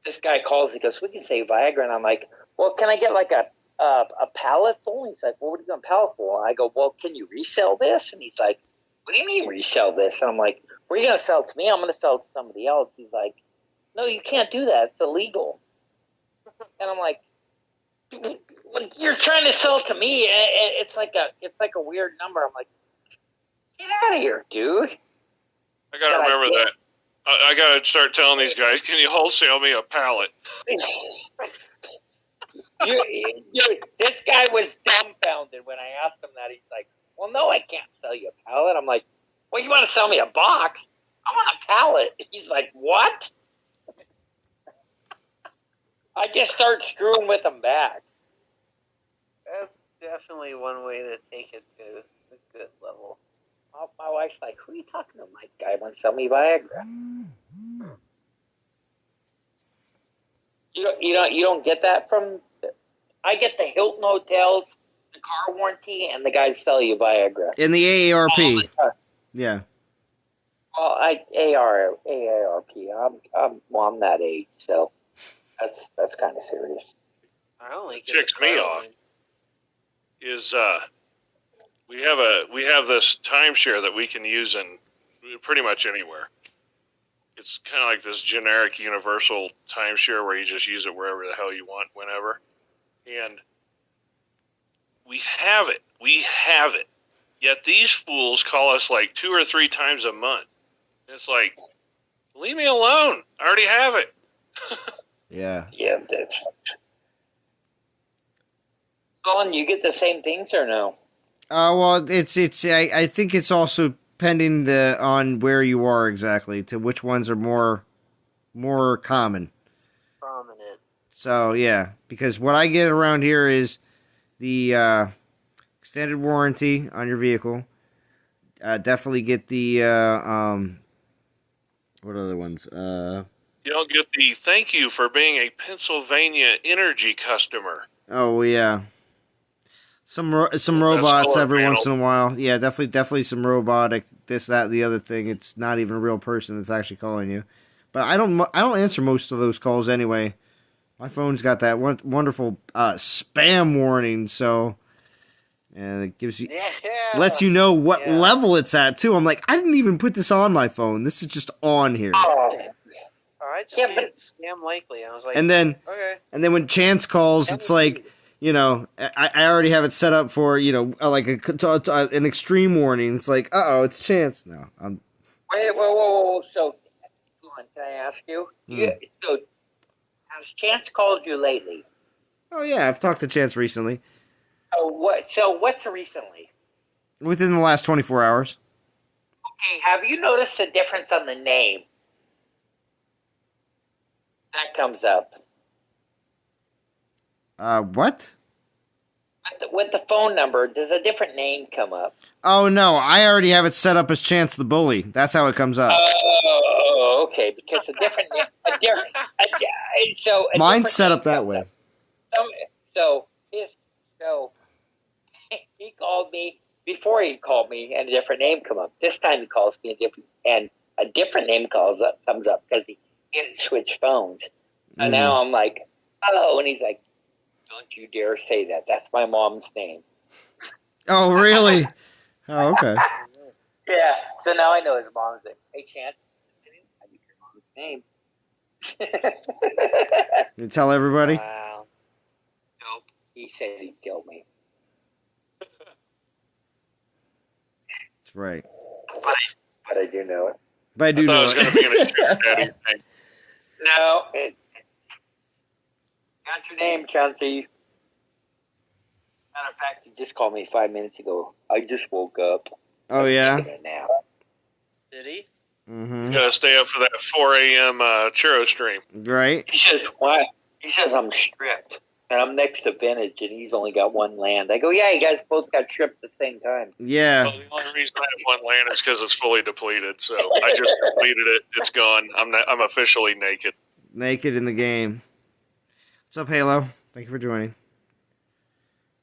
this guy calls. He goes, we can sell you Viagra. And I'm like, well, can I get like a pallet full? And he's like, well, what are you going to pallet full? And I go, well, can you resell this? And he's like, what do you mean resell this? And I'm like, where are you going to sell it to me? I'm going to sell it to somebody else. He's like, no, you can't do that. It's illegal. And I'm like, you're trying to sell it to me. It's like a weird number. I'm like, get out of here, dude. I gotta remember that. I gotta start telling these guys, can you wholesale me a pallet? This guy was dumbfounded when I asked him that. He's like, well, no, I can't sell you a pallet. I'm like, well, you want to sell me a box? I want a pallet. He's like, what? I just start screwing with him back. That's definitely one way to take it to a good level. My wife's like, who are you talking to? My guy wants to sell me Viagra. You don't get that from. I get the Hilton hotels, the car warranty, and the guys sell you Viagra. In the AARP. Yeah. Well, AARP. I'm that age, so that's kind of serious. I only get ticks me off. Is we have this timeshare that we can use in pretty much anywhere. It's kind of like this generic universal timeshare where you just use it wherever the hell you want, whenever. And we have it. Yet these fools call us like 2 or 3 times a month. It's like, leave me alone. I already have it. Yeah. Yeah. Colin, you get the same things or no? Well, it's. I think it's also pending on where you are exactly, to which ones are more common. Prominent. So, yeah, because what I get around here is the extended warranty on your vehicle. Definitely get the, what other ones? You don't get the thank you for being a Pennsylvania Energy customer. Oh, yeah. Some robots every panel. once in a while. Yeah, definitely some robotic, this, that, the other thing. It's not even a real person that's actually calling you. But I don't answer most of those calls anyway. My phone's got that wonderful spam warning, so and it gives you lets you know what level it's at too. I'm like, I didn't even put this on my phone. This is just on here. I just hit scam likely. I was like, and then when Chance calls, it's like, I already have it set up for, like an extreme warning. It's like, it's Chance. No, I'm. Wait, whoa. So, can I ask you? So, has Chance called you lately? Oh yeah, I've talked to Chance recently. So what's recently? Within the last 24 hours. Okay, have you noticed a difference on the name? That comes up. What? With the phone number, does a different name come up? Oh no, I already have it set up as Chance the Bully. That's how it comes up. Oh, okay. Because Mine's set up that way. So he called me before he called me, and a different name come up. This time he calls me a different name comes up because he didn't switch phones. And now I'm like, oh, and he's like, don't you dare say that. That's my mom's name. Oh, really? Oh, okay. Yeah. So now I know his mom's name. Hey, Chance, I need your mom's name. You tell everybody? Wow. Nope. He said he'd kill me. That's right. But I do know it. But I do know it was going to be in a sugar daddy thing. No. Got your name, Chauncey. Matter of fact, he just called me 5 minutes ago. I just woke up. Oh, yeah? Did he? Mm-hmm. You got to stay up for that 4 a.m. churro stream. Right. He says, why? He says, I'm stripped. And I'm next to Vintage, and he's only got one land. I go, yeah, you guys both got stripped at the same time. Yeah. Well, the only reason I have one land is because it's fully depleted. So I just depleted it. It's gone. I'm officially naked. Naked in the game. What's up, Halo? Thank you for joining.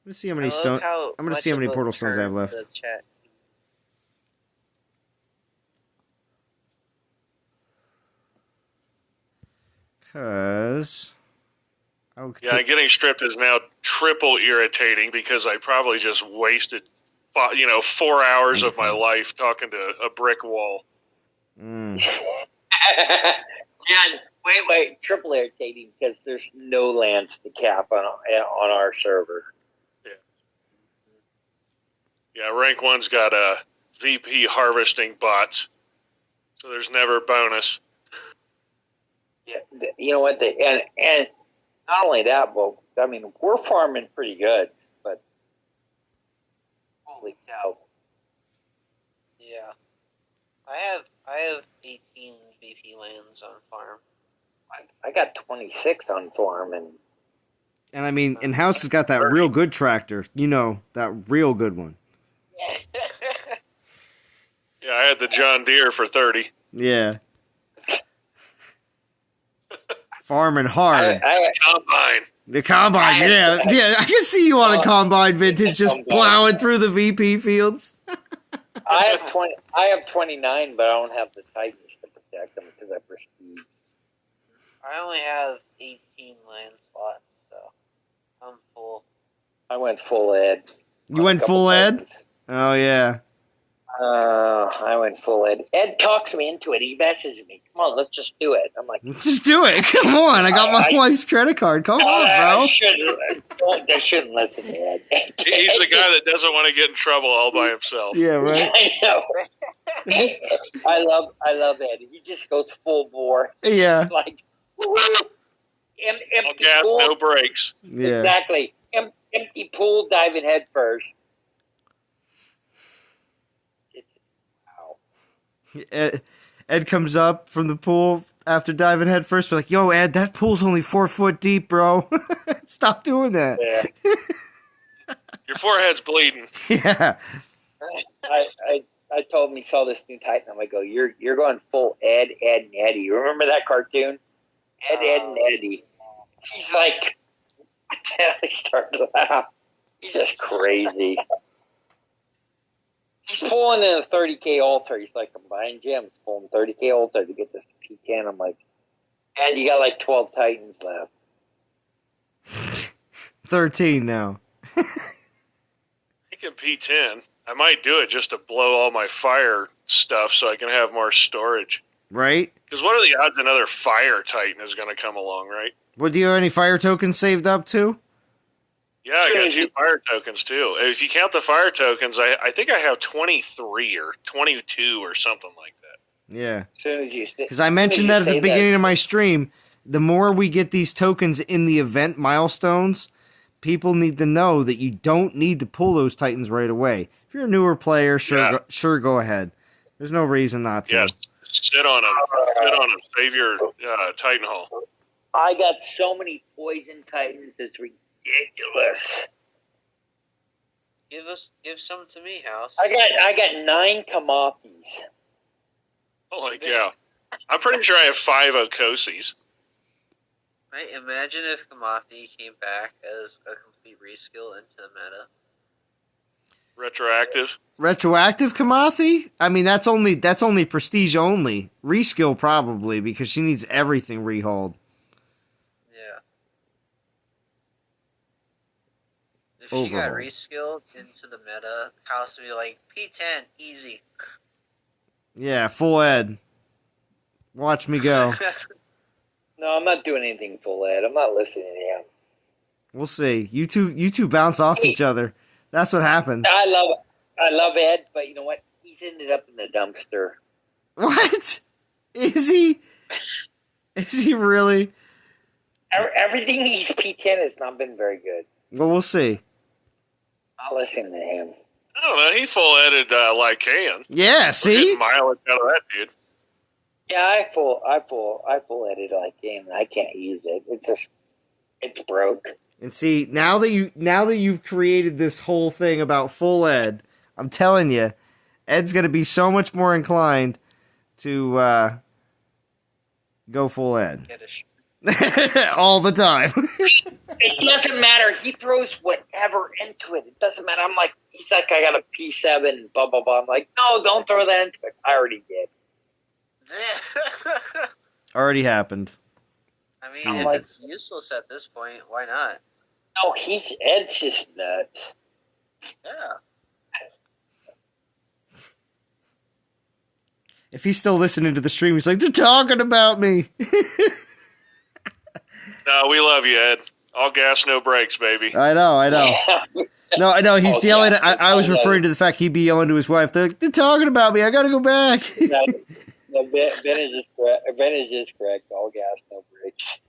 I'm gonna see how many portal stones I have left. Cause getting stripped is now triple irritating because I probably just wasted 4 hours of my life talking to a brick wall. Yeah, wait, triple irritating because there's no lands to cap on our server. Yeah, rank 1's got VP harvesting bots, so there's never bonus. Yeah, you know what? And not only that, but I mean, we're farming pretty good, but holy cow! Yeah, I have 18 VP lands on farm. I got 26 on farm, and I mean, in-house has got that real good tractor. That real good one. Yeah, I had the John Deere for 30. Yeah. Farming hard. Combine. The combine, yeah. I can see you on the combine, Vintage, just plowing through the VP fields. I have 29, but I don't have the Titans to protect them because I prestige. I only have 18 land slots, so I'm full. I went full ed. You went full ed? Titans. Oh, yeah. I went full ed. Ed talks me into it. He messages me. Come on, let's just do it. I'm like, let's just do it. Come on. I got my wife's credit card. Come on, bro. I shouldn't listen to Ed. He's the guy that doesn't want to get in trouble all by himself. Yeah, right. I know. I love Ed. He just goes full bore. Yeah. Like, empty no gas, pool. no brakes. Yeah. Exactly. Empty pool, diving head first. Ed comes up from the pool after diving head first. We're like, yo, Ed, that pool's only 4 foot deep, bro. Stop doing that. Yeah. Your forehead's bleeding. Yeah. I told him he saw this new Titan. I'm like, you're going full Ed, and Eddie. You remember that cartoon? Ed, and Eddie. He's like, he started to laugh. He's just crazy. He's pulling in a 30K altar. He's like, I'm buying gems, pulling 30K altar to get this P10. I'm like, Ed, you got like 12 Titans left. 13 now. Thinking P10. I might do it just to blow all my fire stuff so I can have more storage. Right? Because what are the odds another fire Titan is going to come along, right? Well, do you have any fire tokens saved up too? Yeah, I got 2 fire tokens too. If you count the fire tokens, I think I have 23 or 22 or something like that. Yeah. As soon as you Because I mentioned that at the beginning of my stream. The more we get these tokens in the event milestones, people need to know that you don't need to pull those Titans right away. If you're a newer player, sure, go ahead. There's no reason not to. Yes, sit on them. Save your Titan haul. I got so many poison Titans, it's ridiculous. Give some to me, House. I got 9 Kamathis. Holy cow. I'm pretty sure I have 5 Okosis. Right, imagine if Kamathi came back as a complete reskill into the meta. Retroactive Kamathi? I mean, that's only prestige only. Reskill probably, because she needs everything rehauled. Yeah. If she got reskilled into the meta, House would be like, P10, easy. Yeah, full Ed. Watch me go. No, I'm not doing anything full Ed. I'm not listening to him. We'll see. You two bounce off each other. That's what happens. I love Ed, but you know what? He's ended up in the dumpster. What? Is he? Is he really? Everything he's P10 has not been very good. Well, we'll see. I'll listen to him. I don't know. He full-edited Lycaon. Yeah, see? Mileage out of that dude. Yeah, I full edit Lycaon. I can't use it. It's broke. And see, now that you've created this whole thing about full Ed, I'm telling you, Ed's going to be so much more inclined to go full Ed. All the time. It doesn't matter. He throws whatever into it. It doesn't matter. I'm like, he's like, I got a P7, blah, blah, blah. I'm like, no, don't throw that into it. I already did. Already happened. I mean, if it's useless at this point, why not? No, Ed's just nuts. Yeah. If he's still listening to the stream, he's like, they're talking about me. No, we love you, Ed. All gas, no brakes, baby. I know. Yeah. No, I know. He's yelling. I was referring to the fact he'd be yelling to his wife. They're talking about me. I got to go back. No, Ben is just correct. Ben is just correct. All gas, no brakes.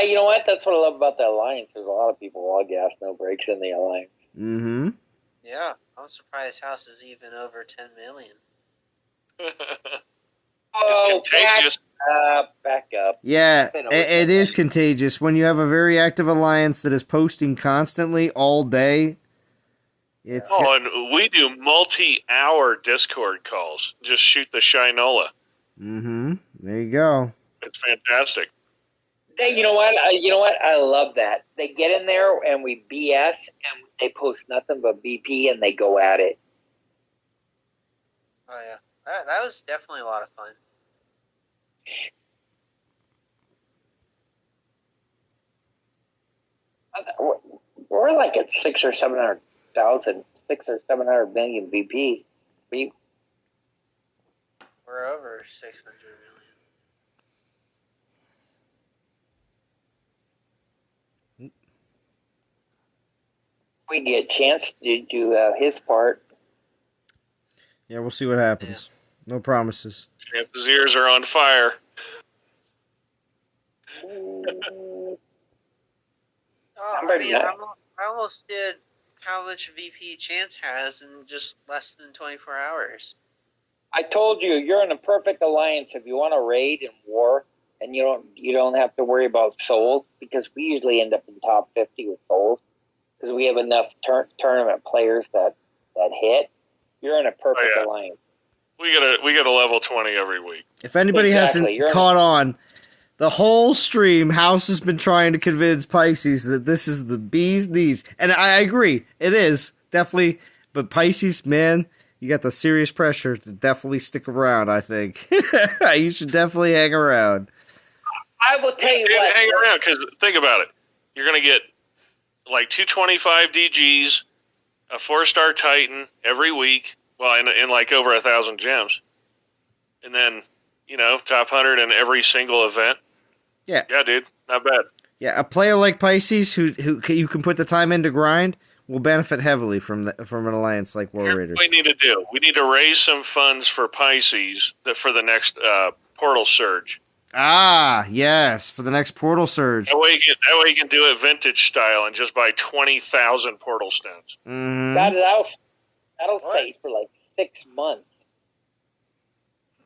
You know what? That's what I love about the Alliance. There's a lot of people all gas, no brakes in the Alliance. Mm-hmm. Yeah, I'm surprised House is even over 10 million. It's contagious. Back up. Yeah, it is contagious. When you have a very active Alliance that is posting constantly all day, it's... Oh, and we do multi-hour Discord calls. Just shoot the Shinola. Mm-hmm. There you go. It's fantastic. Hey, you know what? I love that. They get in there and we BS and they post nothing but BP and they go at it. Oh, yeah. That was definitely a lot of fun. We're like at 600 or 700,000, 600 or 700 million BP. We're over 600 million. We get a chance to do his part. Yeah, we'll see what happens. Yeah. No promises. His ears are on fire. I almost did how much VP Chance has in just less than 24 hours. I told you, you're in a perfect alliance if you want to raid and war, and you don't have to worry about souls, because we usually end up in top 50 with souls, because we have enough tournament players that hit. You're in a perfect alliance. We get a level 20 every week. If anybody hasn't caught on, the whole stream, House has been trying to convince Pisces that this is the bee's knees. And I agree. It is. Definitely. But Pisces, man, you got the serious pressure to definitely stick around, I think. You should definitely hang around. I will tell you what. Hang around, because think about it. You're going to get like 225 DGs, a 4-star Titan every week. Well, in like over 1,000 gems. And then, top 100 in every single event. Yeah. Yeah, dude. Not bad. Yeah, a player like Pisces who you can put the time in to grind will benefit heavily from an alliance like War Raiders. What we need to do. We need to raise some funds for Pisces for the next Portal Surge. Ah, yes, for the next Portal Surge. That way you can do it vintage style and just buy 20,000 Portal Stones. Mm-hmm. That'll stay for like 6 months.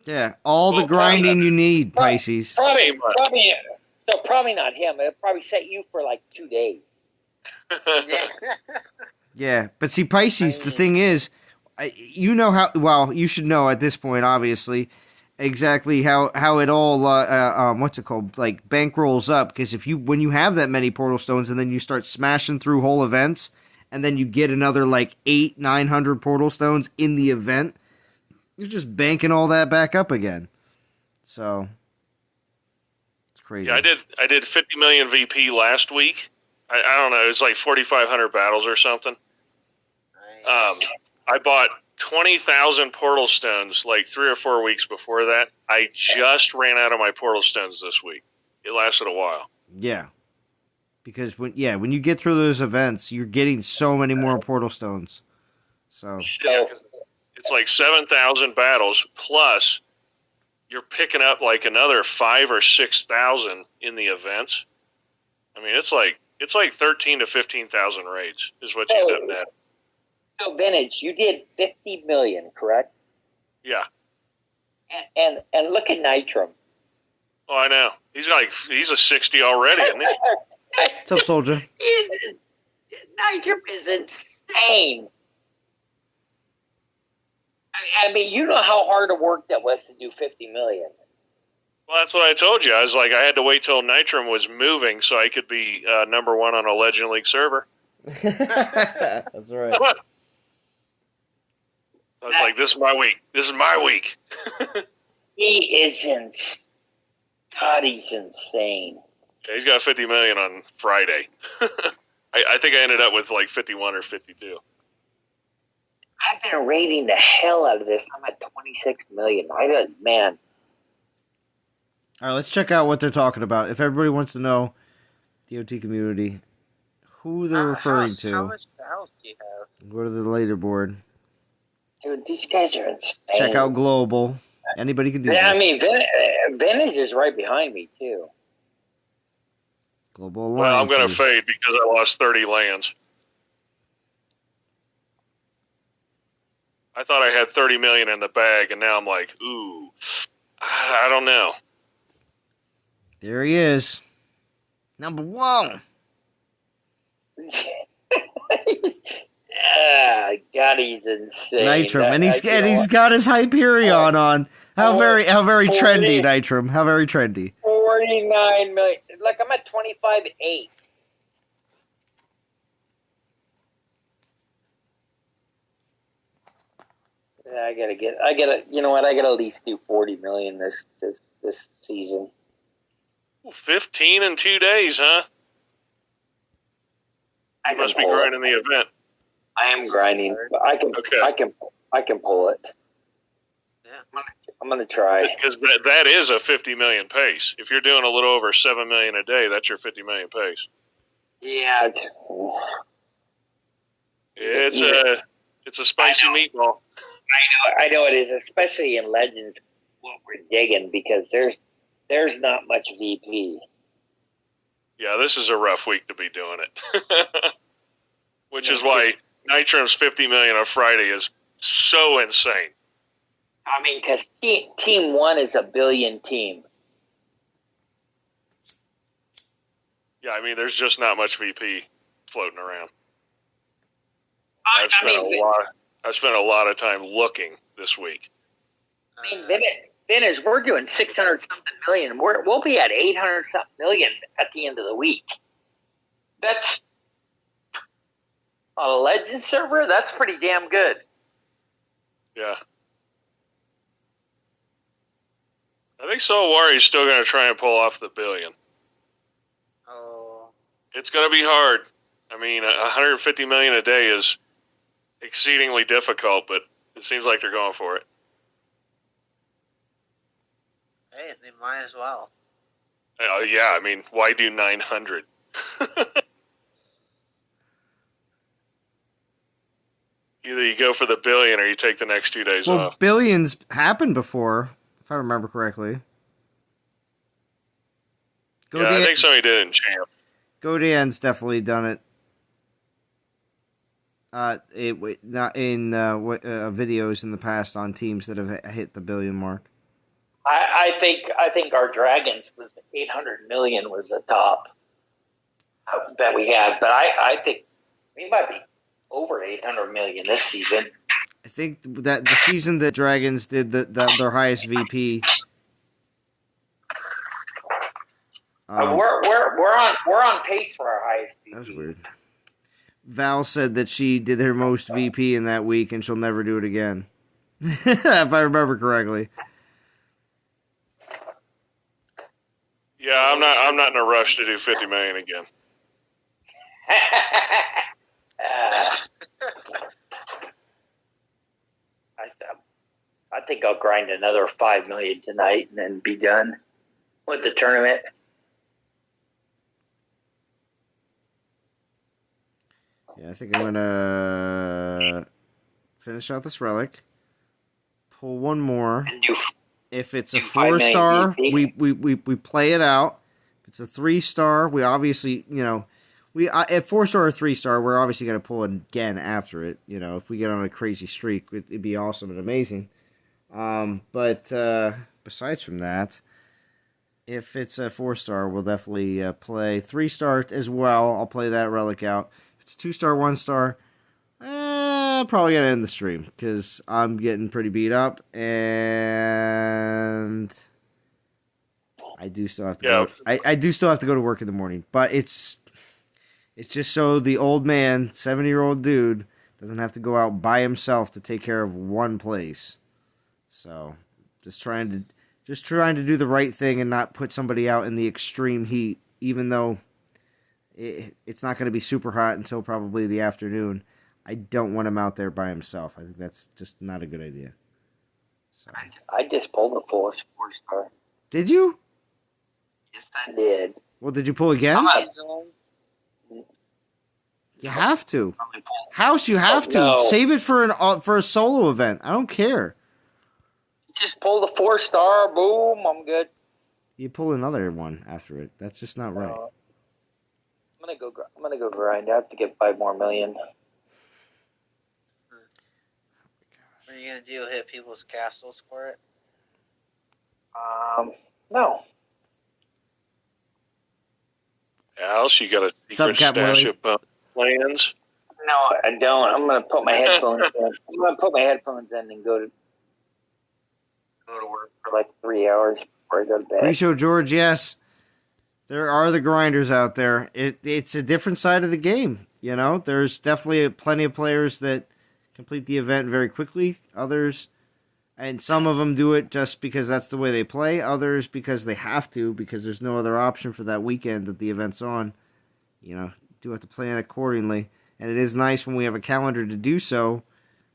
Yeah, all the grinding you need, Pisces. Probably not him. It'll probably set you for like 2 days. Yeah, but see, Pisces, the thing is, you should know at this point, obviously, exactly how it all, like bankrolls up, because when you have that many Portal Stones and then you start smashing through whole events, and then you get another like 800-900 Portal Stones in the event, you're just banking all that back up again. So it's crazy. Yeah, I did 50 million VP last week. I don't know, it was like 4,500 battles or something. Nice. I bought 20,000 Portal Stones like 3 or 4 weeks before that. I just ran out of my Portal Stones this week. It lasted a while. Yeah. Because when you get through those events, you're getting so many more Portal Stones. So it's like 7,000 battles plus you're picking up like another 5,000 or 6,000 in the events. I mean, it's like 13,000 to 15,000 raids is what you end up net. So Vintage, you did 50 million, correct? Yeah. And look at Nitrum. Oh, I know. He's a 60 already, isn't he? What's up, Soldier? Nitrum is insane. I mean, you know how hard a work that was to do 50 million. Well, that's what I told you. I was like, I had to wait till Nitrum was moving so I could be number one on a Legend League server. That's right. I was like, this is my week. This is my week. He is God, he's insane. Yeah, he's got 50 million on Friday. I think I ended up with like 51 or 52. I've been rating the hell out of this. I'm at 26 million. Man. All right, let's check out what they're talking about. If everybody wants to know, DOT community, who they're referring to. How much house do you have? Go to the leaderboard. Dude, these guys are insane. Check out Global. Anybody can do this. I mean, Vintage is right behind me, too. Global Alliance. Well, I'm going to fade because I lost 30 lands. I thought I had 30 million in the bag, and now I'm like, ooh, I don't know. There he is. Number one. God, he's insane. Nitrum, and he's got his Hyperion on. How very trendy, Nitrum. How very trendy. 49 million. Look, I'm at 25.8. You know what? I gotta at least do 40 million this season. 15 in 2 days, huh? You must be grinding the event. I am grinding. I can pull it. Yeah. I'm gonna try. Because that is a 50 million pace. If you're doing a little over 7 million a day, that's your 50 million pace. Yeah, it's a spicy meatball. I know it is, especially in Legends. What we're digging, because there's not much VP. Yeah, this is a rough week to be doing it. which is why Nitrum's 50 million on Friday is so insane. I mean, because team 1 is a billion team. Yeah, I mean, there's just not much VP floating around. I've spent a lot of time looking this week. I mean, then as we're doing 600 something million, we'll be at 800 something million at the end of the week. That's on a Legend server. That's pretty damn good. Yeah. I think Solwari's still going to try and pull off the billion. Oh. It's going to be hard. I mean, 150 million a day is exceedingly difficult, but it seems like they're going for it. Hey, they might as well. Yeah, I mean, why do 900? Either you go for the billion or you take the next 2 days off. Billions happened before, if I remember correctly. I think somebody did it in Champ. Godian's definitely done it. Not in videos in the past on teams that have hit the billion mark. I think our Dragons was 800 million was the top that we had, but I think we might be over 800 million this season. I think that the season that Dragons did their highest VP. We're on pace for our highest VP. That was weird. Val said that she did her most VP in that week and she'll never do it again. If I remember correctly. Yeah, I'm not in a rush to do 50 million again. I think I'll grind another 5 million tonight and then be done with the tournament. Yeah, I think I'm gonna finish out this relic. Pull one more. If it's a 4-star, we play it out. If it's a 3-star, we obviously, at 4-star or 3-star, we're obviously going to pull it again after it. If we get on a crazy streak, it'd be awesome and amazing. But besides from that, if it's a 4-star, we'll definitely play 3-star as well. I'll play that relic out. If it's 2-star, 1-star, probably gonna end the stream because I'm getting pretty beat up, and I do still have to go. I do still have to go to work in the morning, but it's just so the old man, 70-year-old dude, doesn't have to go out by himself to take care of one place. So just trying to do the right thing and not put somebody out in the extreme heat, even though it's not going to be super hot until probably the afternoon. I don't want him out there by himself. I think that's just not a good idea. So. I just pulled a 4-star. Did you? Yes, I did. Well, did you pull again? You have to. House, you have to. No. Save it for a solo event. I don't care. Just pull the 4-star. Boom. I'm good. You pull another one after it. That's just not right. I'm gonna go grind. I have to get 5 more million. What are you gonna do? Hit people's castles for it? No. Alice, you got a secret stash of plans? No, I don't. I'm gonna put my headphones in. I'm gonna put my headphones in and go to work for like 3 hours before I go to bed. Pre-show George, yes. There are the grinders out there. It's a different side of the game. There's definitely plenty of players that complete the event very quickly. Others, and some of them do it just because that's the way they play. Others because they have to, because there's no other option for that weekend that the event's on. Do have to plan accordingly. And it is nice when we have a calendar to do so.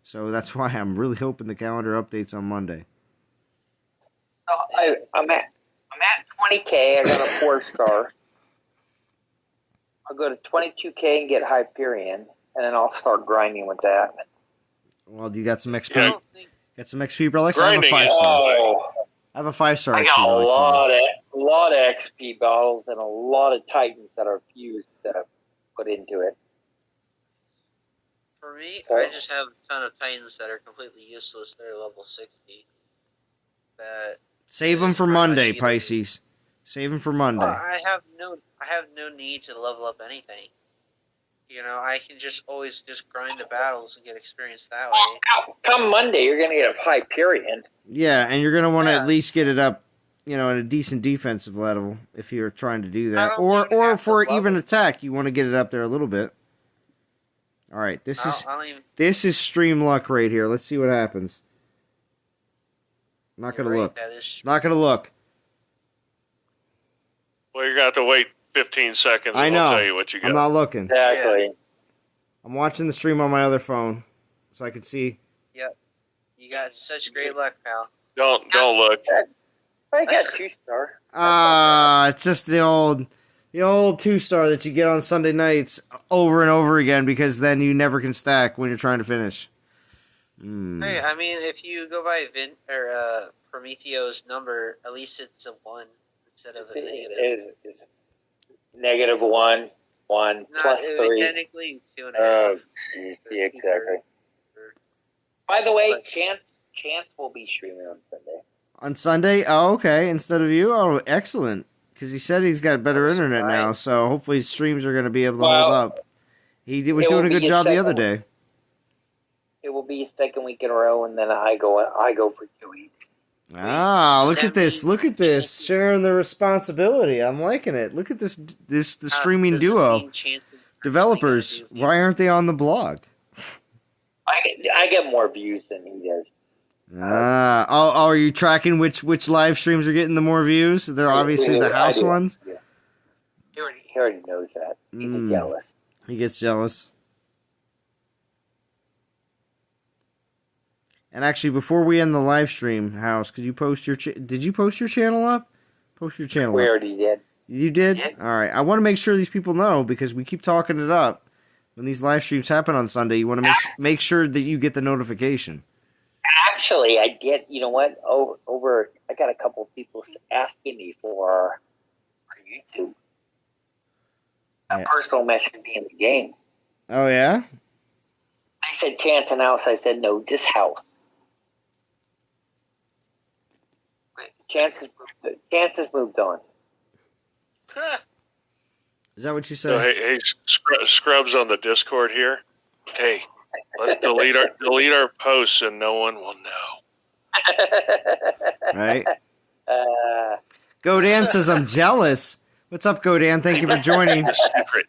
So that's why I'm really hoping the calendar updates on Monday. So I'm at 20K. I got a 4-star. I'll go to 22K and get Hyperion, and then I'll start grinding with that. Well, you got some XP. Got some XP relics. Grinding I have a 5-star. I have a 5-star. I got a lot of XP bottles and a lot of Titans that are fused that I've put into it. me, So- I just have a ton of Titans that are completely useless. They're level 60. That Save them It's for pretty Monday, much either- Pisces. Save them for Monday. Well, I have no need to level up anything. You know, I can just always just grind the battles and get experience that way. Come Monday, you're going to get a Hyperion. Yeah, and you're going to want to Yeah. at least get it up, you know, at a decent defensive level if you're trying to do I that. don't Or even have to for level. even attack, you want to get it up there a little bit. All right, this is stream luck right here. Let's see what happens. Not going to look. That is Not going to look. Well, you're going to have to wait 15 seconds and I know. we'll tell you what you got. I'm not looking. Exactly. I'm watching the stream on my other phone so I can see. Yep. You got such great luck, pal. Don't look. I got 2-star. It's just the old 2-star that you get on Sunday nights over and over again because then you never can stack when you're trying to finish. Hey, I mean, if you go by Prometheo's number, at least it's a 1 instead of a negative. It's -1, 1, No, plus it 3. technically 2.5. Oh, geez, yeah, exactly. By the way, Chance will be streaming on Sunday. On Sunday? Oh, okay. Instead of you? Oh, excellent. Because he said he's got better internet now, so hopefully his streams are going to be able to hold up. He was doing a good job the other day. It will be a second week in a row, and then I go for 2 weeks. Ah, look at this. Look at this. Sharing the responsibility. I'm liking it. Look at the streaming Does this duo. mean Chances Developers, why aren't they on the blog? I get more views than he does. Are you tracking which live streams are getting the more views? They're obviously the house ones. Yeah. He already knows that. He's jealous. He gets jealous. And actually, before we end the live stream, House, could you post your? Did you post your channel up? Post your channel. We up. already did. You did? Yeah. All right. I want to make sure these people know because we keep talking it up. When these live streams happen on Sunday, you want to make sure that you get the notification. Actually, I get. You know what? Over. I got a couple of people asking me for YouTube. A personal message in the game. Oh yeah. I said Chance and House. I said no, just House. Chance has moved on. Is that what you said? So, hey, Scrubs on the Discord here. Hey, let's delete our posts and no one will know. Right. Godan says I'm jealous. What's up, Godan? Thank you for joining. Secret.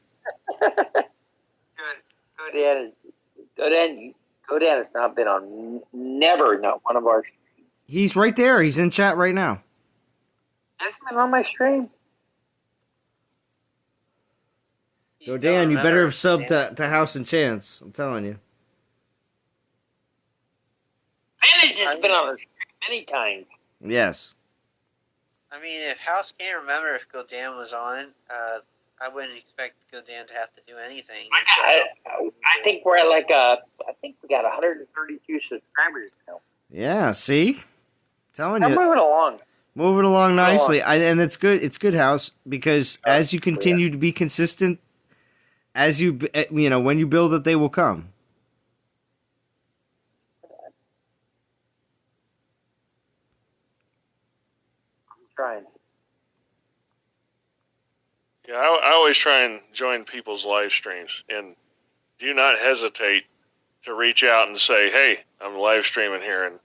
Godan has not been on. Never, not one of our. He's right there. He's in chat right now. Has been on my stream. Godan, you better have subbed to House and Chance. I'm telling you. Vintage has been on our stream many times. Yes. I mean, if House can't remember if Godan was on, I wouldn't expect Godan to have to do anything. I think we're at I think we got 132 subscribers now. Yeah, see? Telling I'm you. moving along. Moving along nicely. And it's good. It's good, House, because as you continue to be consistent, as you when you build it, they will come. I'm trying. Yeah, I always try and join people's live streams, and do not hesitate to reach out and say, "Hey, I'm live streaming here in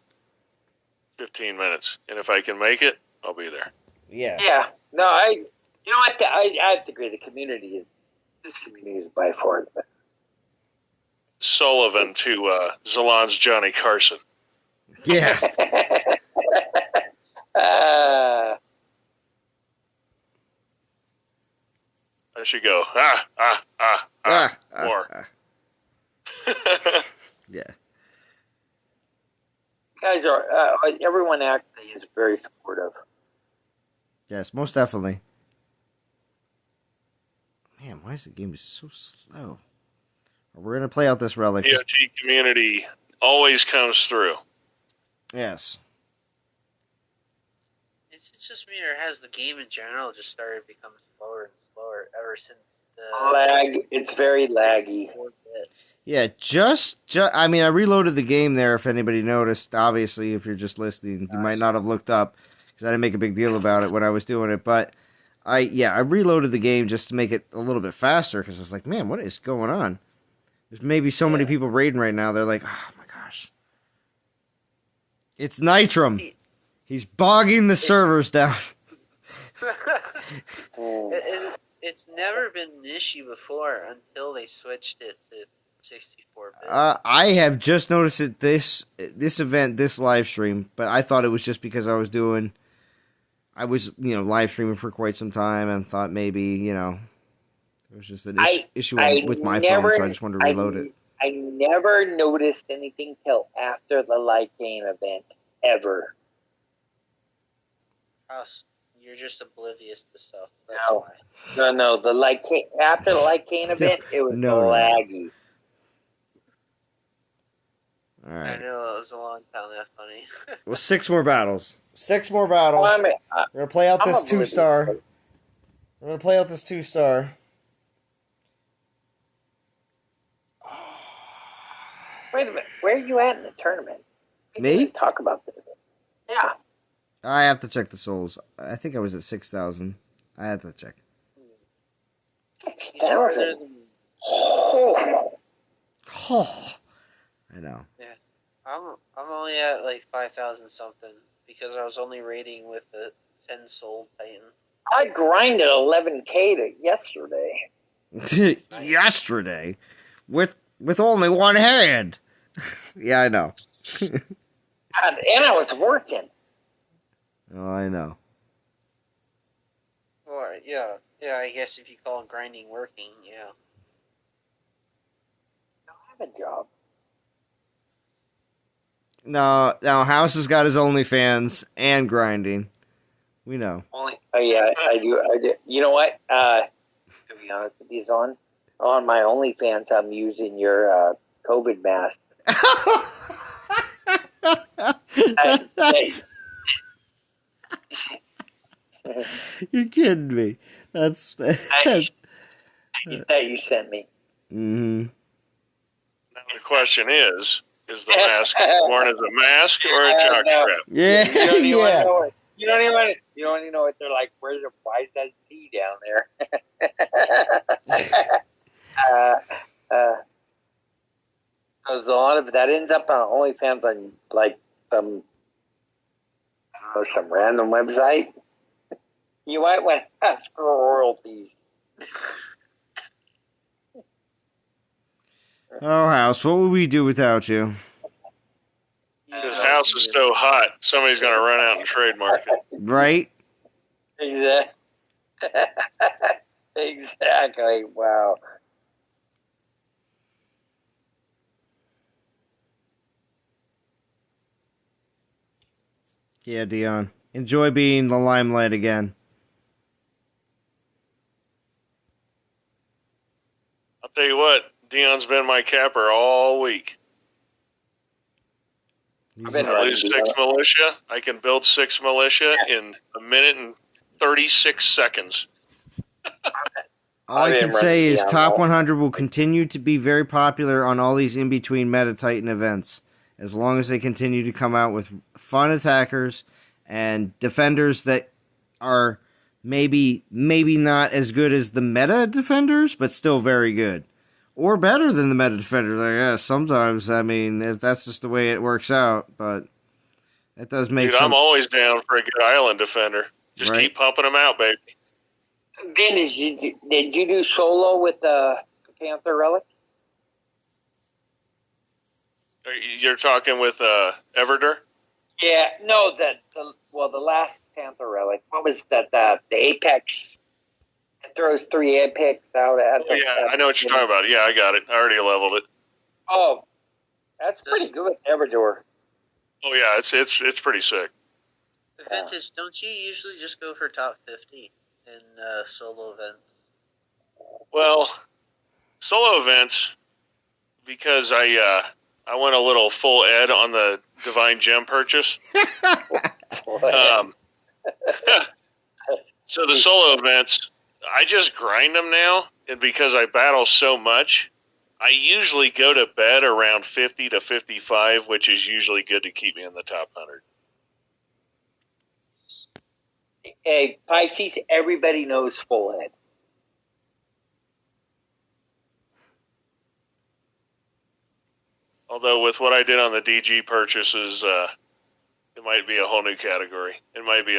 15 minutes, and if I can make it, I'll be there." Yeah. Yeah. No, I have to agree. This community is by far the best. Sullivan to Zalon's Johnny Carson. Yeah. I should go. More. Yeah. Guys are everyone actually is very supportive. Yes, most definitely. Man, why is the game so slow? We're gonna play out this relic. The EOT community always comes through. Yes. It's just me, or has the game in general just started becoming slower and slower ever since the Lag. It's very laggy. Yeah, I mean, I reloaded the game there. If anybody noticed, obviously, if you're just listening, you might not have looked up because I didn't make a big deal about it when I was doing it. But I reloaded the game just to make it a little bit faster because I was like, man, what is going on? There's maybe so many people raiding right now. They're like, oh my gosh, it's Nitram. He's bogging the servers down. It's never been an issue before until they switched it to 64-bit. I have just noticed it this event, this live stream, but I thought it was just because I was live streaming for quite some time and thought maybe, it was just an issue with my phone, so I just wanted to reload it. I never noticed anything till after the Lycane event, ever. You're just oblivious to stuff. That's No, why. no. After the Lycane event, it was laggy. All right. I know, it was a long time that funny. Well, 6 more battles. 6 more battles. We're going to play out this 2-star. We're going to play out this 2-star. Wait a minute. Where are you at in the tournament? Me? Didn't talk about this. Yeah. I have to check the souls. I think I was at 6,000. I have to check. Oh. I know. Yeah, I'm only at like 5,000 something because I was only raiding with the 10 soul titan. I grinded 11K yesterday. Yesterday, with only one hand. Yeah, I know. And I was working. Oh, I know. Or yeah, I guess if you call grinding working, yeah. I don't have a job. No, House has got his OnlyFans and grinding. We know. Oh yeah, I do. You know what? To be honest with you, on my OnlyFans, I'm using your COVID mask. You're kidding me. That's that you sent me. Mm-hmm. Now the question is the mask worn as a mask or a jock strap? Yeah, You don't even know what they're like. Why is that C down there? There's a lot of that ends up on OnlyFans on like some random website. You might want to ask for royalties. Oh, House, what would we do without you? This house is so hot, somebody's going to run out and trademark it. Right? Exactly. Wow. Yeah, Dion. Enjoy being the limelight again. I'll tell you what, Dion's been my capper all week. I lose 6 militia. I can build 6 militia in a minute and 36 seconds. All I can say is Top 100 will continue to be very popular on all these in-between Meta Titan events, as long as they continue to come out with fun attackers and defenders that are maybe not as good as the meta defenders, but still very good. Or better than the meta defenders, I guess. Sometimes, I mean, if that's just the way it works out, but that does make I'm always down for a good island defender. Just keep pumping them out, baby. Ben, did you do solo with the Panther Relic? You're talking with Everder? Yeah, no, the last Panther Relic. What was that? The Apex. It throws 3 Apex out at the... Yeah, I know what you're talking about. Yeah, I got it. I already leveled it. Oh, that's pretty good with Everdor. Oh, yeah, it's pretty sick. The Vintage, don't you usually just go for top 50 in solo events? Well, solo events, because I went a little full ed on the Divine Gem purchase. So the solo events, I just grind them now, and because I battle so much, I usually go to bed around 50 to 55, which is usually good to keep me in the top 100. Hey, Pisces, everybody knows full head. Although with what I did on the DG purchases, it might be a whole new category. It might be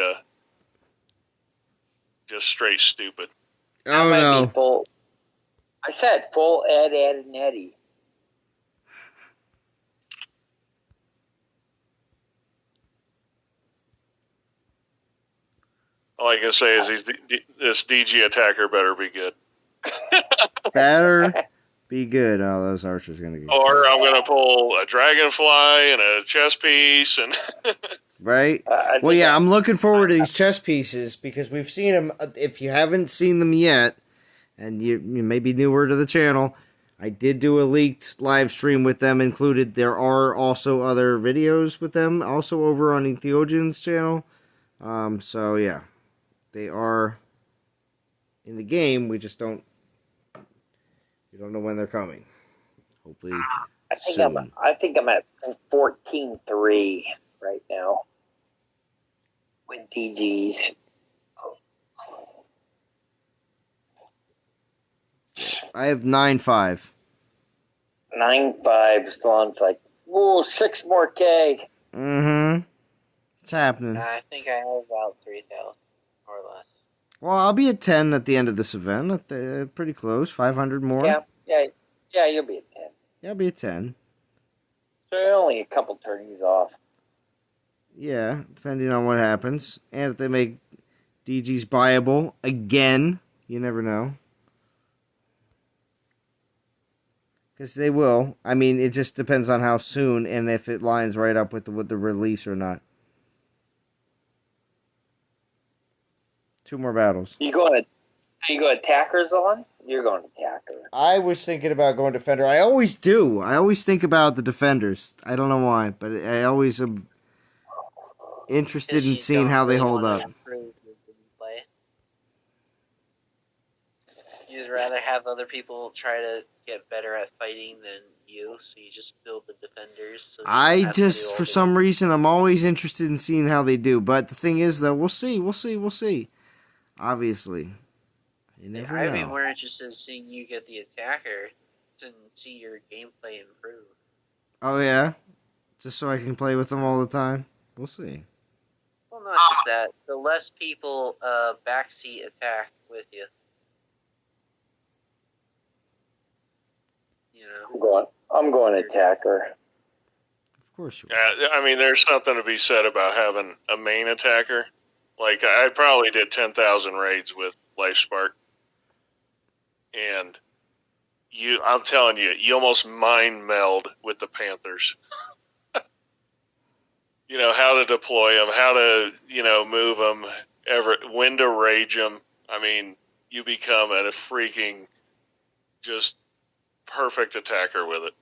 just straight stupid. Oh no! Full, I said full Ed, and Eddie. All I can say is this DG attacker better be good. Better be good. Oh, those archers are gonna get. Or I'm gonna pull a dragonfly and a chess piece and. Right. Well, yeah, I'm looking forward to these chess pieces because we've seen them. If you haven't seen them yet, and you may be newer to the channel, I did do a leaked live stream with them included. There are also other videos with them, also over on Ethiopian's channel. So yeah, they are in the game. We just don't know when they're coming. Hopefully, soon. I think I'm at 14-3 right now with DGs. I have 9-5. 9-5. So it's like, whoa, 6 more K. Mm-hmm. It's happening. I think I have about 3,000 or less. Well, I'll be at 10 at the end of this event. Pretty close. 500 more. Yeah, you'll be at 10. Yeah, I'll be at 10. So you're only a couple turnies off. Yeah, depending on what happens. And if they make DGs buyable again, you never know. Because they will. I mean, it just depends on how soon and if it lines right up with the release or not. 2 more battles. You go attackers on? You're going attacker. I was thinking about going defender. I always do. I always think about the defenders. I don't know why, but I always am interested in seeing how they hold up. You'd rather have other people try to get better at fighting than you, so you just build the defenders. So for some reason, I'm always interested in seeing how they do. But the thing is, though, we'll see. Obviously. You never know. I'd be more interested in seeing you get the attacker and see your gameplay improve. Oh, yeah? Just so I can play with them all the time? We'll see. Well, not just that. The less people backseat attack with you. You know? I'm going attacker. Of course you are. Yeah, I mean, there's something to be said about having a main attacker. Like, I probably did 10,000 raids with LifeSpark. And I'm telling you, you almost mind meld with the Panthers. You know, how to deploy them, how to, move them, when to rage them. I mean, you become a freaking just perfect attacker with it.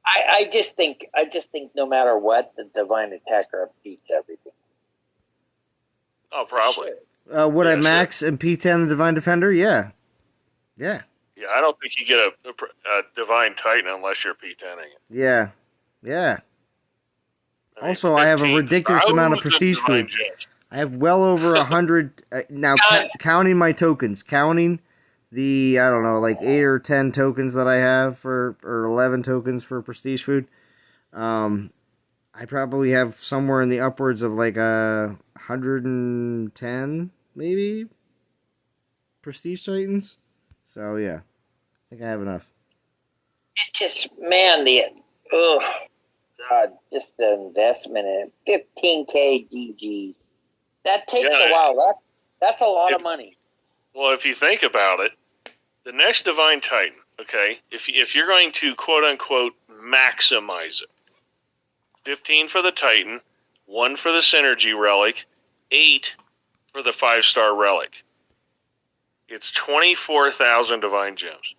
I just think no matter what, the Divine Attacker beats everything. Oh, probably. Would I max and P10 the Divine Defender? Yeah. Yeah, I don't think you get a Divine Titan unless you're P10ing it. Yeah. I mean, also, I have a ridiculous amount of prestige food. I have well over 100, now counting my tokens, counting the, I don't know, like 8 or 10 tokens that I have or 11 tokens for prestige food. I probably have somewhere in the upwards of like 110, maybe, prestige titans. So, yeah, I think I have enough. It just, just the investment in 15K DGs. That takes a while. That's a lot of money. Well, if you think about it, the next Divine Titan, okay, if you're going to quote-unquote maximize it, 15 for the Titan, 1 for the Synergy Relic, 8 for the 5-star Relic. It's 24,000 Divine Gems.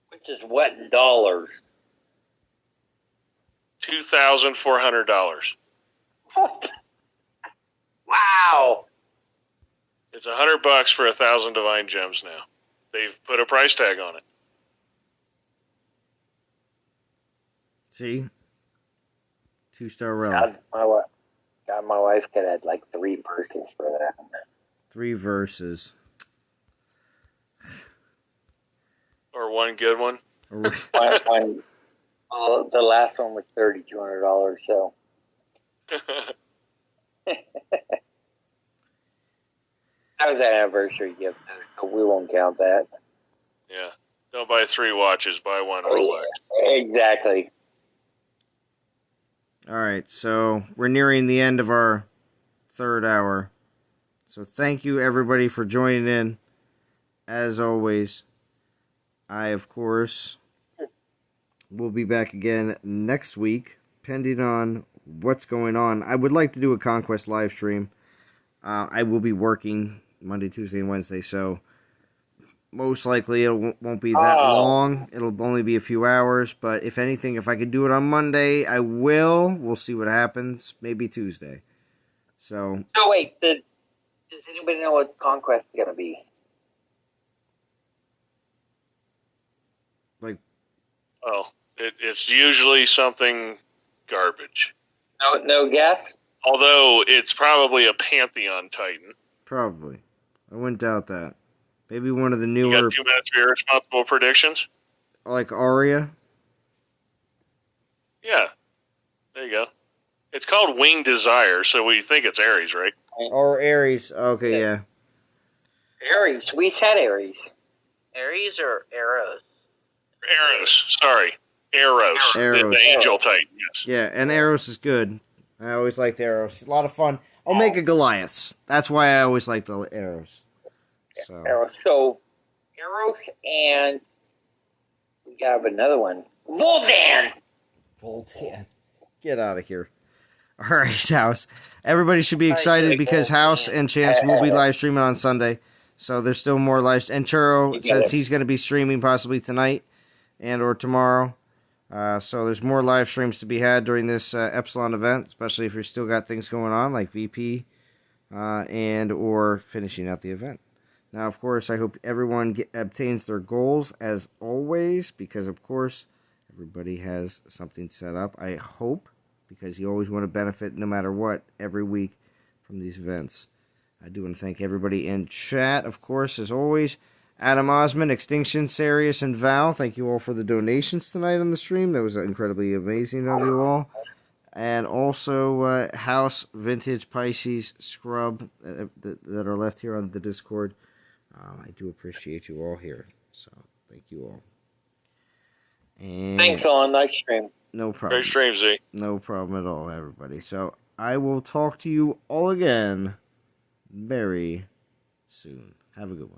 Which is what in dollars? $2,400. What? It's $100 for 1,000 divine gems now. They've put a price tag on it. See? 2-star relic. My wife could have like 3 verses for that. 3 verses. Or one good one. The last one was $3,200, so. That was an anniversary gift, so we won't count that. Yeah. Don't buy 3 watches, buy 1 Rolex. Exactly. All right, so we're nearing the end of our 3rd hour. So thank you, everybody, for joining in. As always, I, of course, will be back again next week, pending on what's going on. I would like to do a Conquest live stream. I will be working Monday, Tuesday, and Wednesday, so most likely it won't be that long. It'll only be a few hours, but if anything, if I could do it on Monday, I will. We'll see what happens. Maybe Tuesday. So. Oh, wait. Does anybody know what Conquest is going to be? It's usually something garbage. No guess? Although it's probably a Pantheon Titan. Probably. I wouldn't doubt that. Maybe one of the newer... You got 2 minutes for irresponsible predictions? Like Aria? Yeah. There you go. It's called Winged Desire, so we think it's Ares, right? Or Ares. Okay, yeah. Ares. We said Ares. Ares or Arrows? Eros. Sorry. Eros. The Angel Titan, yes. Yeah, and Eros is good. I always liked Eros. A lot of fun. I'll make a Goliaths. That's why I always liked the Eros. So. Eros and we have another one. Voldan! Get out of here. All right, House. Everybody should be excited because House and Chance will be live streaming on Sunday. So there's still more live. And Churro says he's going to be streaming possibly tonight and or tomorrow. So there's more live streams to be had during this Epsilon event, especially if you've still got things going on like VP and or finishing out the event. Now, of course, I hope everyone obtains their goals as always because, of course, everybody has something set up. I hope, because you always want to benefit no matter what every week from these events. I do want to thank everybody in chat, of course, as always. Adam Osman, Extinction, Sarius, and Val, thank you all for the donations tonight on the stream. That was incredibly amazing of you all. And also House, Vintage, Pisces, Scrub that are left here on the Discord. I do appreciate you all here. So, thank you all. And thanks, on. Nice stream. No problem. Great stream, Z. No problem at all, everybody. So, I will talk to you all again very soon. Have a good one.